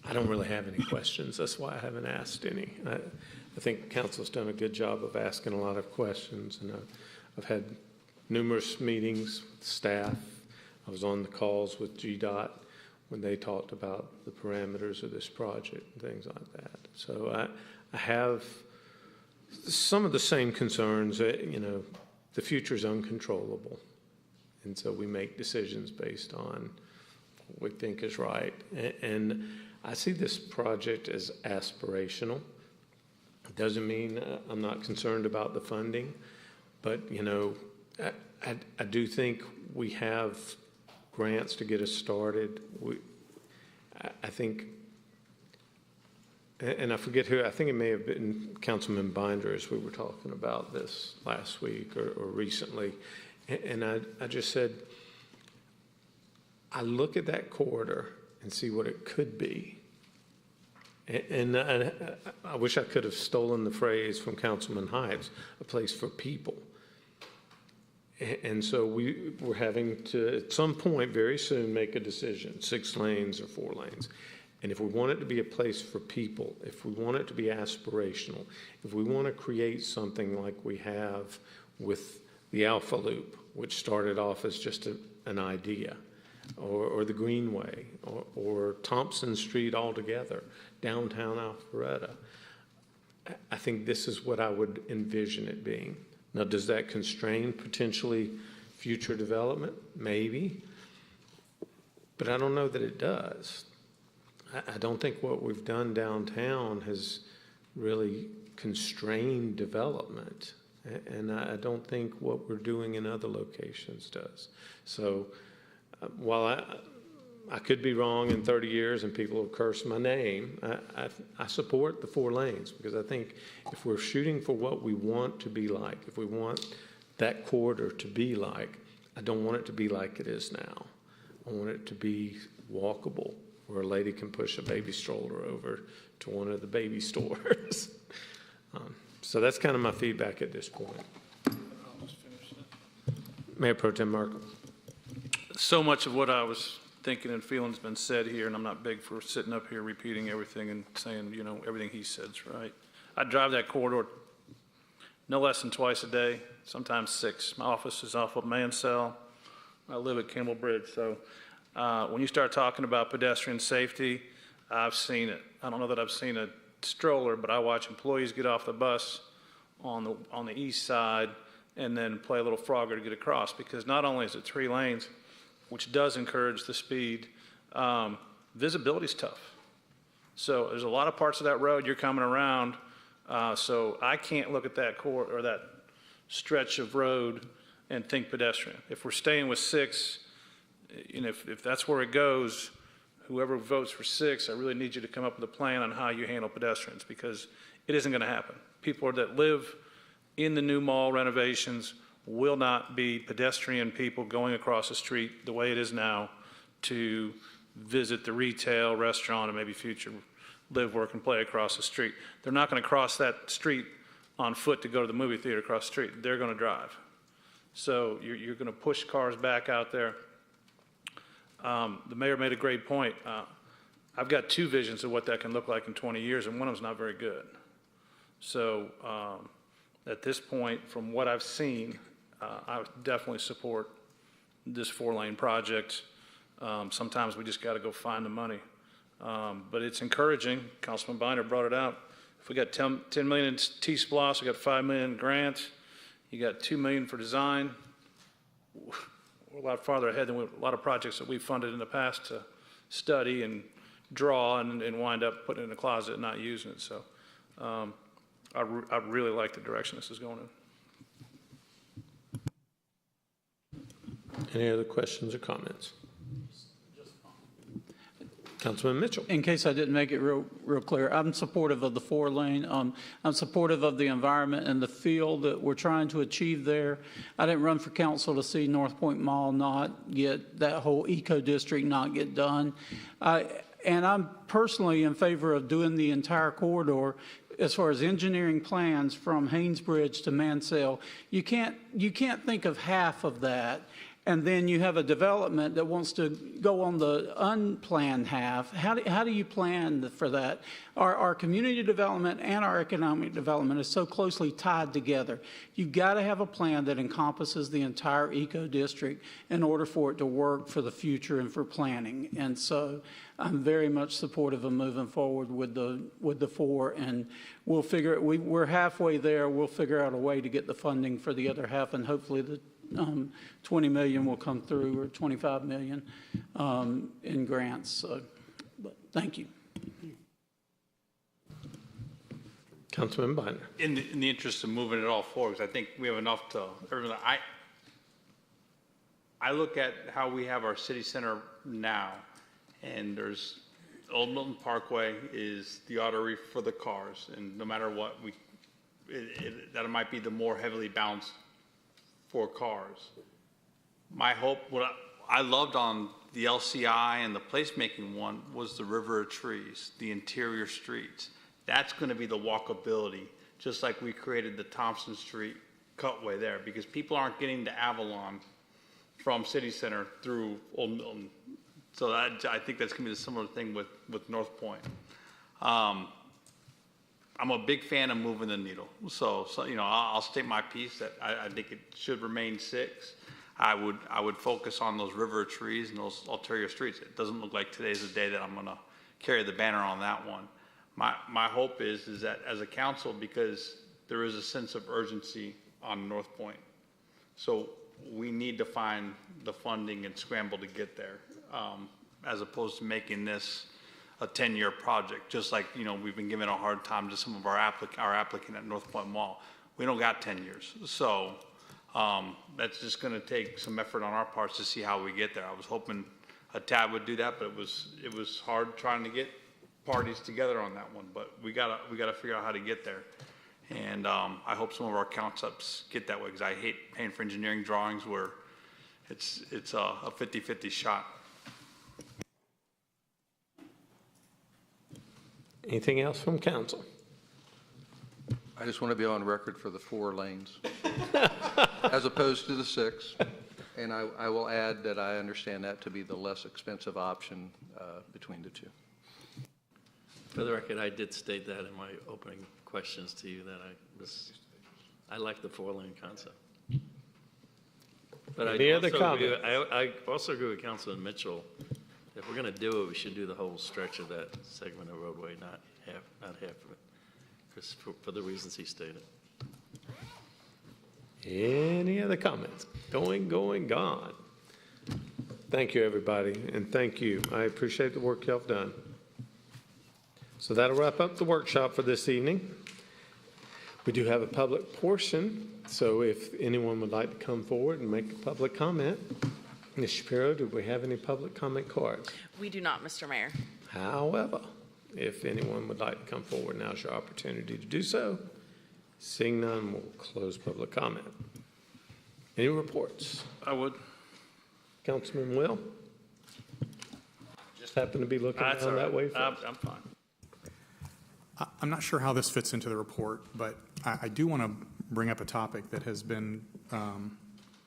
I don't really have any questions. That's why I haven't asked any. I think council's done a good job of asking a lot of questions, and I've had numerous meetings with staff. I was on the calls with GDOT when they talked about the parameters of this project and things like that. So I have some of the same concerns. The future is uncontrollable, and so we make decisions based on what we think is right. And I see this project as aspirational. It doesn't mean I'm not concerned about the funding, but I do think we have grants to get us started. I think, and I forget who, I think it may have been Councilman Binder as we were talking about this last week or recently, and I just said, I look at that corridor and see what it could be. And I wish I could have stolen the phrase from Councilman Hydes, a place for people. And so we're having to, at some point very soon, make a decision, 6 lanes or 4 lanes. And if we want it to be a place for people, if we want it to be aspirational, if we want to create something like we have with the Alpha Loop, which started off as just an idea, or the Greenway, or Thompson Street altogether, downtown Alpharetta. I think this is what I would envision it being. Now, does that constrain potentially future development? Maybe. But I don't know that it does. I don't think what we've done downtown has really constrained development. And I don't think what we're doing in other locations does. So while I could be wrong in 30 years and people will curse my name, I support the 4 lanes because I think if we're shooting for what we want to be like, if we want that corridor to be like, I don't want it to be like it is now. I want it to be walkable where a lady can push a baby stroller over to one of the baby stores. So that's kind of my feedback at this point. Mayor Pro Tem Markham. So much of what I was thinking and feeling has been said here, and I'm not big for sitting up here repeating everything and saying, everything he said's right. I drive that corridor no less than twice a day, sometimes 6. My office is off of Mansell. I live at Campbell Bridge. So when you start talking about pedestrian safety, I've seen it. I don't know that I've seen a stroller, but I watch employees get off the bus on the east side and then play a little Frogger to get across, because not only is it 3 lanes, which does encourage the speed, visibility's tough. So there's a lot of parts of that road you're coming around, so I can't look at that or that stretch of road and think pedestrian. If we're staying with 6, and if that's where it goes, whoever votes for 6, I really need you to come up with a plan on how you handle pedestrians, because it isn't going to happen. People that live in the new mall renovations will not be pedestrian people going across the street the way it is now to visit the retail, restaurant, and maybe future live, work, and play across the street. They're not going to cross that street on foot to go to the movie theater across the street. They're going to drive. So you're going to push cars back out there. The mayor made a great point. I've got 2 visions of what that can look like in 20 years, and one of them's not very good. So at this point, from what I've seen, I would definitely support this 4-lane project. Sometimes we just got to go find the money. But it's encouraging. Councilman Binder brought it out. If we got 10 million in T-SPLOS, we got 5 million in grants, you got 2 million for design. We're a lot farther ahead than a lot of projects that we've funded in the past to study and draw and wind up putting it in a closet and not using it. So I really like the direction this is going in. Any other questions or comments? Councilman Mitchell. In case I didn't make it real clear, I'm supportive of the 4-lane. I'm supportive of the environment and the feel that we're trying to achieve there. I didn't run for council to see North Point Mall not get, that whole eco district not get done. And I'm personally in favor of doing the entire corridor. As far as engineering plans from Haynesbridge to Mansell, you can't think of half of that. And then you have a development that wants to go on the unplanned half. How do you plan for that? Our community development and our economic development is so closely tied together. You've got to have a plan that encompasses the entire eco district in order for it to work for the future and for planning. And so I'm very much supportive of moving forward with the 4, and we'll figure it. We're halfway there. We'll figure out a way to get the funding for the other half, and hopefully the 20 million will come through, or 25 million in grants. So, but thank you. Councilman Binder. In the interest of moving it all forward, because I think we have enough to everything. I look at how we have our city center now, and there's Old Milton Parkway is the artery for the cars, and no matter what, that might be the more heavily balanced for cars. My hope, what I loved on the LCI and the placemaking one was the river of trees, the interior streets. That's going to be the walkability, just like we created the Thompson Street cutway there, because people aren't getting to Avalon from City Center through Old Milton. So I think that's going to be a similar thing with North Point. I'm a big fan of moving the needle. So you know, I'll state my piece that I think it should remain 6. I would focus on those river trees and those ulterior streets. It doesn't look like today's the day that I'm going to carry the banner on that one. My hope is that as a council, because there is a sense of urgency on North Point, so we need to find the funding and scramble to get there, as opposed to making this a 10-year project, just like, you know, we've been giving a hard time to some of our applicant at North Point Mall. We don't got 10 years. So that's just going to take some effort on our parts to see how we get there. I was hoping a TAB would do that, but it was hard trying to get parties together on that one. But we gotta figure out how to get there. And I hope some of our concepts get that way, because I hate paying for engineering drawings where it's a 50-50 shot. Anything else from council? I just want to be on record for the 4 lanes as opposed to the 6. And I will add that I understand that to be the less expensive option between the 2. For the record, I did state that in my opening questions to you, that I like the 4-lane concept. But Any other comment? I also agree with Councilman Mitchell If we're going to do it, we should do the whole stretch of that segment of roadway, not half of it, because for the reasons he stated. Any other comments? Gone. Thank you, everybody, and thank you. I appreciate the work y'all have done. So that'll wrap up the workshop for this evening. We do have a public portion, so if anyone would like to come forward and make a public comment. Ms. Shapiro, do we have any public comment cards? We do not, Mr. Mayor. However, if anyone would like to come forward, now's your opportunity to do so. Seeing none, we'll close public comment. Any reports? I would. Councilman Will? Just happen to be looking down that way. I'm fine. I'm not sure how this fits into the report, but I do want to bring up a topic that has been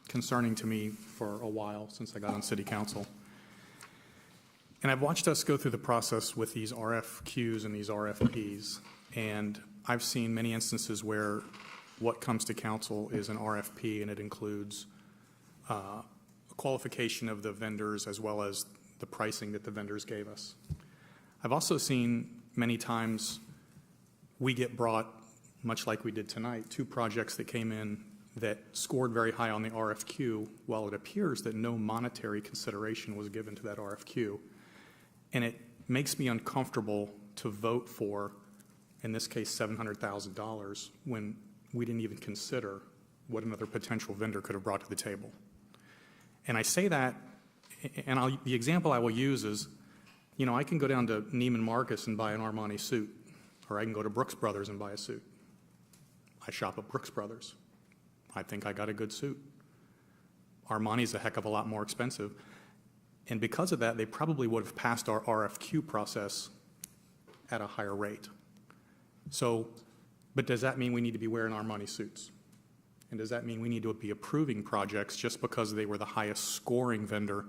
concerning to me for a while since I got on City Council. And I've watched us go through the process with these RFQs and these RFPs, and I've seen many instances where what comes to council is an RFP, and it includes a qualification of the vendors as well as the pricing that the vendors gave us. I've also seen many times we get brought, much like we did tonight, 2 projects that came in that scored very high on the RFQ, while it appears that no monetary consideration was given to that RFQ. And it makes me uncomfortable to vote for, in this case, $700,000, when we didn't even consider what another potential vendor could have brought to the table. And I say that, and the example I will use is, you know, I can go down to Neiman Marcus and buy an Armani suit, or I can go to Brooks Brothers and buy a suit. I shop at Brooks Brothers. I think I got a good suit. Armani's a heck of a lot more expensive. And because of that, they probably would have passed our RFQ process at a higher rate. So, but does that mean we need to be wearing Armani suits? And does that mean we need to be approving projects just because they were the highest scoring vendor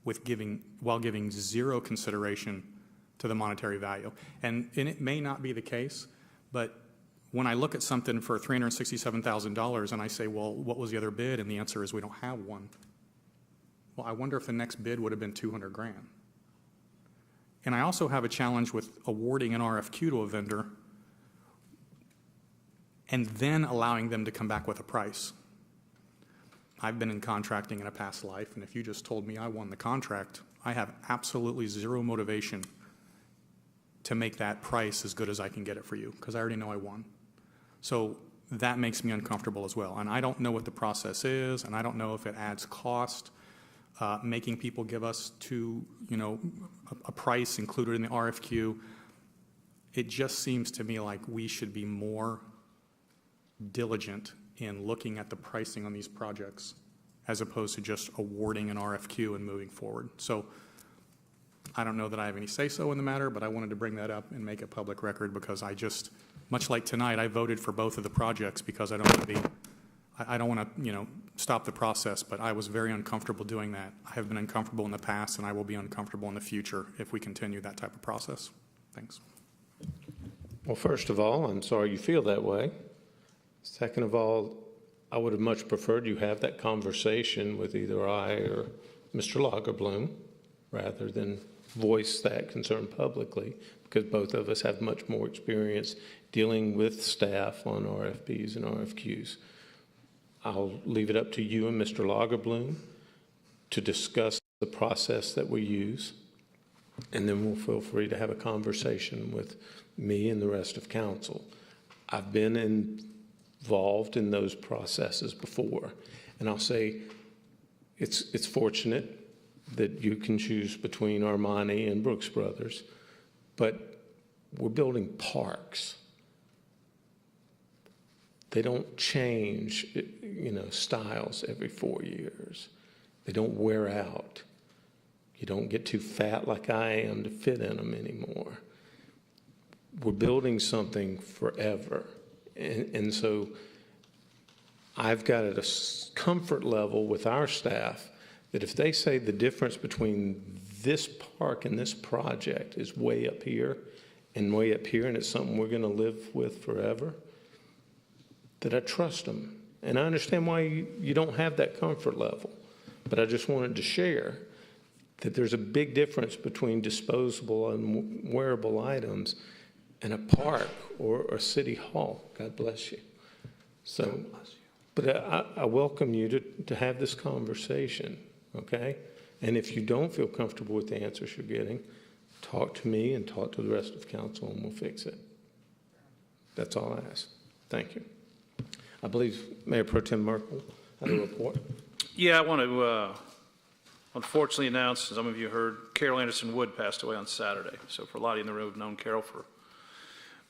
while giving zero consideration to the monetary value? And it may not be the case, but when I look at something for $367,000 and I say, well, what was the other bid? And the answer is we don't have one. Well, I wonder if the next bid would have been $200,000. And I also have a challenge with awarding an RFQ to a vendor and then allowing them to come back with a price. I've been in contracting in a past life, and if you just told me I won the contract, I have absolutely zero motivation to make that price as good as I can get it for you, because I already know I won. So that makes me uncomfortable as well. And I don't know what the process is, and I don't know if it adds cost, making people give us a price included in the RFQ. It just seems to me like we should be more diligent in looking at the pricing on these projects as opposed to just awarding an RFQ and moving forward. So I don't know that I have any say-so in the matter, but I wanted to bring that up and make it public record because I just, much like tonight, I voted for both of the projects because I don't want to stop the process, but I was very uncomfortable doing that. I have been uncomfortable in the past, and I will be uncomfortable in the future if we continue that type of process. Thanks. Well, first of all, I'm sorry you feel that way. Second of all, I would have much preferred you have that conversation with either I or Mr. Lagerbloom rather than voice that concern publicly, because both of us have much more experience dealing with staff on RFPs and RFQs. I'll leave it up to you and Mr. Lagerbloom to discuss the process that we use, and then we'll feel free to have a conversation with me and the rest of council. I've been involved in those processes before, and I'll say it's fortunate that you can choose between Armani and Brooks Brothers, but we're building parks. They don't change, styles every 4 years. They don't wear out. You don't get too fat like I am to fit in them anymore. We're building something forever. And so I've got at a comfort level with our staff that if they say the difference between this park and this project is way up here, and it's something we're going to live with forever, that I trust them. And I understand why you don't have that comfort level, but I just wanted to share that there's a big difference between disposable and wearable items in a park or a city hall. God bless you. So, but I welcome you to have this conversation, okay? And if you don't feel comfortable with the answers you're getting, talk to me and talk to the rest of council and we'll fix it. That's all I ask. Thank you. I believe Mayor Pro Tem Merkel had a report. Yeah, I want to unfortunately announce, as some of you heard, Carol Anderson Wood passed away on Saturday. So for a lot of you in the room have known Carol for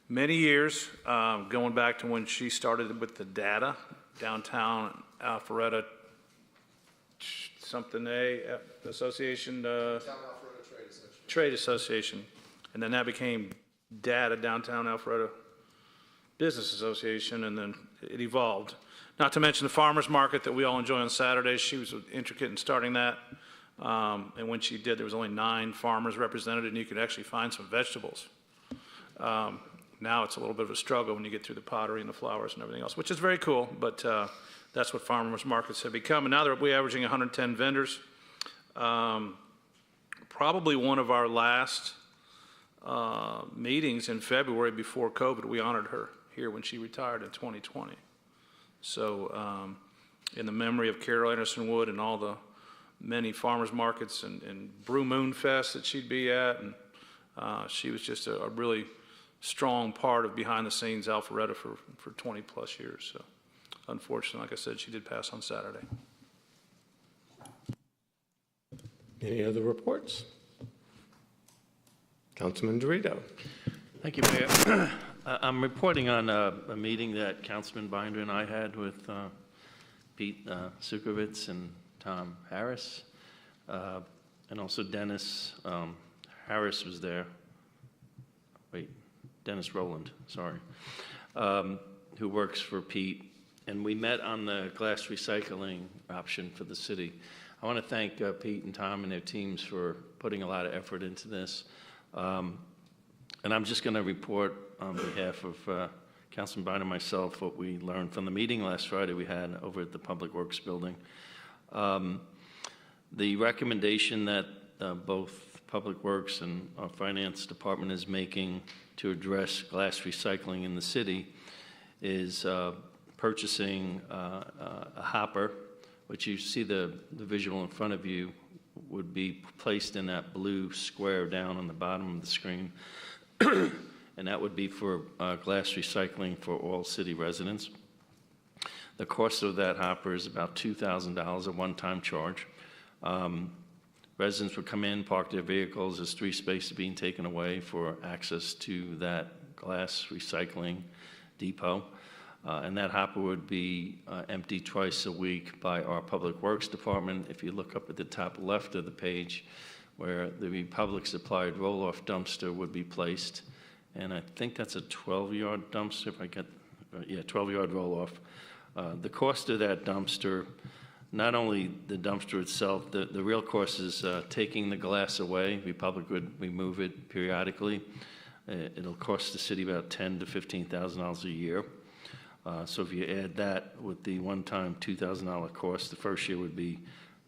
many years, going back to when she started with the data, downtown Alpharetta, something association, Trade Association. And then that became data, Downtown Alpharetta Business Association, and then it evolved. Not to mention the farmers market that we all enjoy on Saturdays. She was intricate in starting that. And when she did, there was only 9 farmers represented, and you could actually find some vegetables. Now it's a little bit of a struggle when you get through the pottery and the flowers and everything else, which is very cool, but that's what farmers markets have become. And now we're averaging 110 vendors. Probably one of our last meetings in February before COVID, we honored her here when she retired in 2020. So in the memory of Carol Anderson Wood and all the many farmers markets and Brew Moon Fest that she'd be at, and she was just a really strong part of behind the scenes Alpharetta for 20 plus years. So unfortunately, like I said, she did pass on Saturday. Any other reports? Councilman Dorito. Thank you, Mayor. I'm reporting on a meeting that Councilman Binder and I had with Pete Sukovitz and Tom Harris, and also Dennis Harris was there. Dennis Rowland, sorry, who works for Pete. And we met on the glass recycling option for the city. I want to thank Pete and Tom and their teams for putting a lot of effort into this. And I'm just going to report on behalf of Councilman Binder and myself what we learned from the meeting last Friday we had over at the Public Works Building. The recommendation that both Public Works and our Finance Department is making to address glass recycling in the city is purchasing a hopper, which you see the visual in front of you would be placed in that blue square down on the bottom of the screen. And that would be for glass recycling for all city residents. The cost of that hopper is about $2,000, a one-time charge. Residents would come in, park their vehicles. There's 3 spaces being taken away for access to that glass recycling depot. And that hopper would be emptied twice a week by our Public Works Department. If you look up at the top left of the page, where the public supplied roll-off dumpster would be placed, and I think that's a 12-yard dumpster, if I get, 12-yard roll-off. The cost of that dumpster, not only the dumpster itself, the real cost is taking the glass away. Republic would remove it periodically. It'll cost the city about $10,000 to $15,000 a year. So if you add that with the one-time $2,000 cost, the first year would be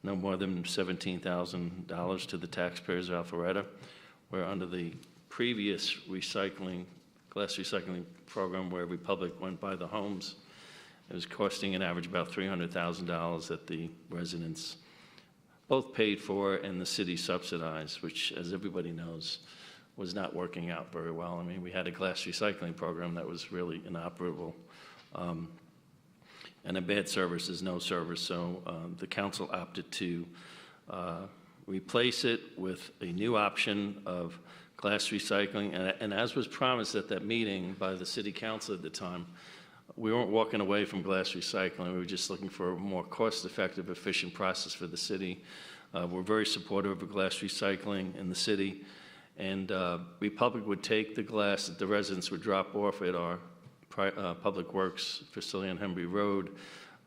no more than $17,000 to the taxpayers of Alpharetta, where under the previous glass recycling program where Republic went by the homes, it was costing an average about $300,000 that the residents both paid for and the city subsidized, which, as everybody knows, was not working out very well. I mean, we had a glass recycling program that was really inoperable. And a bad service is no service, so the council opted to replace it with a new option of glass recycling. And as was promised at that meeting by the city council at the time, we weren't walking away from glass recycling. We were just looking for a more cost-effective, efficient process for the city. We're very supportive of glass recycling in the city. And Republic would take the glass that the residents would drop off at our Public Works facility on Henry Road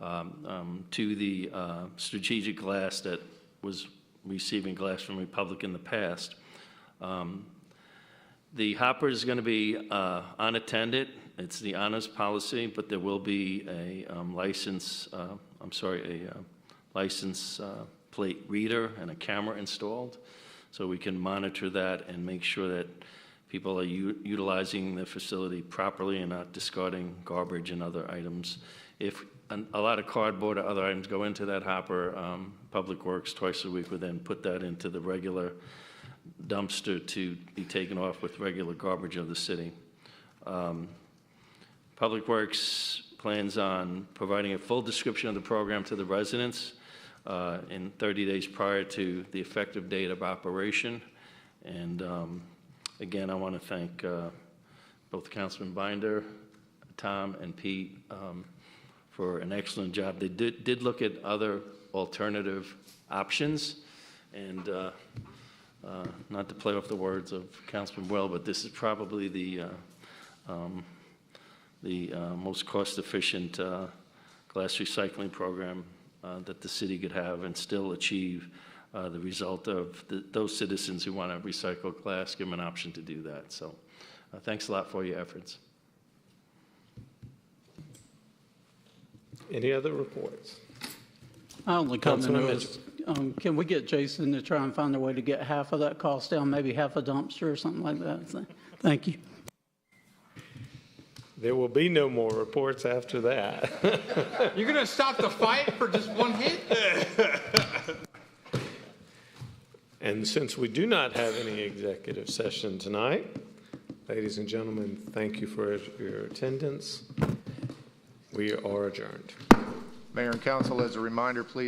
to the strategic glass that was receiving glass from Republic in the past. The hopper is going to be unattended. It's the honors policy, but there will be a license plate reader and a camera installed, so we can monitor that and make sure that people are utilizing the facility properly and not discarding garbage and other items. If a lot of cardboard or other items go into that hopper, Public Works twice a week would then put that into the regular dumpster to be taken off with regular garbage of the city. Public Works plans on providing a full description of the program to the residents in 30 days prior to the effective date of operation. And again, I want to thank both Councilman Binder, Tom, and Pete for an excellent job. They did look at other alternative options, and not to play off the words of Councilman Well, but this is probably the most cost-efficient glass recycling program that the city could have and still achieve the result of those citizens who want to recycle glass, give them an option to do that. So thanks a lot for your efforts. Any other reports? I only comment on Councilman this. Can we get Jason to try and find a way to get half of that cost down, maybe half a dumpster or something like that? So, thank you. There will be no more reports after that. You're going to stop the fight for just one hit? And since we do not have any executive session tonight, ladies and gentlemen, thank you for your attendance. We are adjourned. Mayor and council, as a reminder, please